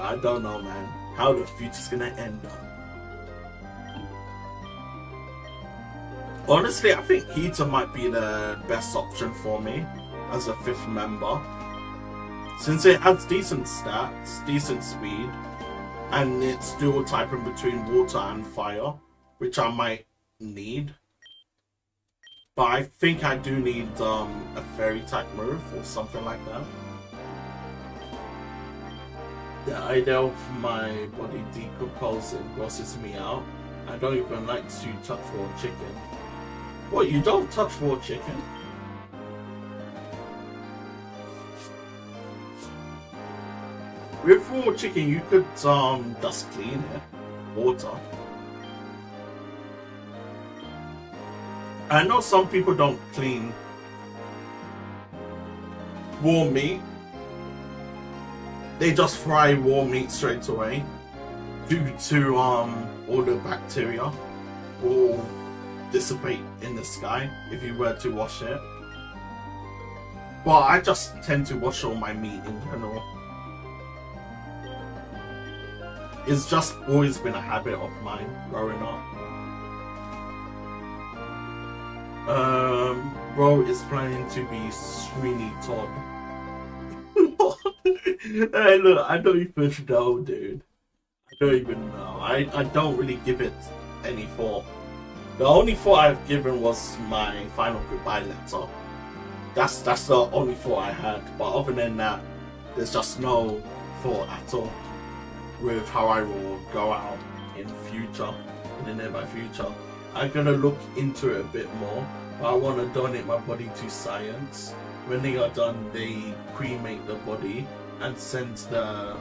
I don't know, man, how the future's gonna end up. Honestly, I think Heater might be the best option for me as a 5th member. Since it has decent stats, decent speed, and it's dual typing between water and fire, which I might need. But I think I do need a fairy type move or something like that. The idea of my body decomposing grosses me out. I don't even like to touch raw chicken. What, you don't touch raw chicken? With raw chicken, you could just clean it, water. I know some people don't clean raw meat. They just fry raw meat straight away due to all the bacteria will dissipate in the sky if you were to wash it. But I just tend to wash all my meat in general. It's just always been a habit of mine growing up. Bro is planning to be Sweeney Todd. Hey, look, I don't even know, dude. I don't even know. I don't really give it any thought. The only thought I've given was my final goodbye letter. That's the only thought I had. But other than that, there's just no thought at all with how I will go out in future, in the nearby future. I'm gonna look into it a bit more, but I want to donate my body to science. When they are done, they cremate the body and send the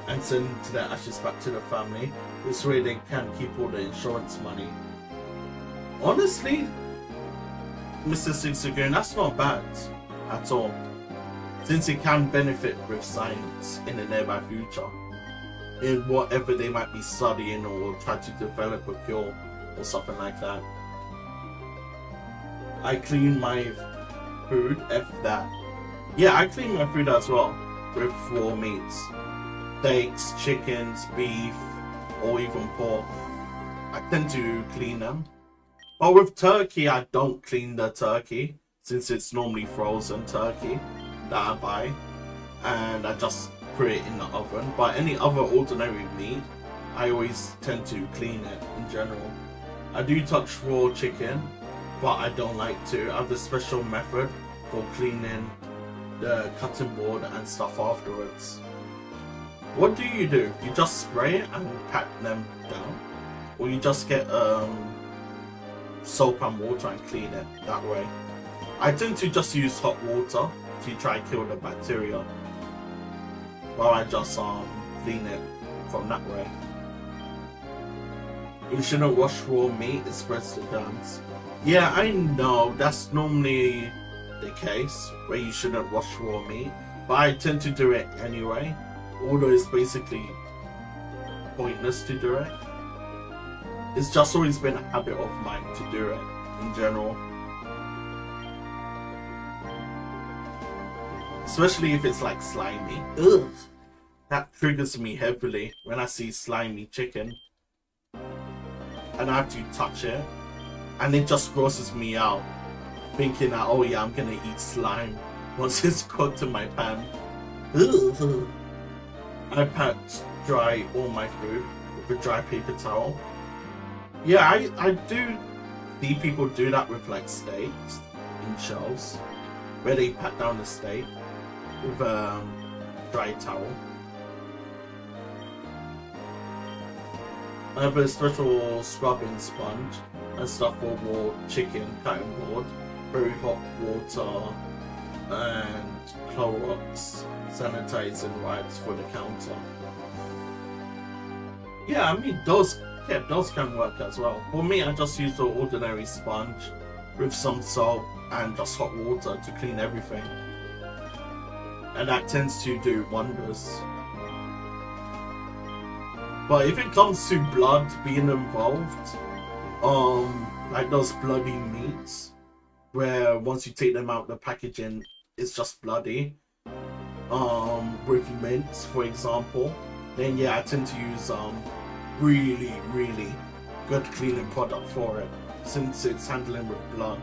ashes back to the family. This way they can keep all the insurance money. Honestly, Mr. Sixagoon, that's not bad at all, since it can benefit with science in the nearby future, in whatever they might be studying or try to develop a cure or something like that. I clean my food, F that. Yeah, I clean my food as well with raw meats. Steaks, chickens, beef, or even pork. I tend to clean them. But with turkey, I don't clean the turkey, since it's normally frozen turkey that I buy, and I just put it in the oven. But any other ordinary meat, I always tend to clean it in general. I do touch raw chicken, but I don't like to. I have a special method for cleaning the cutting board and stuff afterwards. What do? You just spray it and pat them down? Or you just get soap and water and clean it that way? I tend to just use hot water to try and kill the bacteria Well, I just clean it from that way. You shouldn't wash raw meat, it spreads the germs. Yeah, I know that's normally the case where you shouldn't wash raw meat, but I tend to do it anyway, although it's basically pointless to do it. It's just always been a habit of mine to do it in general. Especially if it's like slimy. Ugh! That triggers me heavily when I see slimy chicken. And I have to touch it. And it just grosses me out. Thinking that, oh yeah, I'm gonna eat slime once it's cooked in my pan. Ugh. I pat dry all my food with a dry paper towel. Yeah, I do see people do that with like steaks in shells. Where they pat down the steak with a dry towel. I have a special scrubbing sponge and stuff for raw chicken, cutting board, very hot water, and Clorox sanitizing wipes for the counter. Yeah, I mean those can work as well. For me, I just use the ordinary sponge with some salt and just hot water to clean everything, and that tends to do wonders. But if it comes to blood being involved, like those bloody meats, where once you take them out of the packaging, it's just bloody, with mints, for example, then yeah, I tend to use really good cleaning product for it, since it's handling with blood.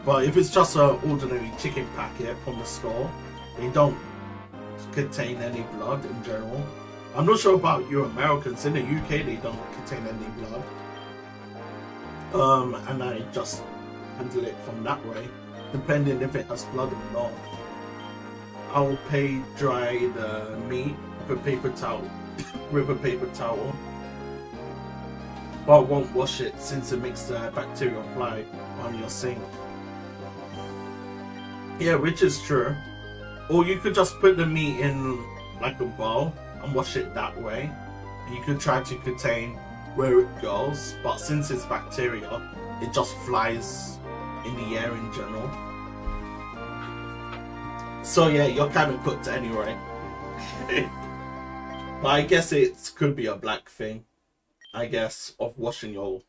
But if it's just an ordinary chicken packet from the store, they don't contain any blood in general. I'm not sure about you Americans. In the UK, they don't contain any blood. And I just handle it from that way, depending if it has blood or not. I'll dry the meat with a paper towel, but I won't wash it since it makes the bacteria fly on your sink. Yeah, which is true. Or you could just put the meat in like a bowl and wash it that way. You could try to contain where it goes, but since it's bacteria, it just flies in the air in general. So yeah, you're kind of cooked anyway. But I guess it could be a black thing, I guess, of washing your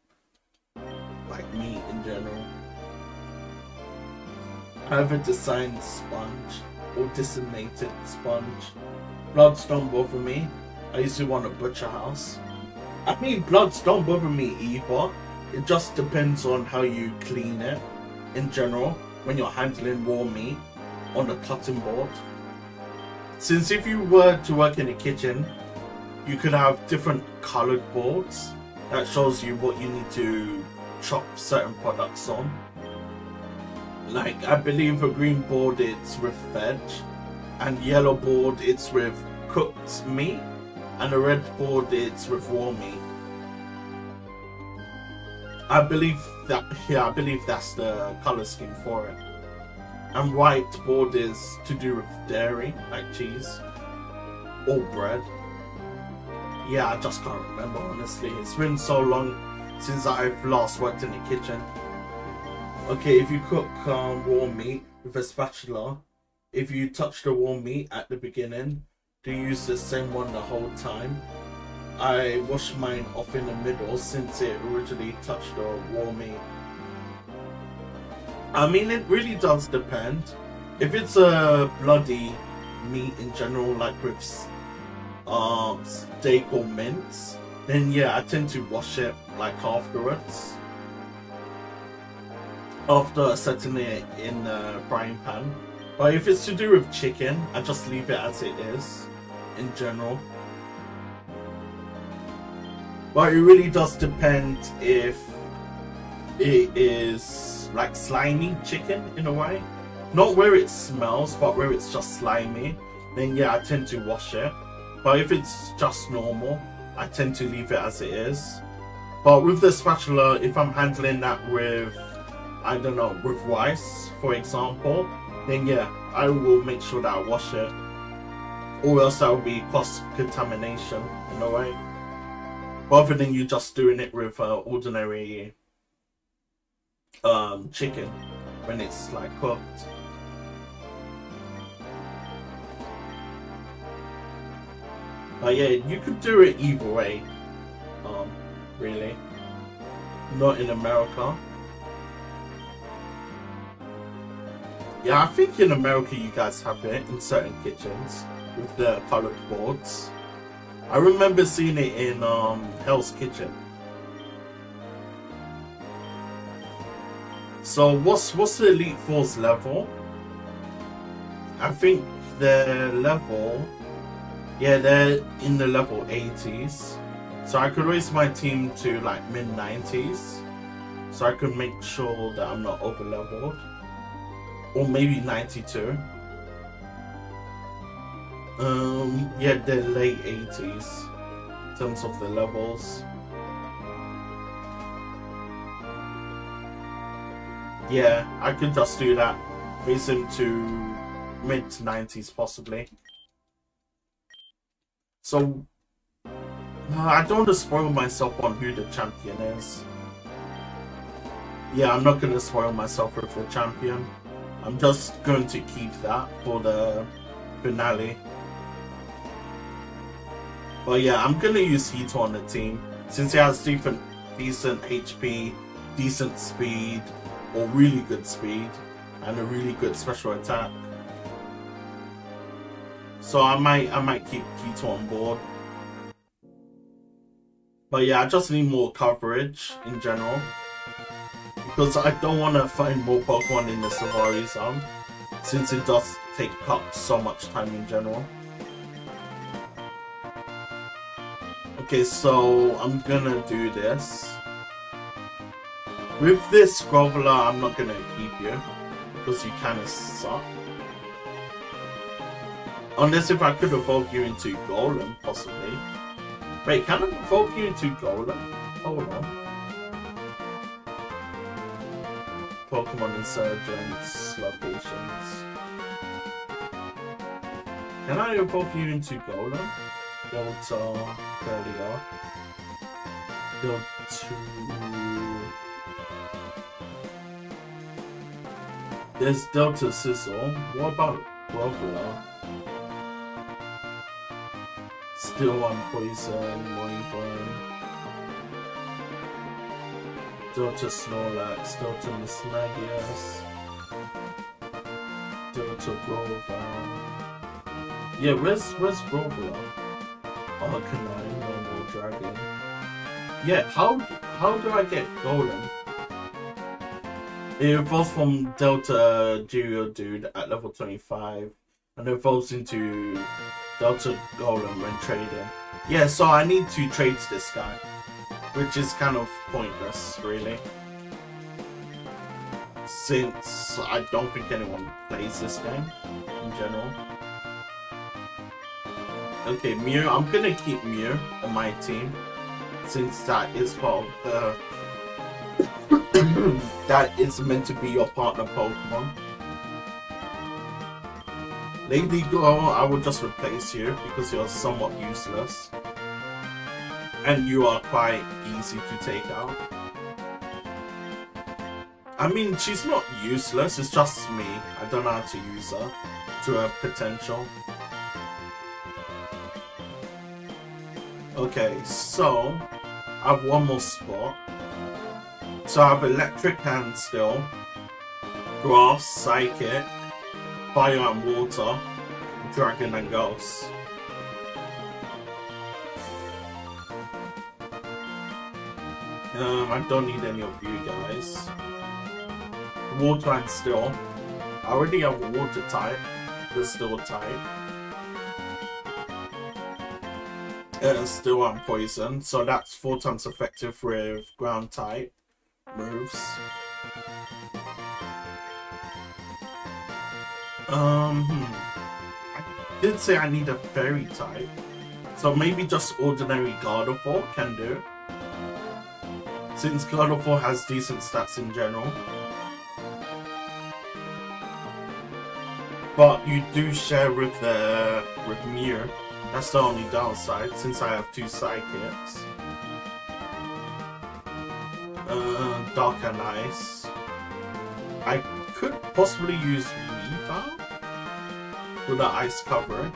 like meat in general. I have a designed sponge or disseminated sponge. Bloods don't bother me. I used to want a butcher house. I mean, bloods don't bother me either. It just depends on how you clean it in general when you're handling raw meat on the cutting board. Since if you were to work in a kitchen, you could have different colored boards that shows you what you need to chop certain products on. Like, I believe a green board it's with veg, and yellow board it's with cooked meat, and a red board it's with raw meat. I believe that's the color scheme for it. And white board is to do with dairy, like cheese or bread. Yeah, I just can't remember, honestly. It's been so long since I've last worked in the kitchen. Okay, if you cook raw meat with a spatula, if you touch the raw meat at the beginning, do you use the same one the whole time? I wash mine off in the middle since it originally touched the raw meat. I mean, it really does depend. If it's a bloody meat in general, like with steak or mince, then yeah, I tend to wash it like afterwards. After setting it in the frying pan. But if it's to do with chicken, I just leave it as it is in general. But it really does depend if it is like slimy chicken in a way. Not where it smells, but where it's just slimy. Then yeah, I tend to wash it. But if it's just normal, I tend to leave it as it is. But with the spatula, if I'm handling that with, I don't know, with rice, for example, then yeah, I will make sure that I wash it. Or else that would be cross-contamination in a way. Rather than you just doing it with ordinary chicken when it's like cooked. But yeah, you could do it either way. Really. Not in America. Yeah, I think in America you guys have it in certain kitchens with the colored boards. I remember seeing it in Hell's Kitchen. So what's the Elite Four's level? I think their level, yeah, they're in the level 80s. So I could raise my team to like mid 90s. So I could make sure that I'm not over leveled. Or maybe 92. Yeah, they're late 80s in terms of the levels. Yeah, I could just do that. Raise him to mid 90s possibly. So I don't want to spoil myself on who the champion is. Yeah, I'm not going to spoil myself with the champion. I'm just going to keep that for the finale. But yeah, I'm going to use Hito on the team. Since he has decent HP, decent speed, or really good speed, and a really good special attack. So I might keep Hito on board. But yeah, I just need more coverage in general. Because I don't want to find more Pokemon in the Safari Zone. Since it does take up so much time in general. Okay, so I'm gonna do this. With this Groveler, I'm not gonna keep you. Because you kinda suck. Unless if I could evolve you into Golem, possibly. Wait, can I evolve you into Golem? Hold on. Pokémon Insurgence locations. Can I evolve you into Golem? Delta, there we are. Delta. There's Delta Sizzle. What about Groveler? Still on Poison, Moivern. Delta Snorlax, Delta Mismagius, Delta Grover. Yeah, where's Grover? Arcanine, Normal Dragon. Yeah, how do I get Golem? It evolves from Delta Geodude at level 25 and evolves into Delta Golem when trading. Yeah, so I need to trade this guy. Which is kind of pointless, really. Since I don't think anyone plays this game, in general. Okay, Mew. I'm gonna keep Mew on my team. Since that is part of the... that is meant to be your partner Pokemon. Lady Girl, I will just replace you because you're somewhat useless. And you are quite easy to take out. I mean, she's not useless, it's just me. I don't know how to use her to her potential. Okay, so I have one more spot. So I have Electric Hand still, Grass, Psychic, Fire and Water, Dragon and Ghost. I don't need any of you guys. Water and Steel. I already have a Water type. The Steel type. Steel and Poison. So that's 4 times effective with Ground type moves. I did say I need a Fairy type. So maybe just ordinary Gardevoir can do. Since Gardevoir has decent stats in general. But you do share with Mew. That's the only downside, since I have 2 sidekicks. Dark and Ice. I could possibly use Weaver with the ice coverage.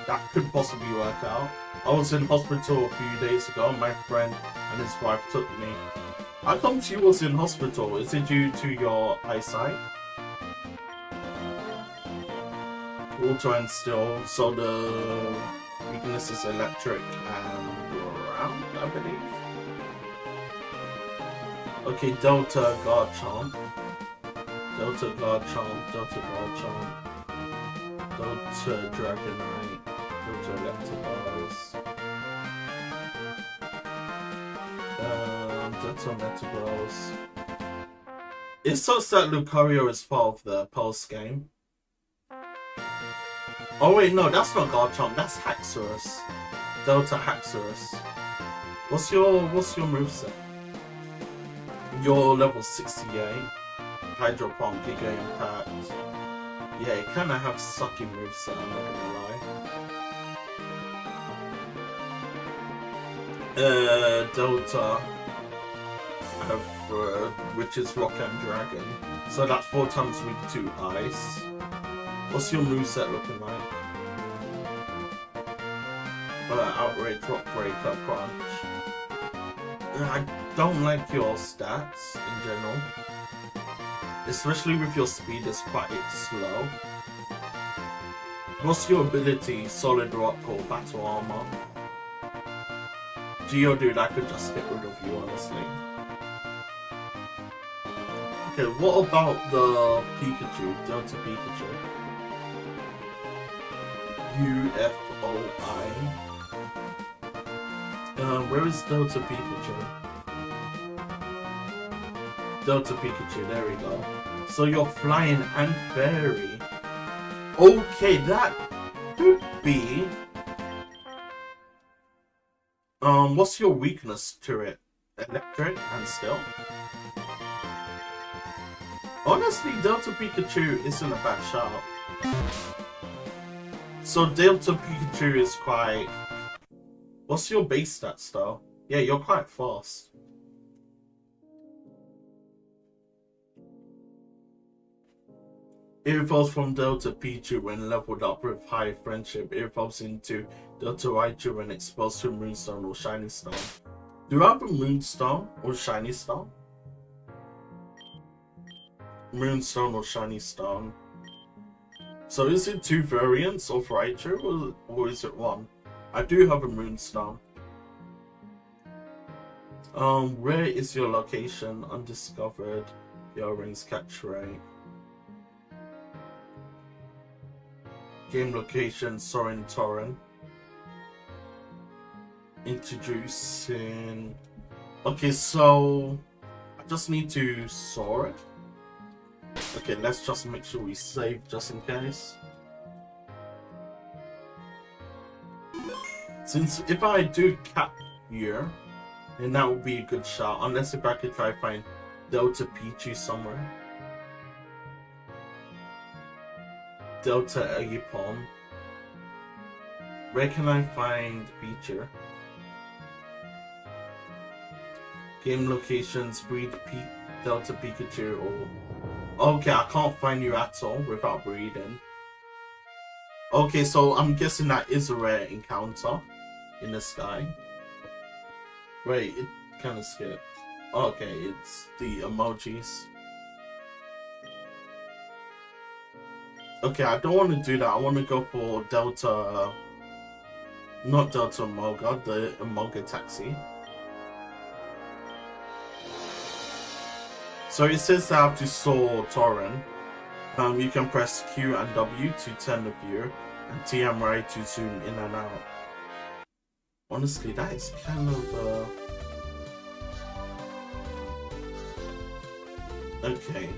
That could possibly work out. I was in hospital a few days ago. My friend and his wife took me. How come she was in hospital? Is it due to your eyesight? Water and Steel. So the weakness is electric and ground, I believe. Okay, Delta Garchomp. Delta Garchomp. Delta Garchomp. Delta Dragonite. Delta Electabuzz. Delta Metagross. It sucks that Lucario is part of the Pulse game. Oh wait, no, that's not Garchomp, that's Haxorus. Delta Haxorus. What's your moveset? You're level 68. Hydro Pump, Giga Impact. Yeah, it kinda have sucky moveset, I'm not gonna lie. Delta which is Rock and Dragon. So that's 4 times weak to Ice. What's your moveset looking like? Outrage, Rock Breaker, Crunch. I don't like your stats in general. Especially with your speed, it's quite slow. What's your ability? Solid Rock or Battle Armor? Geodude, I could just get rid of you, honestly. Okay, what about the Pikachu? Delta Pikachu. UFOI. Where is Delta Pikachu? Delta Pikachu, there we go. So you're flying and fairy. Okay, that could be... what's your weakness to it? Electric and Steel? Honestly, Delta Pikachu isn't a bad shout. So Delta Pikachu is quite... What's your base stats though? Yeah, you're quite fast. It evolves from Delta Pichu when leveled up with high friendship. It evolves into Delta Raichu when exposed to Moonstone or Shiny Stone. Do I have a Moonstone or Shiny Stone? Moonstone or Shiny Stone. So is it 2 variants of Raichu or is it 1? I do have a Moonstone. Where is your location? Undiscovered. Your rings catch rate. Game location, Sorin Torren. Introducing... Okay, so... I just need to soar it. Okay, let's just make sure we save just in case. Since if I do cap here, then that would be a good shot. Unless if I could try to find Delta Pichu somewhere. Delta Agipom. Where can I find Pichu? Game locations, breed Delta Pikachu or... Okay, I can't find you at all without breeding. Okay, so I'm guessing that is a rare encounter in the sky. Wait, it kind of skipped. Okay, it's the emojis. Okay, I don't want to do that. I want to go for Delta... Not Delta Emoga, the Emoga Taxi. So it says that I have to soar Torren. You can press Q and W to turn the view, and T and right to zoom in and out. Honestly, that is kind of okay.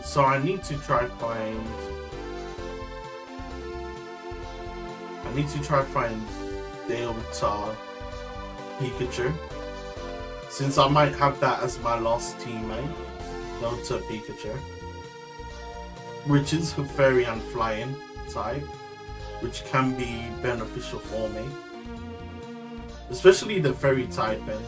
So I need to try find... I need to try find Delta Pikachu. Since I might have that as my last teammate. Delta Pikachu. Which is a fairy and flying type. Which can be beneficial for me. Especially the fairy typing.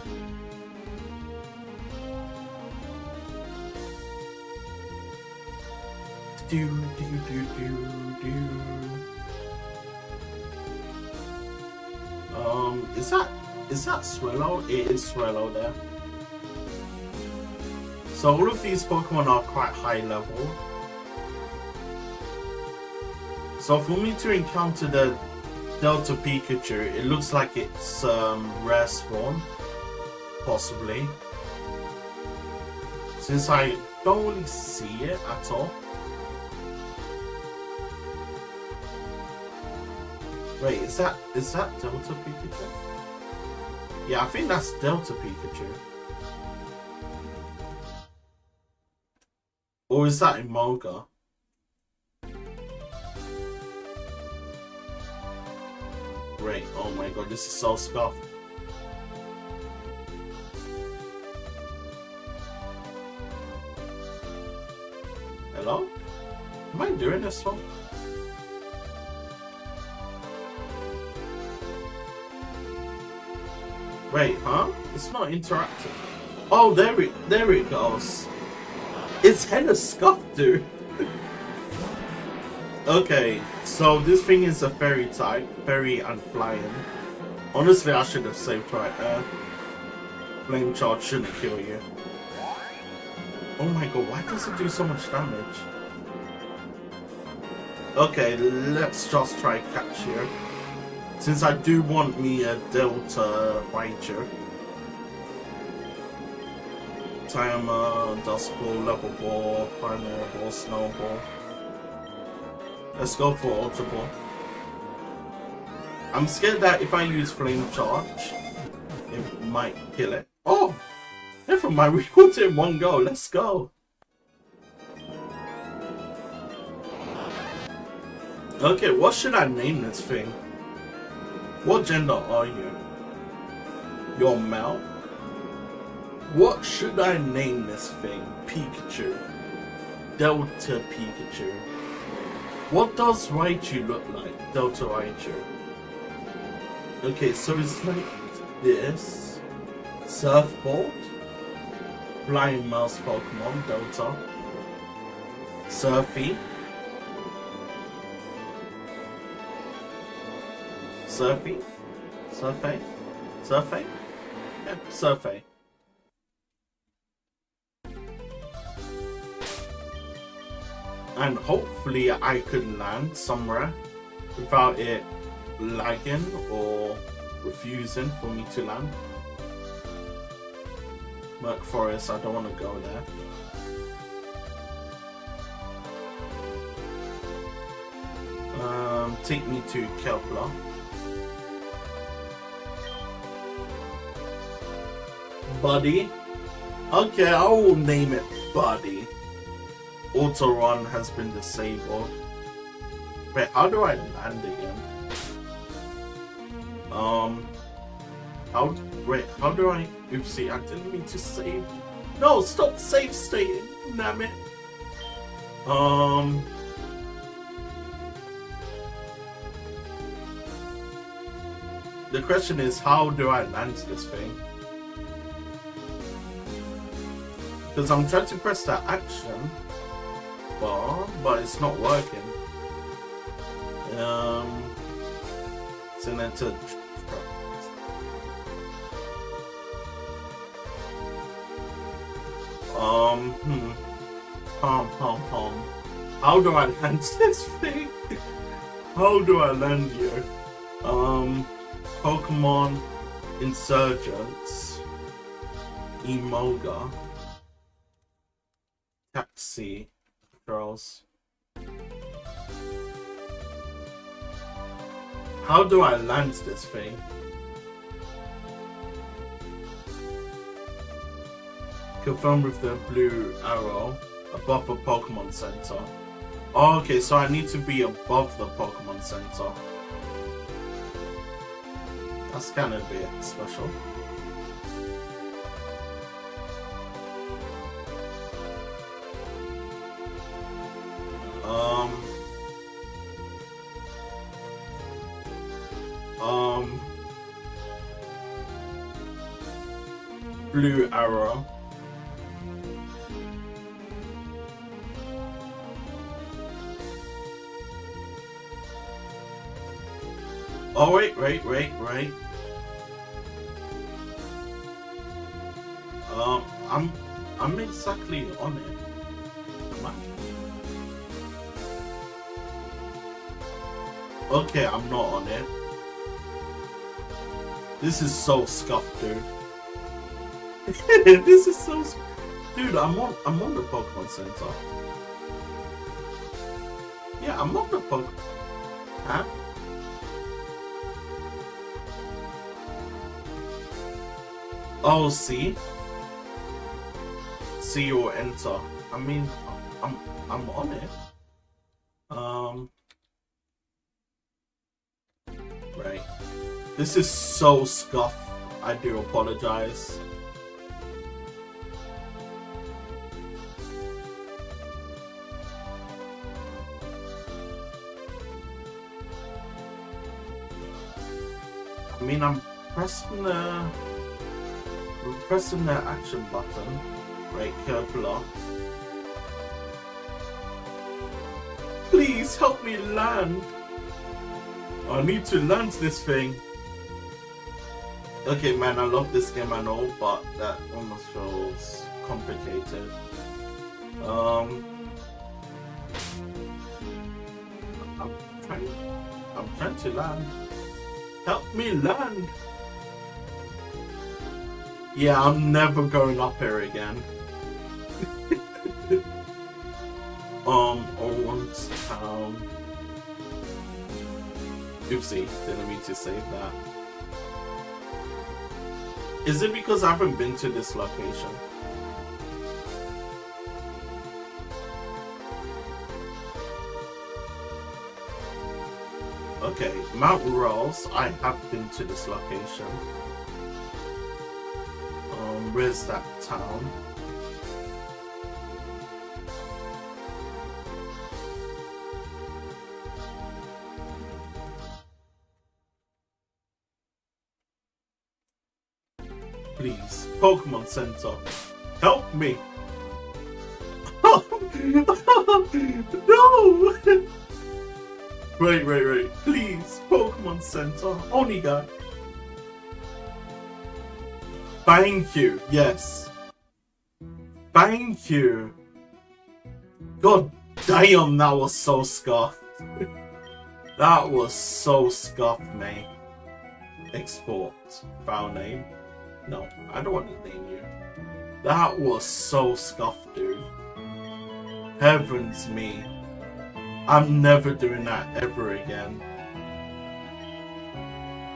Is that Swallow? It is Swallow there. So all of these Pokemon are quite high level. So for me to encounter the Delta Pikachu, it looks like it's rare spawn, possibly. Since I don't really see it at all. Wait, is that Delta Pikachu? Yeah, I think that's Delta Pikachu. Or is that Emolga? Great, oh my god, this is so scuffed. Hello? Am I doing this one? Wait, huh? It's not interactive. Oh, there it goes. It's hella scuffed, dude. Okay, so this thing is a fairy type, fairy and flying. Honestly, I should have saved right there. Flame charge shouldn't kill you. Oh my god, why does it do so much damage? Okay, let's just try catch here. Since I do want me a Delta Raichu. Timer, Dust Ball, Level Ball, Primary Ball, Snowball. Let's go for Ultra Ball. I'm scared that if I use Flame Charge, it might kill it. Oh! Never mind, we put it in one go. Let's go. Okay, what should I name this thing? What gender are you? You're male? What should I name this thing? Pikachu. Delta Pikachu. What does Raichu look like? Delta Raichu. Okay, so it's like this. Surfboard. Flying Mouse Pokemon, Delta. Surfy. Surfy? Surfay? Surfay? Yep, Surfay. And hopefully I could land somewhere without it lagging or refusing for me to land. Merc Forest, I don't want to go there. Take me to Kepler. Buddy. Okay, I will name it Buddy. Auto run has been disabled. Wait, how do I land again? How do I? Oopsie, I didn't mean to save. No, stop save stating. Damn it. The question is, how do I land this thing? Because I'm trying to press that action bar, but it's not working. Send it to. How do I land this thing? How do I land here? Pokemon Insurgence, Emolga, Taxi, Girls. How do I land this thing? Confirm with the blue arrow above the Pokemon Center. Oh, okay, so I need to be above the Pokemon Center. That's kind of a bit special. Blue arrow. Oh wait. I'm exactly on it. Am I? Okay, I'm not on it. This is so scuffed, dude. This is so, dude. I'm on the Pokemon Center. Yeah, I'm on the Pokemon. Huh? Oh, see or enter. I mean, I'm on it. Right. This is so scuffed. I do apologize. I mean, I'm pressing the action button, right, Kerpler. Please help me land. I need to land this thing. Okay, man, I love this game, I know, but that almost feels complicated. I'm trying to land. Help me land. Yeah, I'm never going up here again. Owen's Town. Oopsie, didn't mean to save that. Is it because I haven't been to this location? Okay, Mount Rose, I have been to this location. Where's that town? Please, Pokemon Center, help me! No! Wait, please, Pokemon Center, Oniga. Thank you, yes. Thank you. God damn, that was so scuffed. That was so scuffed, mate. Export. File name. No, I don't want to name you. That was so scuffed, dude. Heavens me. I'm never doing that ever again.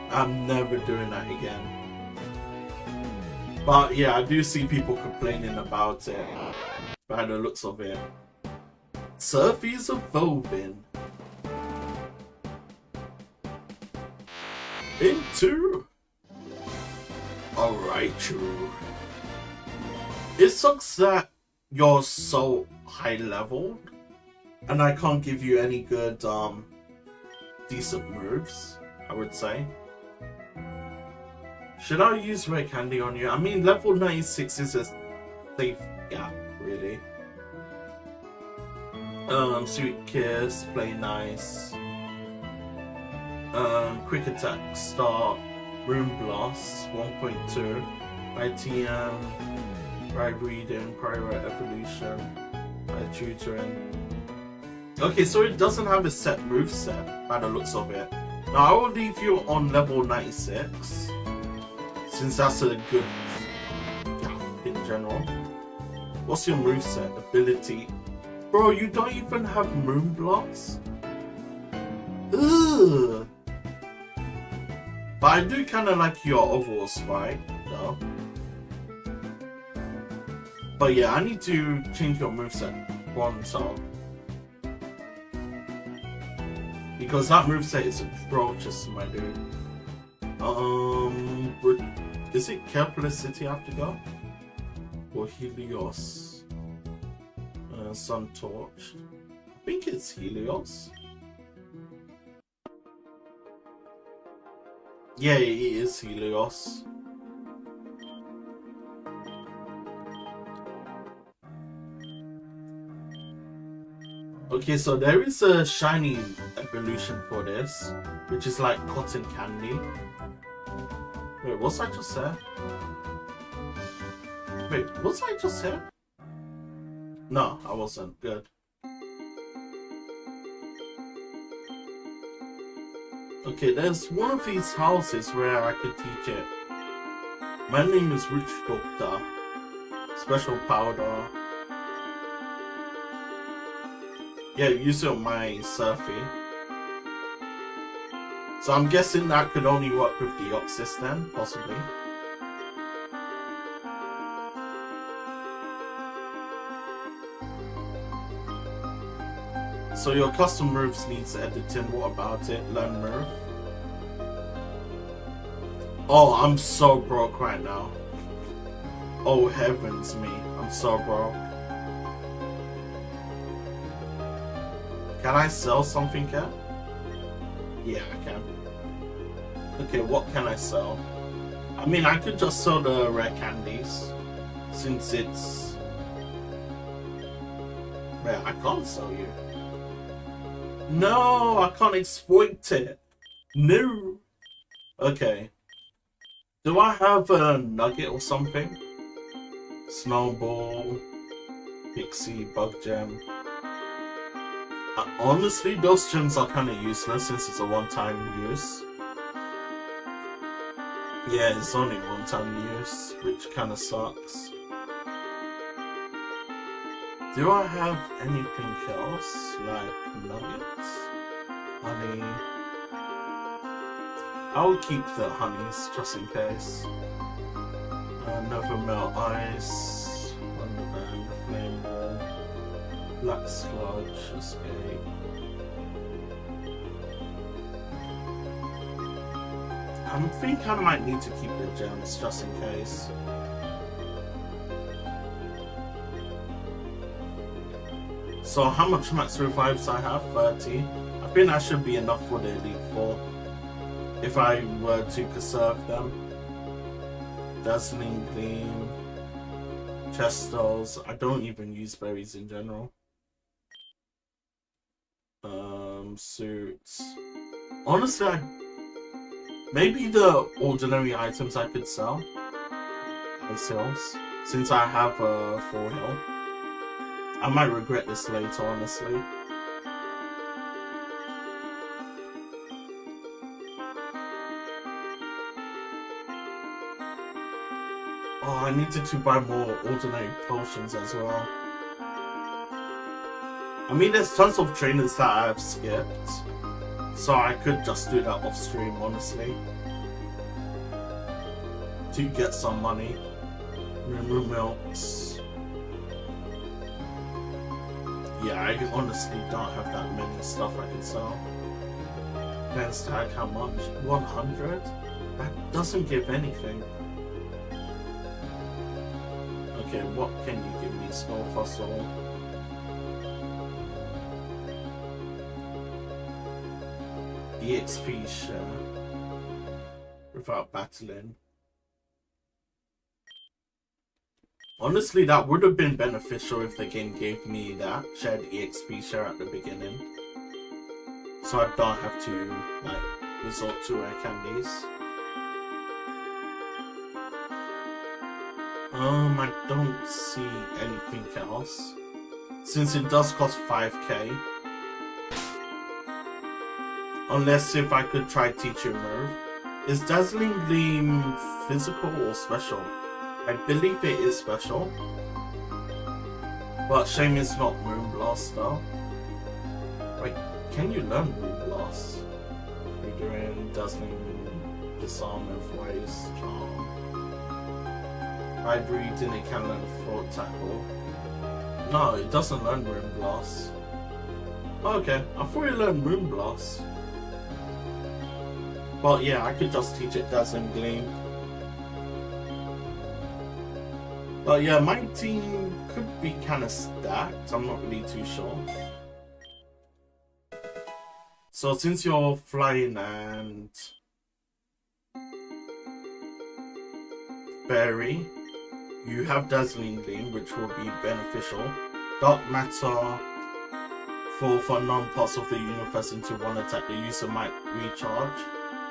I'm never doing that again. But yeah, I do see people complaining about it by the looks of it. Surfy's evolving into a Raichu. It sucks that you're so high leveled and I can't give you any good decent moves, I would say. Should I use Red Candy on you? I mean, level 96 is a safe gap, really. Sweet Kiss, Play Nice. Quick Attack, Start. Room Blast, 1.2. ITM. Right Reading, Prior Evolution. Right Tutoring. Okay, so it doesn't have a set moveset by the looks of it. Now, I will leave you on level 96. Since that's a good in general. What's your moveset? Ability. Bro, you don't even have Moonblast? Ugh. But I do kind of like your overall spike, though. But yeah, I need to change your moveset one so. Because that moveset is atrocious, my dude. Is it Kepler City I have to go? Or Helios? Sun Torch. I think it's Helios. Yeah, it is Helios. Okay, so there is a shiny evolution for this, which is like cotton candy. Wait, what's I just said? Wait, what's I just said? No, I wasn't. Good. Okay, there's one of these houses where I could teach it. My name is Rich Doctor. Special powder. Yeah, use it on my Surfy. So I'm guessing that could only work with the Oxys then, possibly. So your custom moves needs editing. What about it? Learn move. Oh, I'm so broke right now. Oh heavens me, I'm so broke. Can I sell something here? Yeah, I can. Okay, what can I sell? I mean, I could just sell the rare candies, since it's... Wait, I can't sell you. No, I can't exploit it. No. Okay. Do I have a nugget or something? Snowball, Pixie, Bug Gem. Honestly, those gems are kind of useless since it's a one-time use. Yeah, it's only one-time use, which kind of sucks. Do I have anything else? Like nuggets? Honey? I'll keep the honeys just in case. Another Melt Ice, Wonderband, Flame Ball, Black Sludge, Escape. I think I might need to keep the gems just in case. So how much max revives I have? 30. I think that should be enough for the Elite Four if I were to conserve them. Dazzling Gleam, Chestos. I don't even use berries in general. Suits. Honestly, maybe the ordinary items I could sell. Sales, since I have a full health. I might regret this later, honestly. Oh, I needed to buy more ordinary potions as well. I mean, there's tons of trainers that I've skipped, so I could just do that off stream, honestly, to get some money. Remove milks. Yeah, I honestly don't have that many stuff I can sell. Lens tag, how much? 100? That doesn't give anything. Okay, what can you give me? Snow Fossil. EXP share. Without battling. Honestly, that would have been beneficial if the game gave me that shared EXP share at the beginning. So I don't have to, like, resort to rare candies. I don't see anything else. Since it does cost 5k. Unless if I could try Teacher Move. Is Dazzling Gleam physical or special? I believe it is special. But shame it's not Moonblast though. Wait, can you learn Moonblast? You're doing Dazzling Disarm and Voice, Charm. Hybrid, it can learn Throat Tackle. No, it doesn't learn Moonblast. Okay, I thought it learned Moonblast. But yeah, I could just teach it Dazzling Gleam. But yeah, my team could be kind of stacked. I'm not really too sure. So since you're flying and fairy, you have dazzling gleam, which will be beneficial. Dark matter, for non-parts of the universe into one attack, the user might recharge.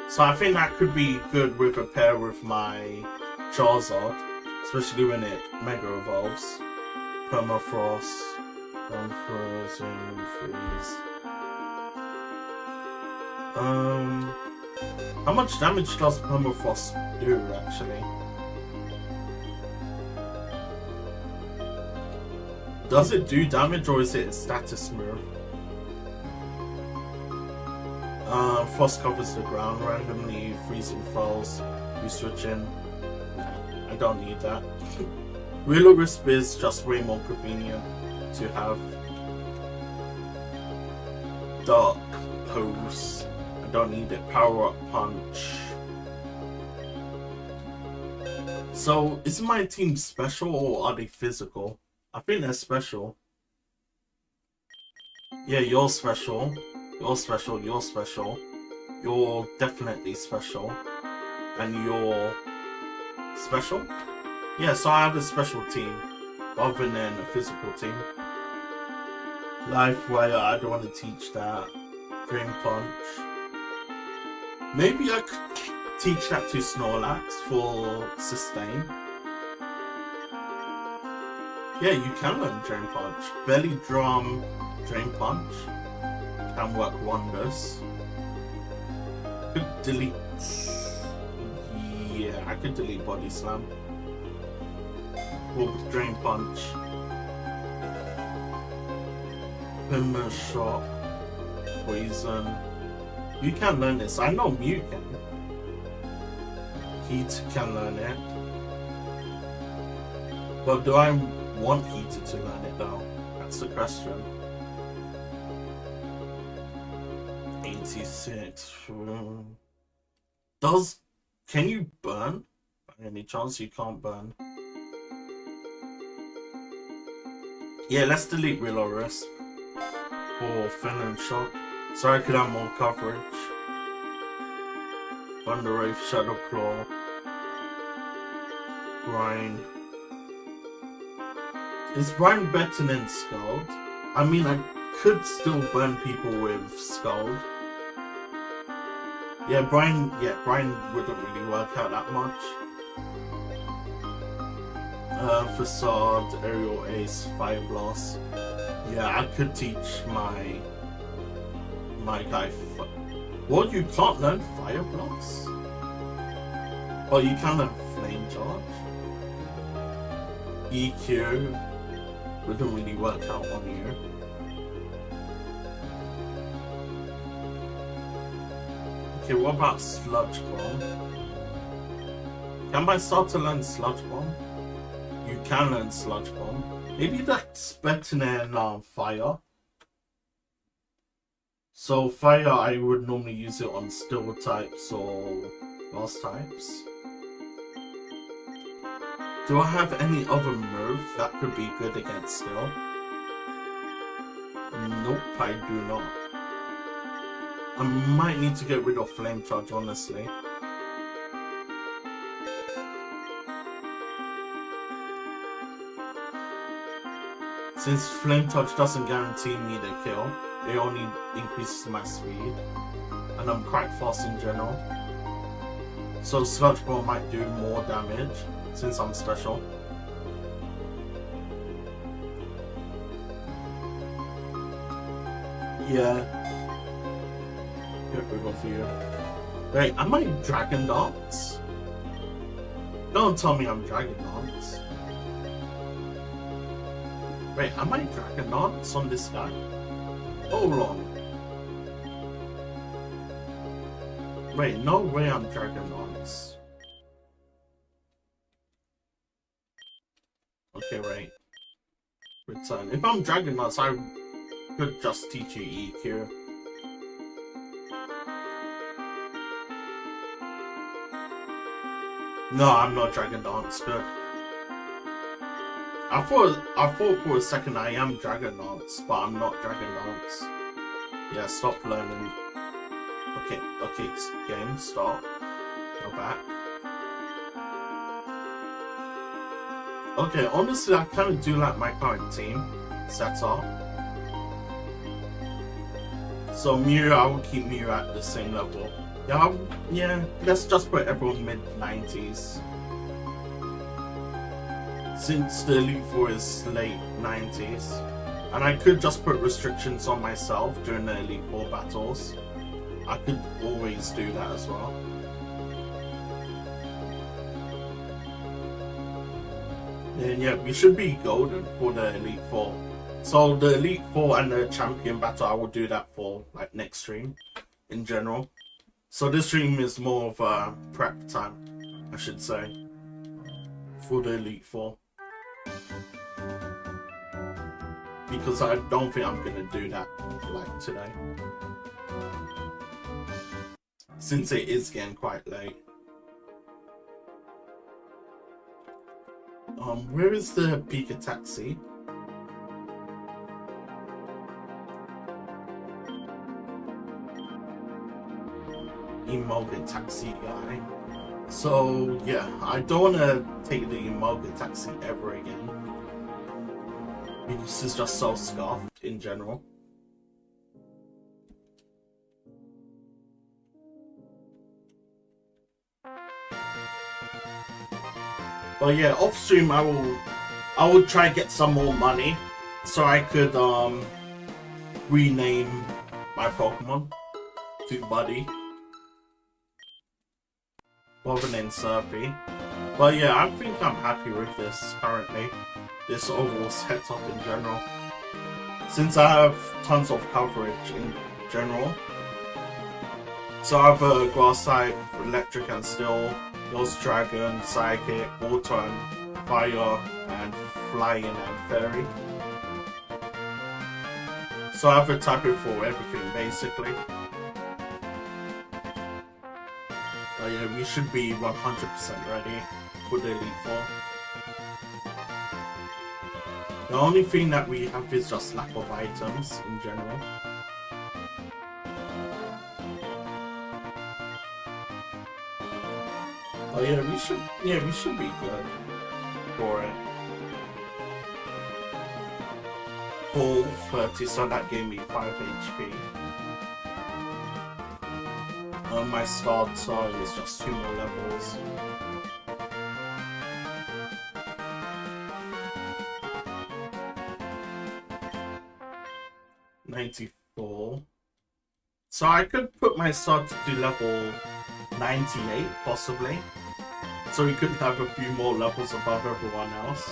So I think that could be good with a pair with my Charizard, especially when it Mega Evolves. Permafrost, Unfrozen, Freeze. How much damage does Permafrost do actually? Does it do damage or is it a status move? Frost covers the ground, randomly freezing falls, you switch in. Nah, I don't need that. Will-O-Wisp is just way more convenient to have. Dark Pose, I don't need it. Power Up Punch. So, is my team special or are they physical? I think they're special. Yeah, you're special. You're special, you're special. You're definitely special. And you're special? Yeah, so I have a special team rather than a physical team. Life Wire, I don't want to teach that. Drain Punch. Maybe I could teach that to Snorlax for sustain. Yeah, you can learn Drain Punch. Belly Drum, Drain Punch can work wonders. Could delete. Yeah, I could delete Body Slam. Or with Drain Punch. Pimmer Shot. Poison. You can learn this. I know Mew can. Heat can learn it. But do I want Heater to learn it though? That's the question. 86. Can you burn? By any chance you can't burn? Yeah, let's delete Will-O-Wisp or Finland Shock so I could have more coverage. Thunder Wave, Shadow Claw, Brine. Is Brine better than Scald? I mean, I could still burn people with Scald. Yeah, Brine wouldn't really work out that much. Facade, Aerial Ace, Fire Blast. Yeah, I could teach my guy. What, you can't learn Fire Blast? Oh, you can learn Flame Charge. EQ wouldn't really work out on you. Okay, what about Sludge Bomb? Can I start to learn Sludge Bomb? You can learn Sludge Bomb. Maybe that's better than Fire. So Fire, I would normally use it on Steel types or Grass types. Do I have any other move that could be good against Steel? Nope, I do not. I might need to get rid of Flame Charge, honestly. Since Flame Touch doesn't guarantee me the kill, it only increases my speed. And I'm quite fast in general. So Sludge Bomb might do more damage, since I'm special. Yeah. Get rid of you. Wait, am I Dragon Dance? Don't tell me I'm Dragon Dance. Wait, am I Dragon Dance on this guy? Hold on. Wait, no way I'm Dragon Dance. Okay, wait. Return. If I'm Dragon Dance, I could just teach you EQ. No, I'm not Dragon Dance. Good. I thought for a second I am Dragon Lance, but I'm not Dragon Lance. Yeah, stop learning. Okay, game, stop. Go back. Okay, honestly, I kind of do like my current team setup. So Mew, I will keep Mew at the same level. Yeah, let's just put everyone mid-90s. Since the Elite Four is late 90s. And I could just put restrictions on myself during the Elite Four battles. I could always do that as well. And yeah, we should be golden for the Elite Four. So the Elite Four and the Champion battle, I will do that for like next stream in general. So this stream is more of a prep time, I should say, for the Elite Four. Because I don't think I'm gonna do that like today. Since it is getting quite late. Where is the Pika Taxi? Emolga Taxi guy. So yeah, I don't want to take the Emolga Taxi ever again. Because it's just so scuffed in general. But yeah, off stream I will try to get some more money so I could rename my Pokemon to Buddy rather than Surfy. But yeah, I think I'm happy with this currently, this overall setup in general. Since I have tons of coverage in general. So I have a Grass type, Electric and Steel, Ghost Dragon, Psychic, Water and Fire, and Flying and Fairy. So I have a typing for everything basically. But yeah, we should be 100% ready for the Elite Four. The only thing that we have is just lack of items in general. Oh yeah, we should be good for it. Full 30, so that gave me 5 HP. My starter is just 2 more levels. $94. So I could put my starter to level 98 possibly. So we could have a few more levels above everyone else.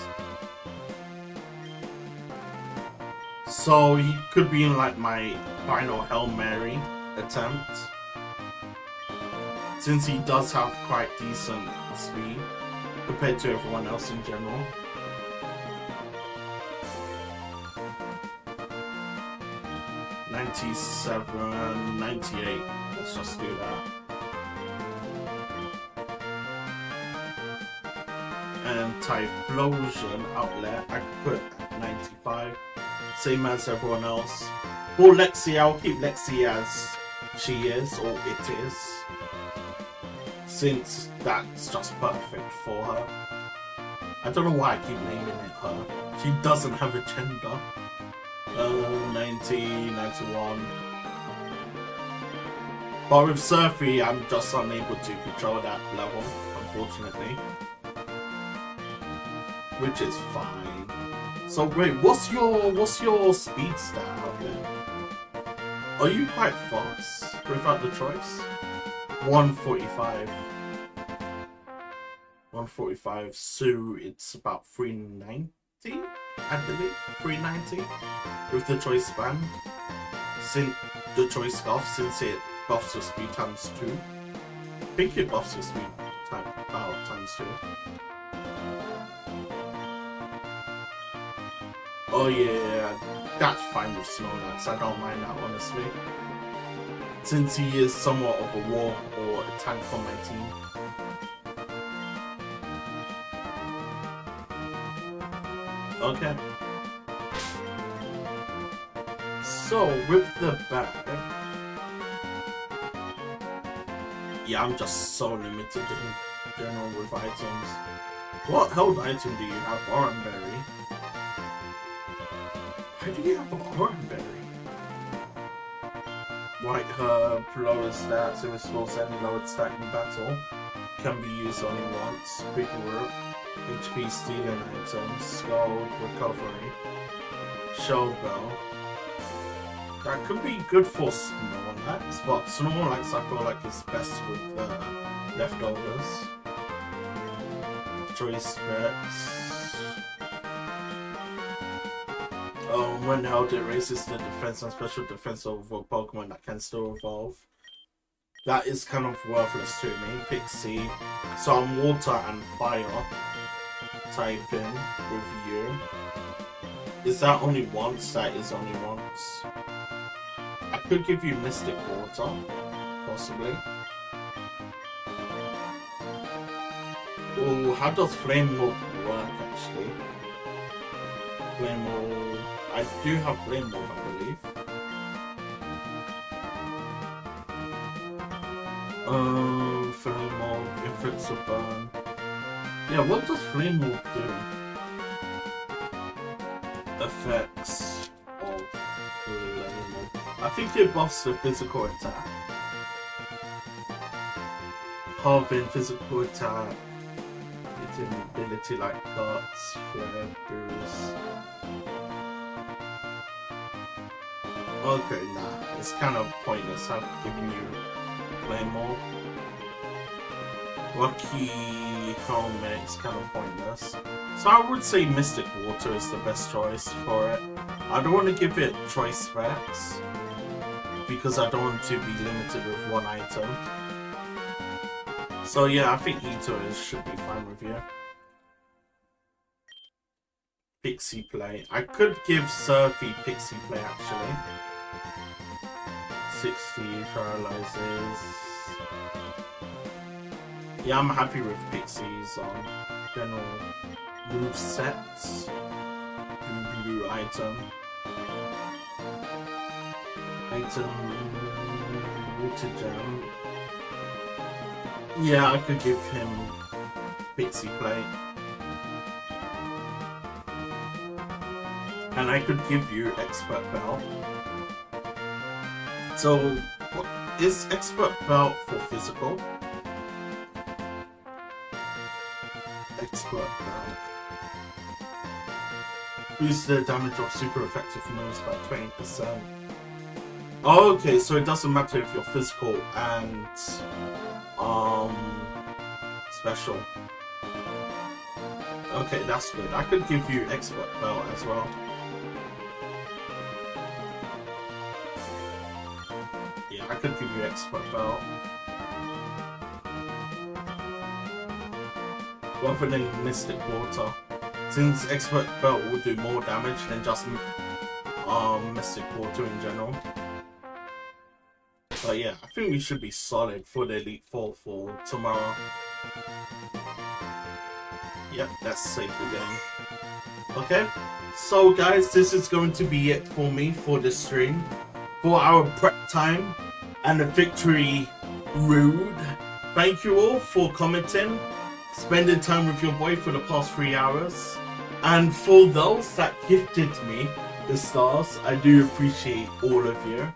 So he could be in like my final Hail Mary attempt. Since he does have quite decent speed compared to everyone else in general. $97, $98. Let's just do that. And Typhlosion outlet, I could put at 95. Same as everyone else. For Lexi, I'll keep Lexi as she is, or it is. Since that's just perfect for her. I don't know why I keep naming it her. She doesn't have a gender. 90, 91. But with Surfy, I'm just unable to control that level, unfortunately. Which is fine. So wait, what's your speed stat out there? Are you quite fast without the choice? 145. 145, so it's about 390, I believe. 390 with the choice band. Since the choice buff, since it buffs your speed times 2. I think it buffs your speed times 2. Oh yeah, that's fine with Snorlax, I don't mind that honestly. Since he is somewhat of a war or a tank on my team. Okay. So with the bag, yeah, I'm just so limited in general with items. What held item do you have? Oranberry. Why do you have Oranberry? White herb, lower stats, if it scores any lowered stat in battle. Can be used only once. Big root, HP stealing items, Scald, recovery, Shell Bell. That could be good for Snorlax, but Snorlax I feel like is best with leftovers. Choice specs. When held, it raises the defense and special defense of a Pokemon that can still evolve. That is kind of worthless to me. Pixie. So I'm water and fire typing with you. Is that only once? That is only once. I could give you Mystic Water, possibly. Oh, how does Flame Orb work actually? Flame Orb. I do have Flame Orb, I believe. Flame Orb, inflicts a burn. Yeah, what does Flame Orb do? Effects of Flame Orb. I think it buffs the physical attack. Halving physical attack. It's an ability like Guts, Flare, Boost. Okay, nah, it's kind of pointless. I've given you Flame Orb. Lucky Helmet is kind of pointless. So I would say Mystic Water is the best choice for it. I don't want to give it choice specs because I don't want to be limited with one item. So yeah, I think Ito should be fine with you. Pixie Play. I could give Surfy Pixie Play actually. 60 paralyzes. Yeah, I'm happy with Pixie's general move sets. Blue item. Water Gem. Yeah, I could give him Pixie Play. And I could give you Expert Belt. So, what is Expert Belt for physical? Expert Belt. Boost the damage of super effective moves by 20%. Oh, okay, so it doesn't matter if you're physical and special. Okay, that's good. I could give you Expert Belt as well. Yeah, I could give you Expert Belt. Rather than Mystic Water. Since Expert Belt will do more damage than just Mystic Water in general. But yeah, I think we should be solid for the Elite Four for tomorrow. Yep, that's safe again. Okay, so guys, this is going to be it for me for this stream. For our prep time and the victory road. Thank you all for commenting, spending time with your boy for the past 3 hours. And for those that gifted me the stars, I do appreciate all of you.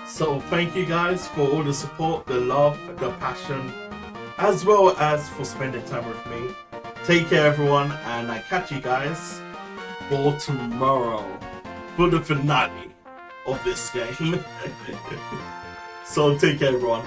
So thank you guys for all the support, the love, the passion, as well as for spending time with me. Take care everyone, and I catch you guys for tomorrow for the finale of this game. So take care everyone.